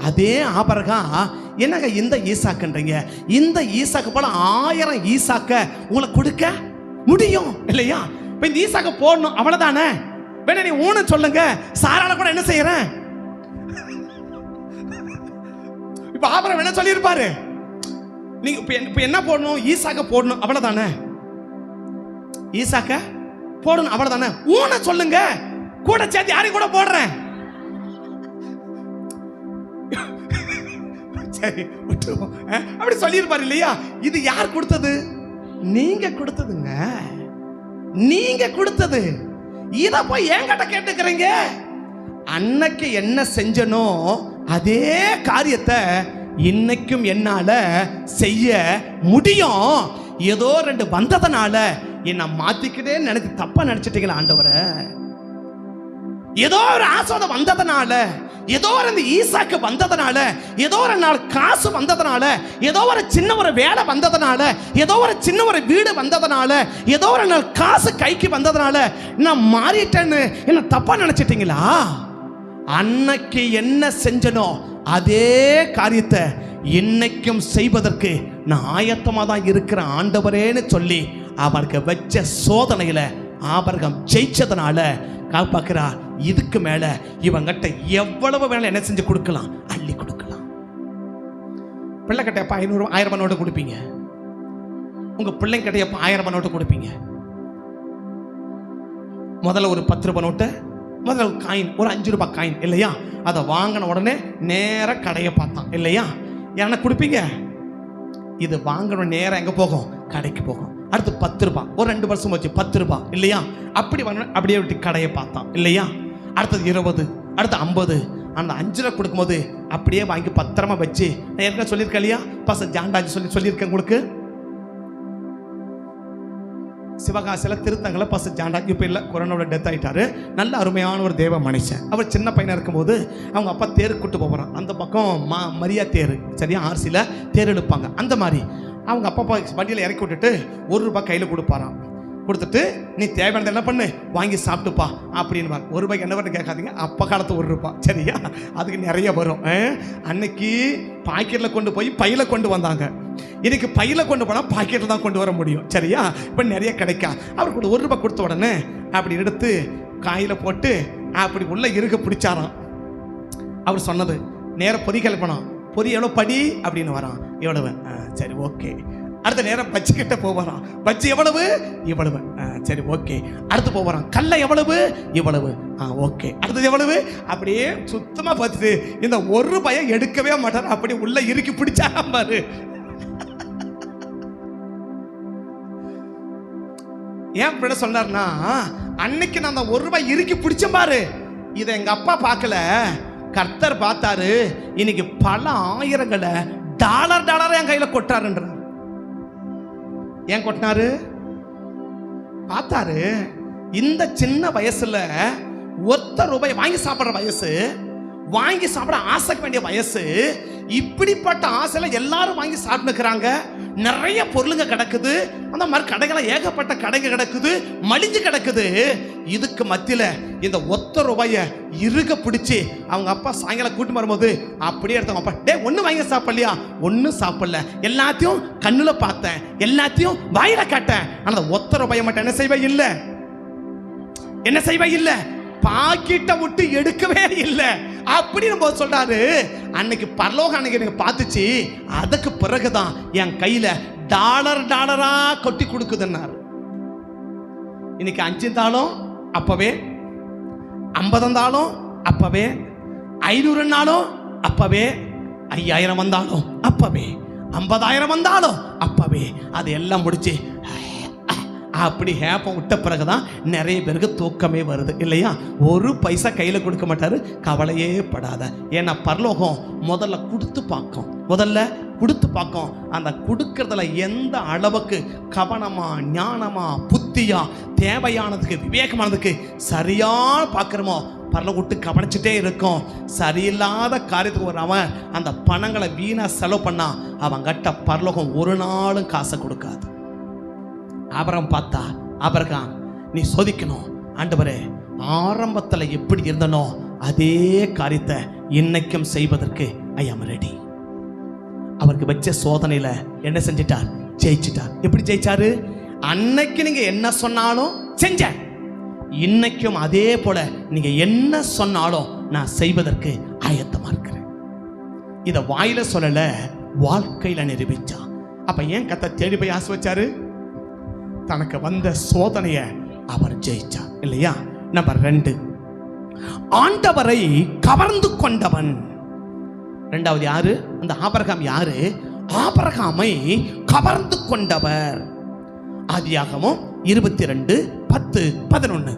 அதே ஆபிரகாம் என்னங்க இந்த ஈசாக்குன்றீங்க, இந்த ஈசாக்கு போல 1000 ஈசாக்க உங்களுக்கு கொடுக்க முடியும் இல்லையா? இப்ப இந்த ஈசாக்க போடணும் அவ்வளவுதானே. வேணா நீ ஊன சொல்லுங்க, சாரால கூட என்ன செய்யறேன்? இப்ப ஆபிரகாம் என்ன சொல்லியிருப்பாரு? நீங்க இப்ப என்ன போடணும்? ஈசாக்க போடணும் அவ்வளவுதானே. ஈசாக்க போடணும் அவ்வளவுதானே. ஊன சொல்லுங்க, கூட சேர்த்து யாரையும் கூட போடுறேன். சரி அப்படி சொல்லியிருப்பாரு இல்லையா? இது யார் கொடுத்தது? நீங்க கொடுத்ததுங்க, நீங்க கொடுத்தது. இத போய் என்கிட்ட கேட்டுக்கிறீங்க. அன்னைக்கு என்ன செஞ்சனோ அதே காரியத்தை இன்னைக்கும் என்னால செய்ய முடியும். ஏதோ 2 வந்ததனால என்ன மாத்திக்கிட்டே நினைச்சு தப்பா நினைச்சிட்டீங்களா ஆண்டவரே? ஏதோ ஒரு ஆசீர்வாதம் வந்ததனால, ஏதோ ஒரு ஈசாக்கு வந்ததனால, ஏதோ ஒரு நாள் காசு வந்ததனால, ஏதோ ஒரு சின்ன ஒரு வேலை வந்ததனால, ஏதோ ஒரு சின்ன ஒரு வீடு வந்ததனால, ஏதோ ஒரு நாள் காசு கைக்கு வந்ததனால நான் மாறிட்டேன்னு என்ன தப்பா நினைச்சிட்டீங்களா? அன்னைக்கு என்ன செஞ்சனோ அதே காரியத்தை இன்னைக்கும் செய்வதற்கு நான் ஆயத்தமா தான் இருக்கிற ஆண்டவரேன்னு சொல்லி அவருக்கு வச்ச சோதனையில ஆபிரகாம் ஜெயிச்சதுனால காப்பாக்குறா. இதுக்கு மேல இவங்கிட்ட எவ்வளவு வேணாலும் என்ன செஞ்சு கொடுக்கலாம்? அள்ளி கொடுக்கலாம். பிள்ளை கிட்ட எப்ப 500 1000 நோட்டு கொடுப்பீங்க? உங்க பிள்ளைங்க கிட்ட எப்ப 1000 நோட்டு கொடுப்பீங்க? முதல்ல ஒரு 10 ரூபாய் நோட்டு, முதல்ல காயின், ஒரு 5 ரூபாய் காயின் இல்லையா? அதை வாங்கின உடனே நேர கடையை பார்த்தான் இல்லையா? என்ன கொடுப்பீங்க? இது வாங்கணும் நேரம் எங்க போகும்? கடைக்கு போகும். அடுத்து 10 ரூபாய், ஒரு 2 வருஷம் வச்சு 10 ரூபாய் இல்லையா? அப்படி வாங்கணும், அப்படியே விட்டு கடையை பார்த்தான் இல்லையா? அடுத்தது 20, அடுத்து 50. அந்த 5 ரூபாய் கொடுக்கும்போது அப்படியே வாங்கி பத்திரமா வச்சு, நான் ஏற்கனவே சொல்லியிருக்கேன் இல்லையா? பச ஜாண்டாஜி சொல்லியிருக்கேன் உங்களுக்கு. சிவகாசியில் திருத்தங்களை பசு ஜாண்டா இப்போ இல்லை, கொரோனாவோட டெத் ஆகிட்டாரு. நல்ல அருமையான ஒரு தேவ மனுஷன். அவர் சின்ன பையனாக இருக்கும்போது அவங்க அப்பா தேருக்கு கூட்டு போகிறான். அந்த பக்கம் மரியா தேர் சரியா, ஆர்சியில் தேர் இழுப்பாங்க. அந்த மாதிரி அவங்க அப்பா வண்டியில் இறக்கி விட்டுட்டு 1 ரூபாய் கையில் கொடுப்பாராம். கொடுத்துட்டு நீ தேவையானது என்ன பண்ணு, வாங்கி சாப்பிட்டுப்பா அப்படின்னு. 1 ரூபாய்க்கு என்ன பண்ணு கேட்காதீங்க, அப்போ காலத்து 1 ரூபாய் சரியா, அதுக்கு நிறைய வரும். அன்னைக்கு பாக்கெட்டில் கொண்டு போய் பையில கொண்டு வந்தாங்க. இன்னைக்கு பையில கொண்டு போனால் பாக்கெட்டில் தான் கொண்டு வர முடியும் சரியா. இப்போ நிறைய கிடைக்கா. அவருக்கு 1 ரூபாய் கொடுத்த உடனே அப்படி எடுத்து காயில் போட்டு அப்படி உள்ள இருக்க பிடிச்சாராம். அவர் சொன்னது நேர பொறி கிளப்பணும். பொறி எவ்வளோ படி அப்படின்னு வரான். எவ்வளவு? சரி ஓகே. அடுத்த நேரம் பஜ்ஜி கிட்ட போவாராம். பஜ்ஜி எவ்வளவு? இவ்வளவு. சரி ஓகே. அடுத்து போறான். கல்லை எவ்வளவு? இவ்வளவு. ஓகே. அடுத்தது எவ்வளவு? அப்படியே சுத்தமா பார்த்துட்டு இந்த ஒரு பையன் எடுக்கவே மாட்டார். அப்படி உள்ள இறுக்கி பிடிச்சா பாரு. ஏன் இப்படி சொன்னார்னா, அன்னைக்கு நான் அந்த ஒரு ரூபாய் இறுக்கி பிடிச்சேன் பாரு, இதை எங்க அப்பா பார்க்கல, கர்த்தர் பார்த்தாரு. இன்னைக்கு பல ஆயிரங்களை டாலர் என் கையில கொட்டாருன்ற. ஏன் கொட்டினாரு? பார்த்தாரு. இந்த சின்ன வயசுல ஒத்த ரூபாய் வாங்கி சாப்பிடுற வயசு, வாங்கி சாப்பிட ஆசைக்க வேண்டிய வயசு, இப்படிப்பட்ட ஆசையில எல்லாரும் வாங்கி சாப்பிட்டுக்கிறாங்க. நிறைய பொருளுங்க கிடக்குது, அந்த மாதிரி கடைகளை ஏகப்பட்ட கடைங்க கிடக்குது, மலிஞ்சு கிடக்குது. இதுக்கு மத்தியில இந்த ஒத்த ரூபாய இறுக பிடிச்சி அவங்க அப்பா சாயங்காலம் கூட்டு வரும்போது அப்படியே எடுத்தாங்க. அப்பா, டே ஒண்ணு வாங்கி சாப்பிடலையா? ஒன்னும் சாப்பிடல, எல்லாத்தையும் கண்ணுல பார்த்தேன், எல்லாத்தையும் வாயில காட்டேன், ஆனா ஒத்த ரூபாய மட்டும் என்ன செய்வே இல்லை, என்ன செய்வே இல்லை, பாக்கிட்ட விட்டு எடுக்கவே இல்லை அப்படின்னு சொல்றாரு. அன்னைக்கு பரலோகம் அன்னைக்கு எனக்கு பார்த்துச்சு. அதுக்கு பிறகுதான் என் கையில டாலரா கொட்டி கொடுக்குதுன்னாரு. இன்னைக்கு 5 இருந்தாலும் அப்பவே, 50 இருந்தாலும் அப்பவே, 500 இருந்தாலும் அப்பவே, 5000 வந்தாலும் அப்பவே, 50,000 வந்தாலும் அப்பவே, அது எல்லாம் முடிச்சு அப்படி ஹேப்பம் விட்ட பிறகுதான் நிறைய பேருக்கு தூக்கமே வருது இல்லையா? ஒரு பைசா கையில கொடுக்க மாட்டாரு. கவலையே படாத. ஏன்னா பரலோகம் முதல்ல கொடுத்து பார்க்கும். அந்த கொடுக்கறதுல எந்த அளவுக்கு கவனமா, ஞானமா, புத்தியா, தேவையானதுக்கு, விவேகமானதுக்கு சரியா பார்க்கிறோமோ, பரலோகம் விட்டு கவனிச்சுட்டே இருக்கும். சரியில்லாத காரியத்துக்கு ஒரு அவன் அந்த பணங்களை வீணா செலவு பண்ணா அவன் கட்ட பரலோகம் ஒரு நாளும் காசை கொடுக்காது. ஆபிரகாம் பார்த்தா, ஆபிரகாம் நீ சோதிக்கணும் ஆண்டவரே, ஆரம்பத்துல எப்படி இருந்தனோ அதே காரியத்தை இன்னைக்கும் செய்வதற்கு ஐ ஆம் ரெடி. அவருக்கு வச்ச சோதனையில என்ன செஞ்சிட்டார்? ஜெயிச்சிட்டார். எப்படி ஜெயிச்சாரு? அன்னைக்கு நீங்க என்ன சொன்னாலும் செஞ்ச, இன்னைக்கும் அதே போல நீங்க என்ன சொன்னாலும் நான் செய்வதற்கு ஆயத்தமா இருக்கிறேன். இத வாயில சொல்லல, வாழ்க்கையில நிரூபிச்சா. அப்ப ஏன் கத்த தேடி போய் ஆசை வச்சாரு? தனக்கு வந்த சோதனையை அவர் ஜெயிச்சார் இல்லையா? நம்பர் 2, ஆண்டவரை கவர்ந்து கொண்டவன். இரண்டாவது யாரு? அந்த ஆபிரகாம் யாரு? ஆபிரகாமை கவர்ந்து கொண்டவர். ஆதியாகமம் 22:10-11.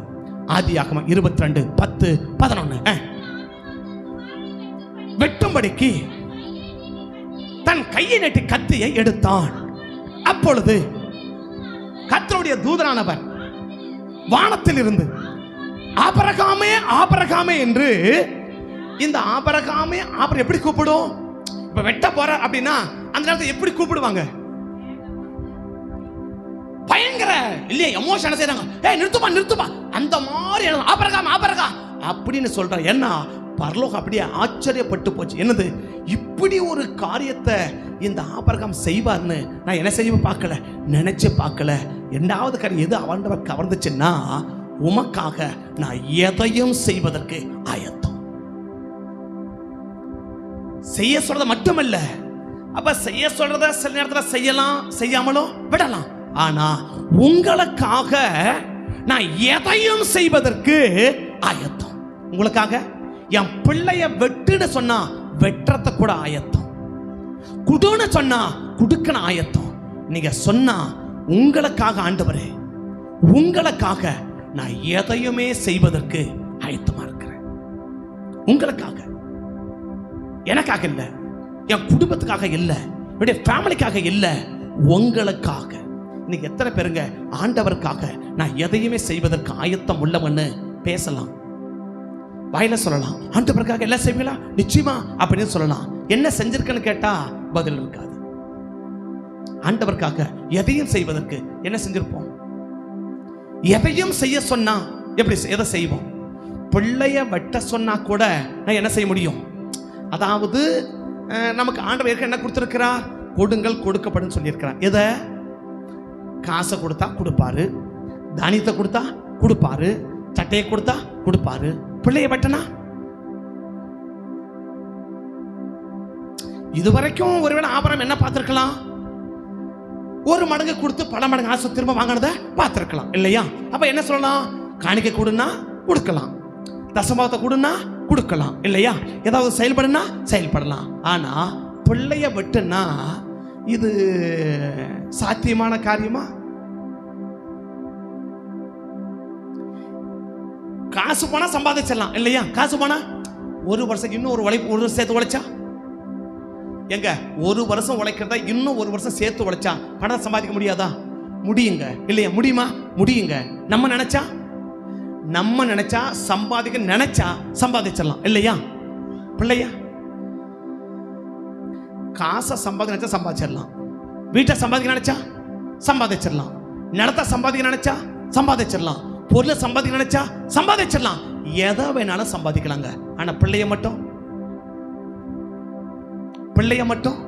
ஆதியாகமம் 22:10-11. வெட்டும்படிக்கு தன் கையை நீட்டி கத்தியை எடுத்தான். அப்பொழுது கர்த்தருடைய தூதனானவர் வானத்தில் இருந்து ஆபிரகாமே ஆபிரகாமே என்று, இந்த ஆபிரகாமே எப்படி கூப்பிடும்? இப்ப வெட்ட போற அப்படின்னா அந்த நேரத்தில் எப்படி கூப்பிடுவாங்க? பயங்கர இல்லையா எமோஷன் செய்றாங்க. ஏய் நிறுத்துப்பா அந்த மாதிரி ஆபிரகாம் அப்படின்னு சொல்ற. ஏன்னா பரலோகம் அப்படியே ஆச்சரியப்பட்டு போச்சு. என்னது இப்படி ஒரு காரியத்தை இந்த ஆபிரகாம் செய்வார்னு நான் என்ன செய்ய பார்க்கல, நினைச்சு பார்க்கல. இரண்டாவது காரியம் எது ஆண்டவர் கவர்ந்துச்சுன்னா, உமக்காக நான் எதையும் செய்வதற்கு ஆயத்தம். செய்ய சொல்றத மட்டுமல்ல, அப்ப செய்ய சொல்றத சில நேரத்துல செய்யலாம், செய்யாமலும் விடலாம். ஆனா உங்களுக்காக நான் எதையும் செய்வதற்கு ஆயத்தம். உங்களுக்காக என் பிள்ளைய வெட்டுன்னு சொன்னா வெட்டுறத கூட ஆயத்தம், குடுன்னு சொன்னா குடுக்கன ஆயத்தம். நீங்க சொன்னா உங்களுக்காக ஆண்டவரே, உங்களுக்காக நான் எதையுமே செய்வதற்கு ஆயத்தமா இருக்கிறேன். உங்களுக்காக, எனக்காக இல்ல, என் குடும்பத்துக்காக இல்ல, என்னுடைய ஃபேமிலிக்காக இல்ல, உங்களுக்காக. இன்னைக்கு எத்தனை பேருங்க ஆண்டவருக்காக நான் எதையுமே செய்வதற்கு ஆயத்தம் உள்ளவன்னு பேசலாம், வாயில சொல்லலாம். ஆண்டவருக்காக எல்லாம் செய்வீங்களா? நிச்சயமா அப்படின்னு சொல்லலாம். என்ன செஞ்சிருக்கன்னு கேட்டா பதில் இருக்காது. ஆண்டவருக்காக எதையும் செய்வதற்கு என்ன செஞ்சிருப்போம்? எதையும் செய்ய சொன்னா எப்படி எதை செய்வோம்? பிள்ளைய வெட்ட சொன்னா கூட நான் என்ன செய்ய முடியும்? அதாவது நமக்கு ஆண்டவர் என்ன கொடுத்திருக்கிறார்? கொடுங்கள் கொடுக்கப்படும் சொல்லியிருக்கிறார். எதை? காசை கொடுத்தா கொடுப்பாரு, தானியத்தை கொடுத்தா கொடுப்பாரு, சட்டையை கொடுத்தா கொடுப்பாரு. பிள்ளைய வெட்டனா இதுவரைக்கும் ஒருவேளை ஆபிரகாம் என்ன பார்த்திருக்கலாம்? ஒரு மடங்கு கொடுத்து பல மடங்கு ஆசை திரும்ப வாங்கினதை பார்த்துருக்கலாம் இல்லையா? அப்ப என்ன சொல்லலாம்? காணிக்கை கொடுன்னா கொடுக்கலாம், தசமபாகத்தை கொடுன்னா கொடுக்கலாம் இல்லையா? ஏதாவது செயல்படுனா செயல்படலாம். ஆனா பிள்ளைய விட்டுன்னா இது சாத்தியமான காரியமா? காசு போனா சம்பாதிச்சிடலாம் இல்லையா? காசு போனா ஒரு வருஷம் இன்னும் ஒரு உழைப்பு, ஒரு வருஷம் சேர்த்து உழைச்சா எங்க ஒரு வருஷம் உழைக்கிறதா இன்னும் ஒரு வருஷம் சேர்த்து உழைச்சா பணம் சம்பாதிக்க முடியாதா? முடியுங்க இல்லையா? முடியுமா? முடியுங்க. நம்ம நினைச்சா சம்பாதிக்க நினைச்சா சம்பாதிச்சிடலாம் இல்லையா? பிள்ளையா காசை சம்பாதிக்க நினைச்சா சம்பாதிச்சிடலாம், வீட்டை சம்பாதிக்க நினைச்சா சம்பாதிச்சிடலாம், நிலத்தை சம்பாதிக்க நினைச்சா சம்பாதிச்சிடலாம், பொருளை சம்பாதிக்க நினைச்சா சம்பாதிச்சிடலாம், எதை வேணாலும் சம்பாதிக்கலாங்க. ஆனா பிள்ளைய மட்டும்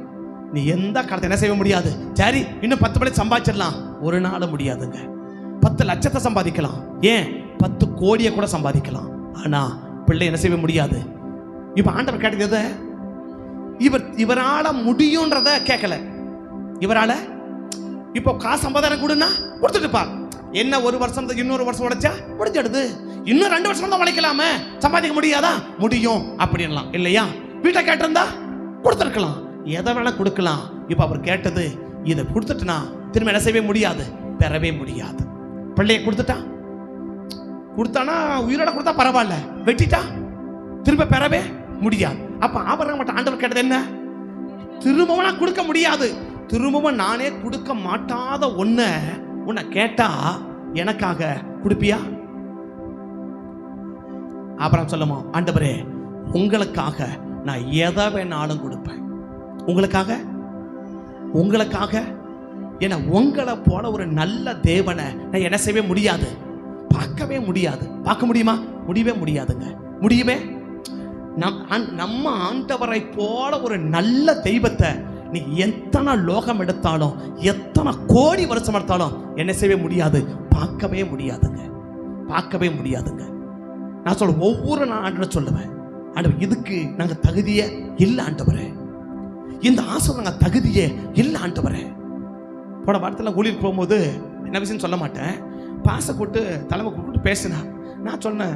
நீ எந்த காலத்தை என்ன செய்ய முடியாது. சரி இன்னும் 10 படி சம்பாதிச்சிடலாம், ஒரு நாள் முடியாதுங்க. 10 லட்சத்தை சம்பாதிக்கலாம், ஏன் 10 கோடியை கூட சம்பாதிக்கலாம். ஆனா பிள்ளை என்ன செய்ய முடியாது. இப்ப ஆண்டவர் கேட்டது இவரால முடியும்ன்றத கேட்கல. இவரால இப்போ காசு சம்பாதனை கொடுன்னா கொடுத்துட்டுப்பா. என்ன ஒரு வருஷம் இன்னொரு வருஷம் உழைச்சா முடிஞ்சிடுது, இன்னும் 2 வருஷம் தான் உழைக்கலாமே, சம்பாதிக்க முடியாதா? முடியும் அப்படின்லாம் இல்லையா? வீட்டை கேட்டிருந்தா கொடுத்துருக்கலாம், எதை வேணா கொடுக்கலாம். இப்ப அவர் கேட்டது இதை கொடுத்துட்டுனா திரும்ப என்ன செய்யவே முடியாது, பெறவே முடியாது. பிள்ளைய கொடுத்தானா உயிரோட கொடுத்தா பரவாயில்ல, வெட்டிட்டா திரும்ப பெறவே முடியாது. அப்ப ஆபரணம் மட்டும் ஆண்டவர் கேட்டது என்ன? திரும்பவும் நான் கொடுக்க முடியாது, திரும்பவும் நானே கொடுக்க மாட்டாத உன்னை கேட்டா எனக்காக கொடுப்பியா? அப்புறம் சொல்லுமா, ஆண்டவரே உங்களுக்காக நான் எதை வேணாலும் கொடுப்பேன், உங்களுக்காக ஏன்னா உங்களை போல ஒரு நல்ல தேவனை நான் என்ன செய்யவே முடியாது, பார்க்கவே முடியாது. பார்க்க முடியுமா? முடியவே முடியாதுங்க. முடியவே நம்ம ஆண்டவரை போல ஒரு நல்ல தெய்வத்தை நீ எத்தனை லோகம் எடுத்தாலும் எத்தனை கோடி வருஷம் எடுத்தாலும் என்ன செய்யவே முடியாது, பார்க்கவே முடியாதுங்க. நான் சொல்ல ஒவ்வொரு ஆண்டவர் சொல்லுவேன், ஆண்டவர் இதுக்கு நாங்க தகுதியே இல்லை ஆண்டவரே, இந்த ஆசை நாங்க தகுதியே இல்லை ஆண்டவரே. போன வாரத்தில் ஊழியர் போகும்போது என்ன விஷயம் சொல்ல மாட்டேன், பாச கூட்டு தலைமை கூப்பிட்டு பேசினார். நான் சொன்னேன்,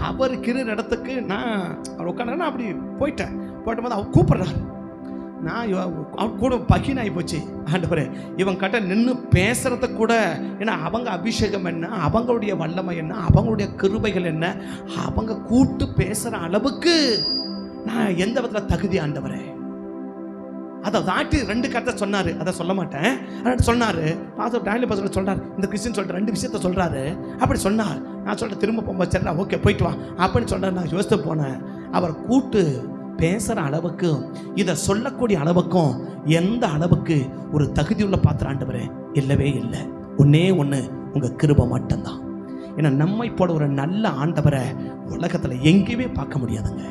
அவர் இருக்கிற இடத்துக்கு நான் அவர் உட்காந்து அப்படி போயிட்டபோது அவர் கூப்பிடுறாரு. நான் அவர் கூட பகினாகி போச்சு. ஆண்டவரே இவங்க கிட்ட நின்று பேசுறதுக்கு கூட, ஏன்னா அவங்க அபிஷேகம் என்ன, அவங்களுடைய வல்லமை என்ன, அவங்களுடைய கிருபைகள் என்ன, அவங்க கூட்டு பேசுற அளவுக்கு நான் எந்த விதத்தில் தகுதி ஆண்டவரே. அதை தாட்டி 2 கருத்தை சொன்னாரு, அதை சொல்ல மாட்டேன். சொன்னாரு சொல்றாரு, இந்த கிறிஸ்டின் சொல்ற 2 விஷயத்த சொல்றாரு. அப்படி சொன்னார். நான் சொல்றேன் திரும்ப போகும்போது சரி ஓகே போயிட்டு வா அப்படின்னு சொல்றாரு. நான் யோசித்து போனேன், அவர் கூட்டு பேசுற அளவுக்கும் இதை சொல்லக்கூடிய அளவுக்கும் எந்த அளவுக்கு ஒரு தகுதியுள்ள பாத்திரம் ஆண்டவரே இல்லவே இல்லை. ஒன்னே உங்க கிருபை மட்டும்தான். ஏன்னா நம்மை போல ஒரு நல்ல ஆண்டவரை உலகத்துல எங்கேயுமே பார்க்க முடியாதுங்க.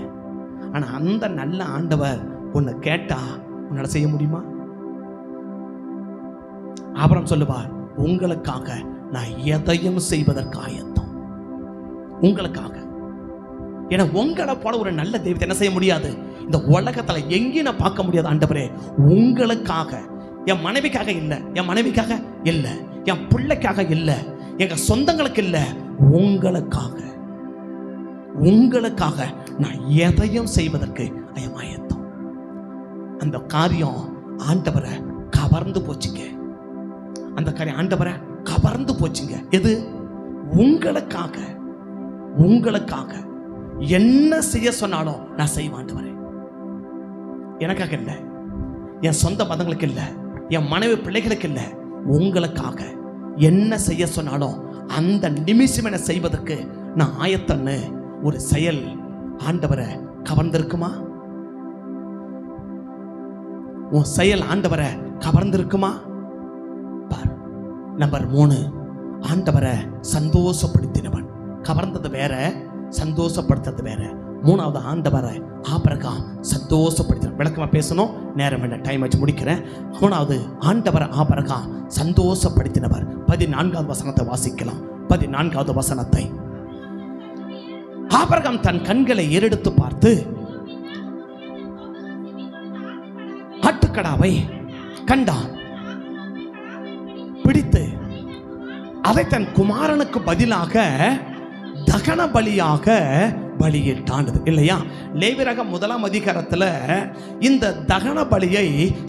ஆனா அந்த நல்ல ஆண்டவர் உன்னை கேட்டா உன்னால செய்ய முடியுமா? அப்புறம் சொல்லுவார், உங்களுக்காக நான் எதையும் செய்வதற்கு ஆயத்தம், உங்களுக்காக. ஏன்னா உங்களை போல ஒரு நல்ல தெய்வத்தை என்ன செய்ய முடியாது, இந்த உலகத்துல எங்கேயும் நான் பார்க்க முடியாது. ஆண்டவரே உங்களுக்காக, என் மனைவிக்காக இல்லை, என் பிள்ளைக்காக இல்லை, எங்க சொந்தங்களுக்கு இல்லை, உங்களுக்காக நான் எதையும் செய்வதற்கு ஆயத்தம். அந்த காரியம் ஆண்டவரை கவர்ந்து போச்சுங்க. அந்த காரியம் ஆண்டவரை கவர்ந்து போச்சுங்க. எது? உங்களுக்காக என்ன செய்ய சொன்னாலும் நான் செய்வேன் ஆண்டவரே. எனக்காக இல்லை, என் சொந்த மதங்களுக்கு இல்லை, என் மனைவி பிள்ளைகளுக்கு இல்லை, உங்களுக்காக என்ன செய்ய சொன்னாலும் அந்த நிமிஷம் என செய்வதற்கு நான் ஆயத்தன்னு ஒரு செயல் ஆண்டவரை கவர்ந்திருக்குமா? உன் செயல் ஆண்டவரை கவர்ந்திருக்குமா? பார். நம்பர் 3, ஆண்டவரை சந்தோஷப்படுத்தினவன். கவர்ந்தது வேற, சந்தோஷப்படுத்துறது வேற. 3வது ஆண்டவரை ஆபிரகாம் சந்தோஷப்படுத்தினார். விளக்கமா பேசணும், நேரம் என்ன, டைம் வச்சு முடிக்கிறேன். 3வது ஆண்டவரை ஆபிரகாம் சந்தோஷப்படுத்தினவர். 14வது வசனத்தை வாசிக்கலாம். 14வது வசனத்தை, ஆபிரகாம் தன் கண்களை ஏறெடுத்து பார்த்து ஆட்டுக்கடாவை கண்டான். பிடித்து அதை தன் குமாரனுக்கு பதிலாக தகன பலியாக பலியிட்டான் இல்லையா? லேவியராகமம் 1ஆம் அதிகாரத்தில் இந்த தகன பலியை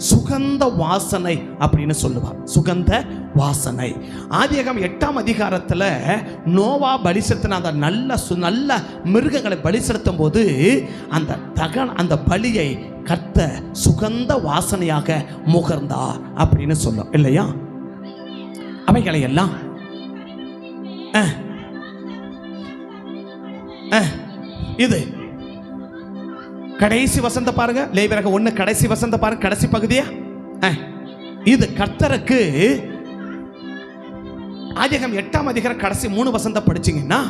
சுகந்த வாசனை அப்படின்னு சொல்லுவார். சுகந்த வாசனை. ஆதியாகமம் 8ஆம் அதிகாரத்தில் நோவா பலி செலுத்தின அந்த நல்ல மிருகங்களை பலி செலுத்தும் போது அந்த பலியை கர்த்தர் சுகந்த வாசனையாக முகர்ந்தார் அப்படின்னு சொல்லும் இல்லையா? அவைகளை எல்லாம் இது கடைசி வசந்த பாருங்க. லேவியராகமம் 1 கடைசி வசந்த பாருங்க, கடைசி பகுதியா. இது கர்த்தருக்கு ஆதியாகமம் 8ஆம் அதிகாரம் கடைசி 3 வசந்த படிச்சீங்கன்னா,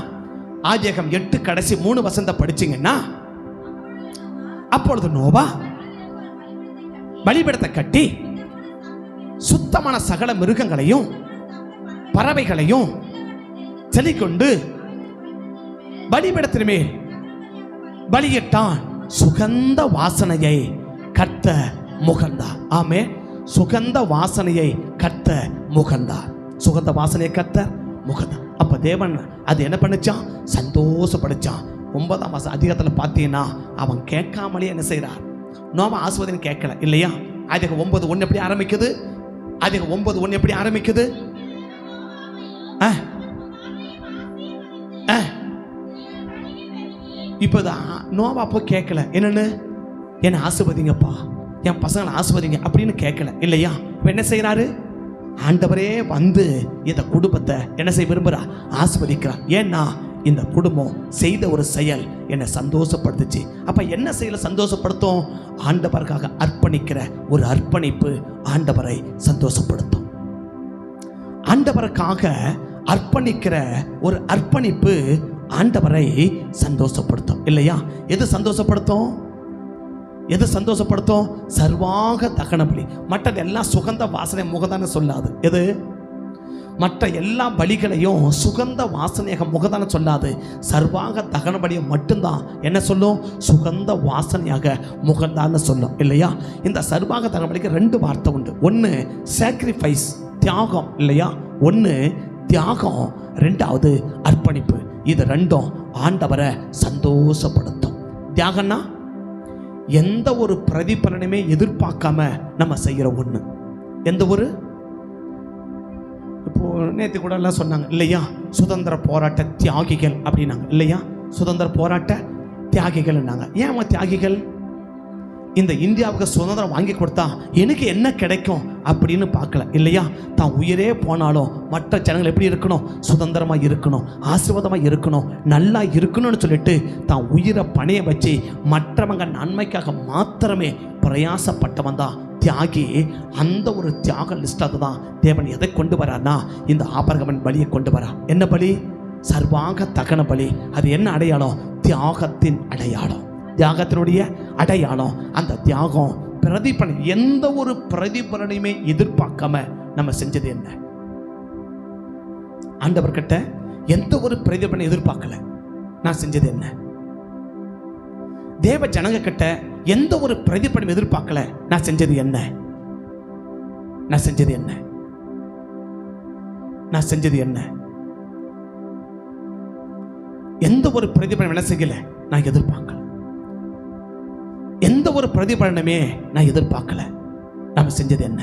ஆதியாகமம் 8 கடைசி 3 வசந்த படிச்சீங்கன்னா, அப்பொழுது நோவா பலிபீடத்தை கட்டி சுத்தமான சகல மிருகங்களையும் பறவைகளையும் செலிக்கொண்டு பலிபீடத்தின் மேல் பலியிட்டான். சுகந்த வாசனையை கர்த்தர் முகர்ந்தார். ஆமே, சுகந்த வாசனையை கர்த்தர் முகர்ந்தார். சுகந்த வாசனையை கர்த்தர் முகர்ந்தார். அப்ப தேவன் அது என்ன பண்ணிச்சான்? சந்தோஷப்படுச்சான். 9ஆம் அதிகாரத்தில் பார்த்தீங்கன்னா அவன் கேட்காமலே என்ன செய்யறார்? நோவா ஆசீர்வாதம் கேட்கல இல்லையா? ஆதியாகமம் 9:1 எப்படி ஆரம்பிக்குது? ஆதியாகமம் 9:1 எப்படி ஆரம்பிக்குது? இப்போதான் நோவா அப்போ கேட்கல, என்னன்னு என்னை ஆசீர்வதிங்கப்பா, என் பசங்களை ஆசீர்வதிங்க அப்படின்னு கேட்கல இல்லையா? இப்போ என்ன செய்யறாரு? ஆண்டவரே வந்து இந்த குடும்பத்தை என்ன செய்ய விரும்புகிறா? ஆசீர்வதிக்கிறார். ஏன்னா இந்த குடும்பம் செய்த ஒரு செயல் என்னை சந்தோஷப்படுத்துச்சு. அப்ப என்ன செயலை சந்தோஷப்படுத்தும்? ஆண்டவருக்காக அர்ப்பணிக்கிற ஒரு அர்ப்பணிப்பு ஆண்டவரை சந்தோஷப்படுத்தும். ஆண்டவருக்காக அர்ப்பணிக்கிற ஒரு அர்ப்பணிப்பு ஆண்டவரை சந்தோஷப்படுத்தும் இல்லையா? எது சந்தோஷப்படுத்தும்? எது சந்தோஷப்படுத்தும்? சர்வாக தகன பலி. மற்றது எல்லாம் சுகந்த வாசனை முகதான சொல்லாது. எது? மற்ற எல்லா பலிகளையும் சுகந்த வாசனையாக முகதான சொல்லாது. சர்வாக தகன பலியை மட்டும்தான் என்ன சொல்லும்? சுகந்த வாசனையாக முகதான சொல்லும் இல்லையா? இந்த சர்வாக தகன பலிக்கு 2 வார்த்தை உண்டு. ஒன்று சாக்ரிஃபைஸ், தியாகம் இல்லையா? ஒன்று தியாகம், 2வது அர்ப்பணிப்பு. இது 2ம் ஆண்டவரை சந்தோஷப்படுத்தும். தியாகம்னா எந்த ஒரு பிரதிபலனுமே எதிர்பார்க்காம நம்ம செய்யற ஒண்ணு. எந்த ஒரு இப்போ நேற்று கூட எல்லாம் சொன்னாங்க இல்லையா? சுதந்திர போராட்ட தியாகிகள் அப்படின்னாங்க இல்லையா? சுதந்திர போராட்ட தியாகிகள். ஏன் தியாகிகள்? இந்த இந்தியாவுக்கு சுதந்திரம் வாங்கி கொடுத்தா எனக்கு என்ன கிடைக்கும் அப்படின்னு பார்க்கல இல்லையா? தான் உயிரே போனாலும் மற்ற ஜனங்கள் எப்படி இருக்கணும்? சுதந்திரமாக இருக்கணும், ஆசீர்வாதமாக இருக்கணும், நல்லா இருக்கணும்னு சொல்லிட்டு தான் உயிரை பணைய வச்சு மற்றவங்க நன்மைக்காக மாத்திரமே பிரயாசப்பட்டவன் தான் தியாகி. அந்த ஒரு தியாக லிஸ்டாக தான் தேவன் எதை கொண்டு வரான்னா இந்த ஆபரகமன் பலியை கொண்டு வரா. என்ன பலி? சர்வாங்க தகன பலி. அது என்ன அடையாளம்? தியாகத்தின் அடையாளம், தியாகத்தினுடைய அடையாளம். அந்த தியாகம் பிரதிபலன், எந்த ஒரு பிரதிபலனையுமே எதிர்பார்க்காம நம்ம செஞ்சது என்ன? ஆண்டவர்கிட்ட எந்த ஒரு பிரதிபலனை எதிர்பார்க்கல. நான் செஞ்சது என்ன? தேவ ஜனங்க கிட்ட எந்த ஒரு பிரதிபலனை எதிர்பார்க்கல. நான் செஞ்சது என்ன? நான் செஞ்சது என்ன? நான் செஞ்சது என்ன? எந்த ஒரு பிரதிபலனை என்ன செய்யல. நான் எதிர்பார்க்கல. எந்த ஒரு பிரதிபலனுமே நான் எதிர்பார்க்கல. நாம செஞ்சது என்ன?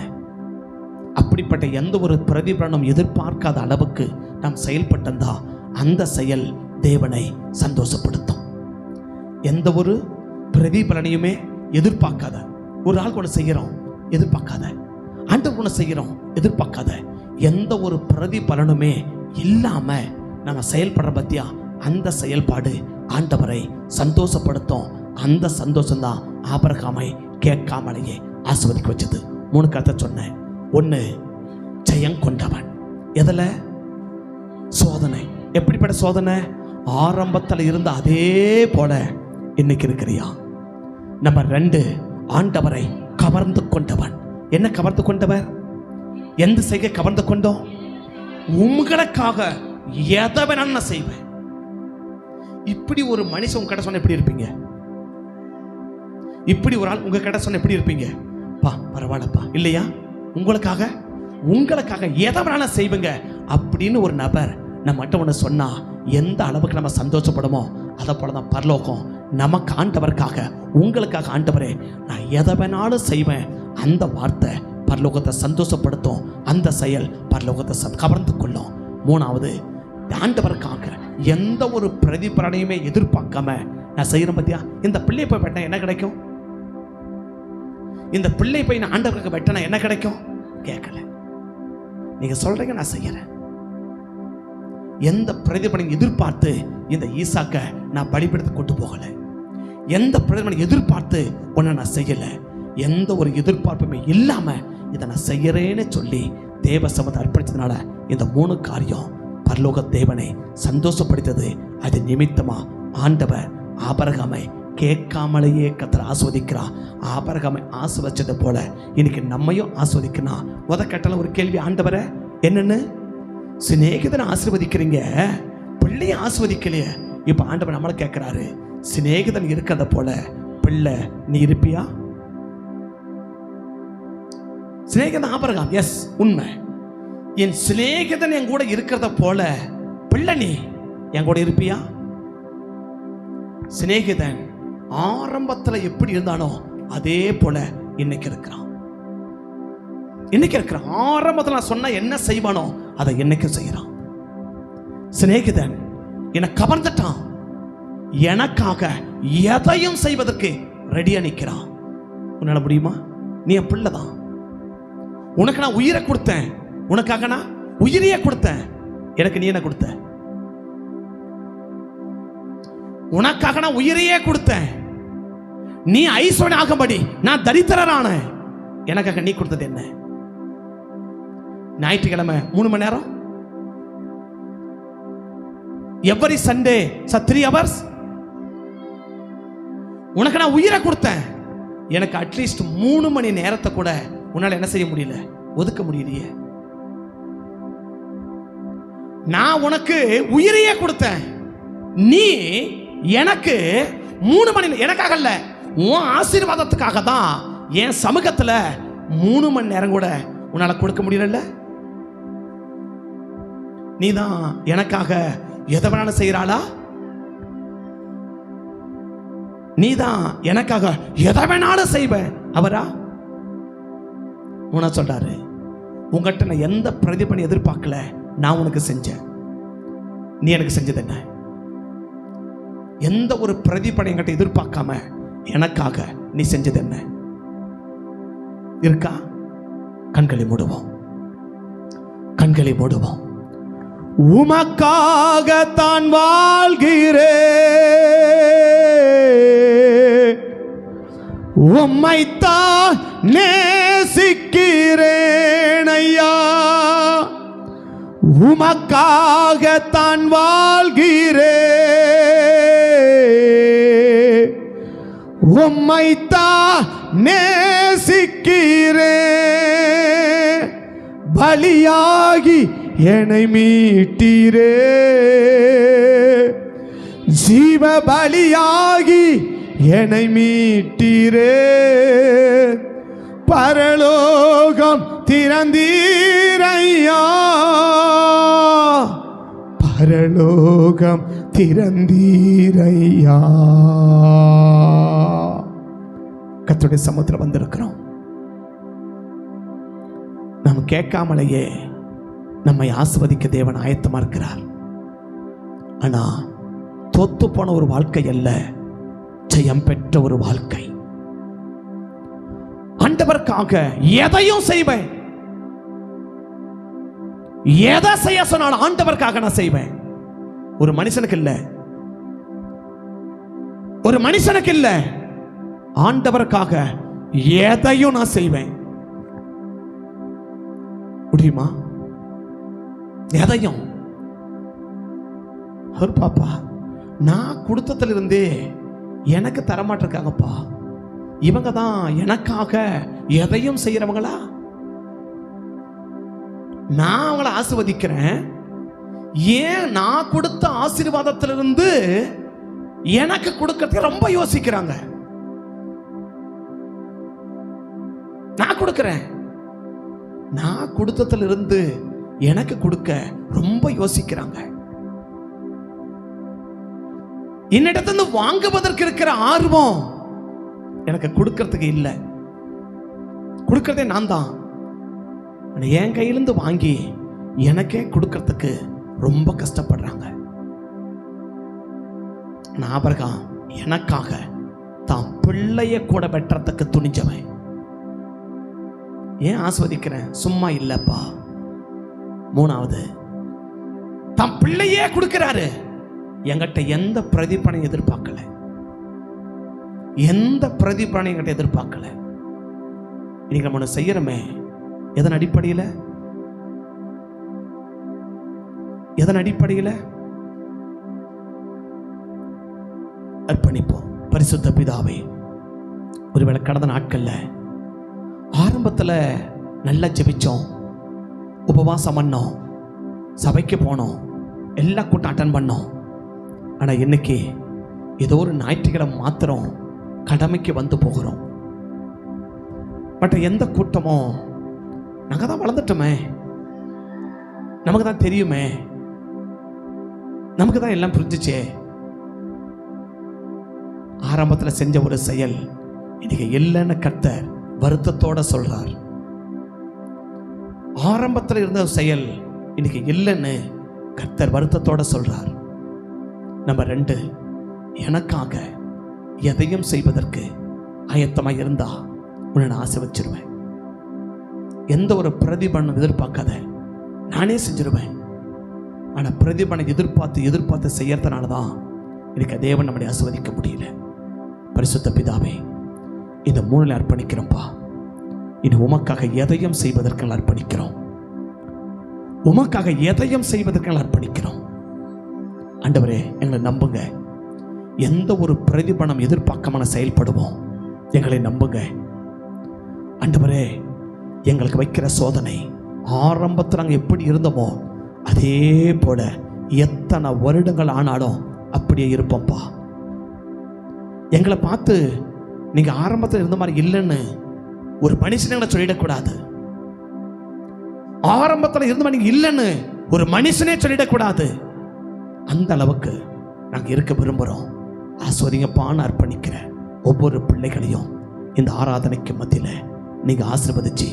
அப்படிப்பட்ட எந்த ஒரு பிரதிபலனும் எதிர்பார்க்காத அளவுக்கு நாம் செயல்பட்டா அந்த செயல் தேவனை சந்தோஷப்படுத்தும். எந்த ஒரு பிரதிபலனையுமே எதிர்பார்க்காத ஒரு ஆள் கூட செய்கிறோம், எதிர்பார்க்காத ஆண்டவர் கூட செய்கிறோம், எதிர்பார்க்காத எந்த ஒரு பிரதிபலனுமே இல்லாம நம்ம செயல்படுற பத்தியா அந்த செயல்பாடு ஆண்டவரை சந்தோஷப்படுத்தும். அந்த சந்தோஷம் தான் ஆபிரகாமை கேட்காமலேயே ஆசீர்வதிக்க வச்சது. 3 கருத்தை சொன்னேன். 1 ஜெயம் கொண்டவன். எதுல? சோதனை. எப்படிப்பட்ட சோதனை? ஆரம்பத்தில் இருந்த அதே போல இன்னைக்கு இருக்கிறியா? நம்பர் 2 ஆண்டவரை கவர்ந்து கொண்டவன். என்ன கவர்ந்து கொண்டவர்? எந்த செய்கை கவர்ந்து கொண்டோம்? உங்களுக்காக எதை வேணாலும் நான் செய்வேன். இப்படி ஒரு மனுஷன் உங்க கிட்ட சொன்ன எப்படி இருப்பீங்க? இப்படி ஒரு ஆள் உங்க கிட்ட சொன்ன எப்படி இருப்பீங்க? பா பரவாயில்லப்பா இல்லையா? உங்களுக்காக உங்களுக்காக எதை வேணாலும் செய்வீங்க அப்படின்னு ஒரு நபர் நம்மகிட்ட ஒன்று சொன்னா எந்த அளவுக்கு நம்ம சந்தோஷப்படுமோ அதை போல தான் பரலோகம் நமக்கு ஆண்டவருக்காக, உங்களுக்காக ஆண்டவரே நான் எதை வேணாலும் செய்வேன், அந்த வார்த்தை பரலோகத்தை சந்தோஷப்படுத்தும். அந்த செயல் பரலோகத்தை கவர்ந்து கொள்ளும். மூணாவது, ஆண்டவருக்காக எந்த ஒரு பிரதிபலனையுமே எதிர்பார்க்காம நான் செய்யறேன். பத்தியா, இந்த பிள்ளை போய் வெட்டினா என்ன கிடைக்கும்? இந்த பிள்ளை போய் நான் ஆண்டவருக்கு வெட்டினா என்ன கிடைக்கும்? கேட்கல. நீங்க சொல்றீங்க, நான் செய்யறேன். எந்த பிரதிபலனை எதிர்பார்த்து இந்த ஈசாக்க நான் பலிபீடத்தை கொண்டு போகல. எந்த பிரதிபலனை எதிர்பார்த்து ஒன்ன நான் செய்யல. எந்த ஒரு எதிர்பார்ப்புமே இல்லாம இதை நான் செய்யறேன்னு சொல்லி தேவ சமத்தை அர்ப்பணிச்சதுனால இந்த 3 காரியம் பரலோக தேவனை சந்தோஷப்படுத்தது. அது நிமித்தமா ஆண்டவர் ஆபிரகாமை கேட்காமலேயே கர்த்தர் ஆஸ்வதிக்கிறார். ஆபிரகாமை ஆஸ்வதிச்சது போல இன்னைக்கு நம்மையும் ஆஸ்வதிக்கணும். கேட்டால ஒரு கேள்வி, ஆண்டவரே என்னன்னு சிநேகிதனை ஆசீர்வதிக்கிறீங்க, பிள்ளையை ஆஸ்வதிக்கலையே. இப்ப ஆண்டவர் நம்மளை கேட்கிறாரு, சிநேகிதன் இருக்கிறத போல பிள்ளை நீ இருப்பியா? சிநேகிதன் ஆபிரகாம், எஸ் உண்மை. என் சிநேகிதன் என் கூட இருக்கிறத போல பிள்ளை நீ என் கூட இருப்பியா? சிநேகிதன் ஆரம்பத்துல எப்படி இருந்தானோ அதே போல இன்னைக்கு இருக்கிறான். ஆரம்பத்தில் நான் சொன்ன என்ன செய்வானோ அதை என்னைக்கு செய்யறான். சிநேகிதன் என்னை கவர்ந்துட்டான். எனக்காக எதையும் செய்வதற்கு ரெடியா நிற்கிறான். உன்னால முடியுமா? நீ என் பிள்ளைதான். உனக்கு நான் உயிரை கொடுத்தேன். உனக்காக நான் உயிரையே கொடுத்தேன். எனக்கு நீ என்ன கொடுத்த? உனக்காக நான் உயிரையே கொடுத்தேன். நீ ஐஸ்வர்யம் ஆகும்படி நான் தரித்திரரான. எனக்காக நீ கொடுத்தது என்ன? ஞாயிற்றுக்கிழமை 3 மணி நேரம், எவரி சண்டே 3 hours. உனக்கு நான் உயிரை கொடுத்தேன். எனக்கு அட்லீஸ்ட் 3 மணி நேரத்தை கூட உன்னால என்ன செய்ய முடியல, ஒதுக்க முடியலையே. நான் உனக்கு உயிரையே கொடுத்தேன். நீ எனக்கு 3 மணி, எனக்காக இல்ல, உன் ஆசீர்வாதத்துக்காக தான் என் சமூகத்துல 3 மணி நேரம் கூட உன்னால கொடுக்க முடியல. நீதான் எனக்காக எதை வேணாலும் செய்யறாளா? நீதான் எனக்காக எதை வேணாலும் செய்வேன் அவரா? உன சொல்றாரு, உங்ககிட்ட நான் எந்த பிரதிபலனை எதிர்பார்க்கல, நான் உனக்கு செஞ்சேன். நீ எனக்கு செஞ்சது என்ன? எந்த ஒரு பிரதிபலனை என்கிட்ட எதிர்பார்க்காம எனக்காக நீ செஞ்சது என்ன இருக்கா? கண்களை மூடுவோம். உமக்காகத்தான் வாழ்கிறேன், உம்மைத்தான் நேசிக்கிறேன் ஐயா. உமக்காகத்தான் வாழ்கிறேன், உம்மைத்தான் நேசிக்கிறேன். பலியாகி என்னை மீட்டீரே, ஜீவ பலியாகி என்னை மீட்டீரே. பரலோகம் திறந்தீரையா, பரலோகம் திறந்தீரையா. கர்த்தருடைய சமூகத்தில் வந்திருக்கிறோம். நாம் கேட்காமலேயே நம்மை ஆசீர்வதிக்க தேவன் ஆயத்தமா இருக்கிறார். ஆனா தோத்து போன ஒரு வாழ்க்கை அல்ல, ஜெயம் பெற்ற ஒரு வாழ்க்கை. ஆண்டவருக்காக எதையும் செய்வேன். எதை செய்ய சொன்னாலும் ஆண்டவருக்காக நான் செய்வேன். ஒரு மனுஷனுக்கு இல்ல, ஒரு மனுஷனுக்கு இல்ல, ஆண்டவருக்காக எதையும் நான் செய்வேன். முடியுமா? எதையும். அவர் பாப்பா, நான் கொடுத்ததுல இருந்தே எனக்கு தரமாட்டிருக்காங்கப்பா. இவங்க தான் எனக்காக எதையும் செய்யறவங்களா? நான் அவங்கள ஆசீர்வதிக்கிறேன். ஏன் நான் கொடுத்த ஆசீர்வாதத்திலிருந்து எனக்கு கொடுக்கறதுக்கு ரொம்ப யோசிக்கிறாங்க. நான் கொடுக்கிறேன், நான் கொடுத்ததுல இருந்து எனக்கு கொடுக்க ரொம்ப யோசிக்கிறாங்க. என்னிடத்துல வாங்குவதற்கு இருக்கிற ஆர்வம் எனக்கு கொடுக்கறதுக்கு இல்லை. கொடுக்கறதே நான் தான். என் கையிலிருந்து வாங்கி எனக்கே கொடுக்கறதுக்கு ரொம்ப கஷ்டப்படுறாங்க. ஆபிரகாம் எனக்காக தான் பிள்ளைய கூட வெட்டுறதுக்கு துணிஞ்சவன். ஏன் ஆஸ்வதிக்கிறேன்? சும்மா இல்லப்பா. மூணாவது, தான் பிள்ளையே கொடுக்கிறாரு. என்கிட்ட எந்த பிரதிபலனையும் எதிர்பார்க்கல. எந்த பிரதிபலனையும் என்கிட்ட எதிர்பார்க்கல. இன்னைக்கு நம்ம ஒன்று செய்யறோமே, எதன் அடிப்படையில்? எதன் அடிப்படையில்? அர்ப்பணிப்போம். பரிசுத்த பிதாவே, ஒருவேளை கடந்த நாட்கள்ல ஆரம்பத்தில் நல்லா ஜெபிச்சோம், உபவாசம் பண்ணோம், சபைக்கு போனோம், எல்லா கூட்டம் அட்டன் பண்ணோம். ஆனால் இன்னைக்கு ஏதோ ஒரு ஞாயிற்றுக்கிழமை மாத்திரம் கடமைக்கு வந்து போகிறோம். மற்ற எந்த கூட்டமோ நாங்கள் தான் வளர்ந்துட்டோமே, நமக்கு தான் தெரியுமே, நமக்கு தான் எல்லாம் புரிஞ்சிச்சே. ஆரம்பத்தில் செஞ்ச ஒரு செயல் இன்னைக்கு இல்லைன்னு கர்த்தர் வருத்தத்தோட சொல்றார். ஆரம்பத்தில் இருந்த செயல் இன்னைக்கு இல்லைன்னு கர்த்தர் வருத்தத்தோட சொல்றார். நம்பர் 2, எனக்காக எதையும் செய்வதற்கு ஆயத்தமாக இருந்தா உன்னை நான் ஆசீர்வதிச்சிருவேன். எந்த ஒரு பிரதிபலனும் எதிர்பார்க்காத நானே செஞ்சிருவேன். ஆனால் பிரதிபலனை எதிர்பார்த்து செய்யறதுனால தான் எனக்கு தேவன் நம்மளை ஆசீர்வதிக்க முடியல. பரிசுத்த பிதாவே, இந்த 3 அர்ப்பணிக்கிறோம்ப்பா. இனி உமக்காக எதையும் செய்வதற்கு அர்ப்பணிக்கிறோம். உமக்காக எதையும் செய்வதற்கு அர்ப்பணிக்கிறோம். ஆண்டவரே, எங்களை நம்புங்க. எந்த ஒரு பிரதிபலனும் எதிர்பார்க்காம செயல்படுவோம். எங்களை நம்புங்க ஆண்டவரே. எங்களுக்கு வைக்கிற சோதனை ஆரம்பத்தில் நாங்கள் எப்படி இருந்தோமோ அதே போல எத்தனை வருடங்கள் ஆனாலும் அப்படியே இருப்போம்ப்பா. எங்களை பார்த்து நீங்க ஆரம்பத்தில் இருந்த மாதிரி இல்லைன்னு ஒரு மனுஷனை சொல்லிடக்கூடாது. ஆரம்பத்தில் இருந்த மாதிரி இல்லைன்னு ஒரு மனுஷனே சொல்லிடக்கூடாது. அந்த அளவுக்கு நாங்க இருக்க விரும்புறோம். ஆசீர்வதிங்கப்பான்னு அர்ப்பணிக்கிற ஒவ்வொரு பிள்ளைகளையும் இந்த ஆராதனைக்கு மத்தியில நீங்க ஆசீர்வதிச்சு,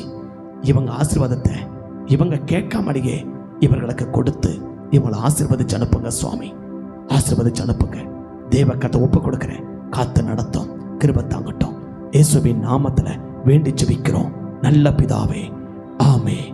இவங்க ஆசீர்வாதத்தை இவங்க கேட்காமலேயே இவர்களுக்கு கொடுத்து இவங்களை ஆசீர்வதிச்சு அனுப்புங்க சுவாமி. ஆசீர்வதிச்சு அனுப்புங்க. தேவ கத்தை ஒப்பு கொடுக்கிறேன். காத்து நடத்தும், கிருபை தாங்கட்டும். இயேசுவின் நாமத்துல வேண்டி ஜெபிக்கிறோம் நல்ல பிதாவே, ஆமென்.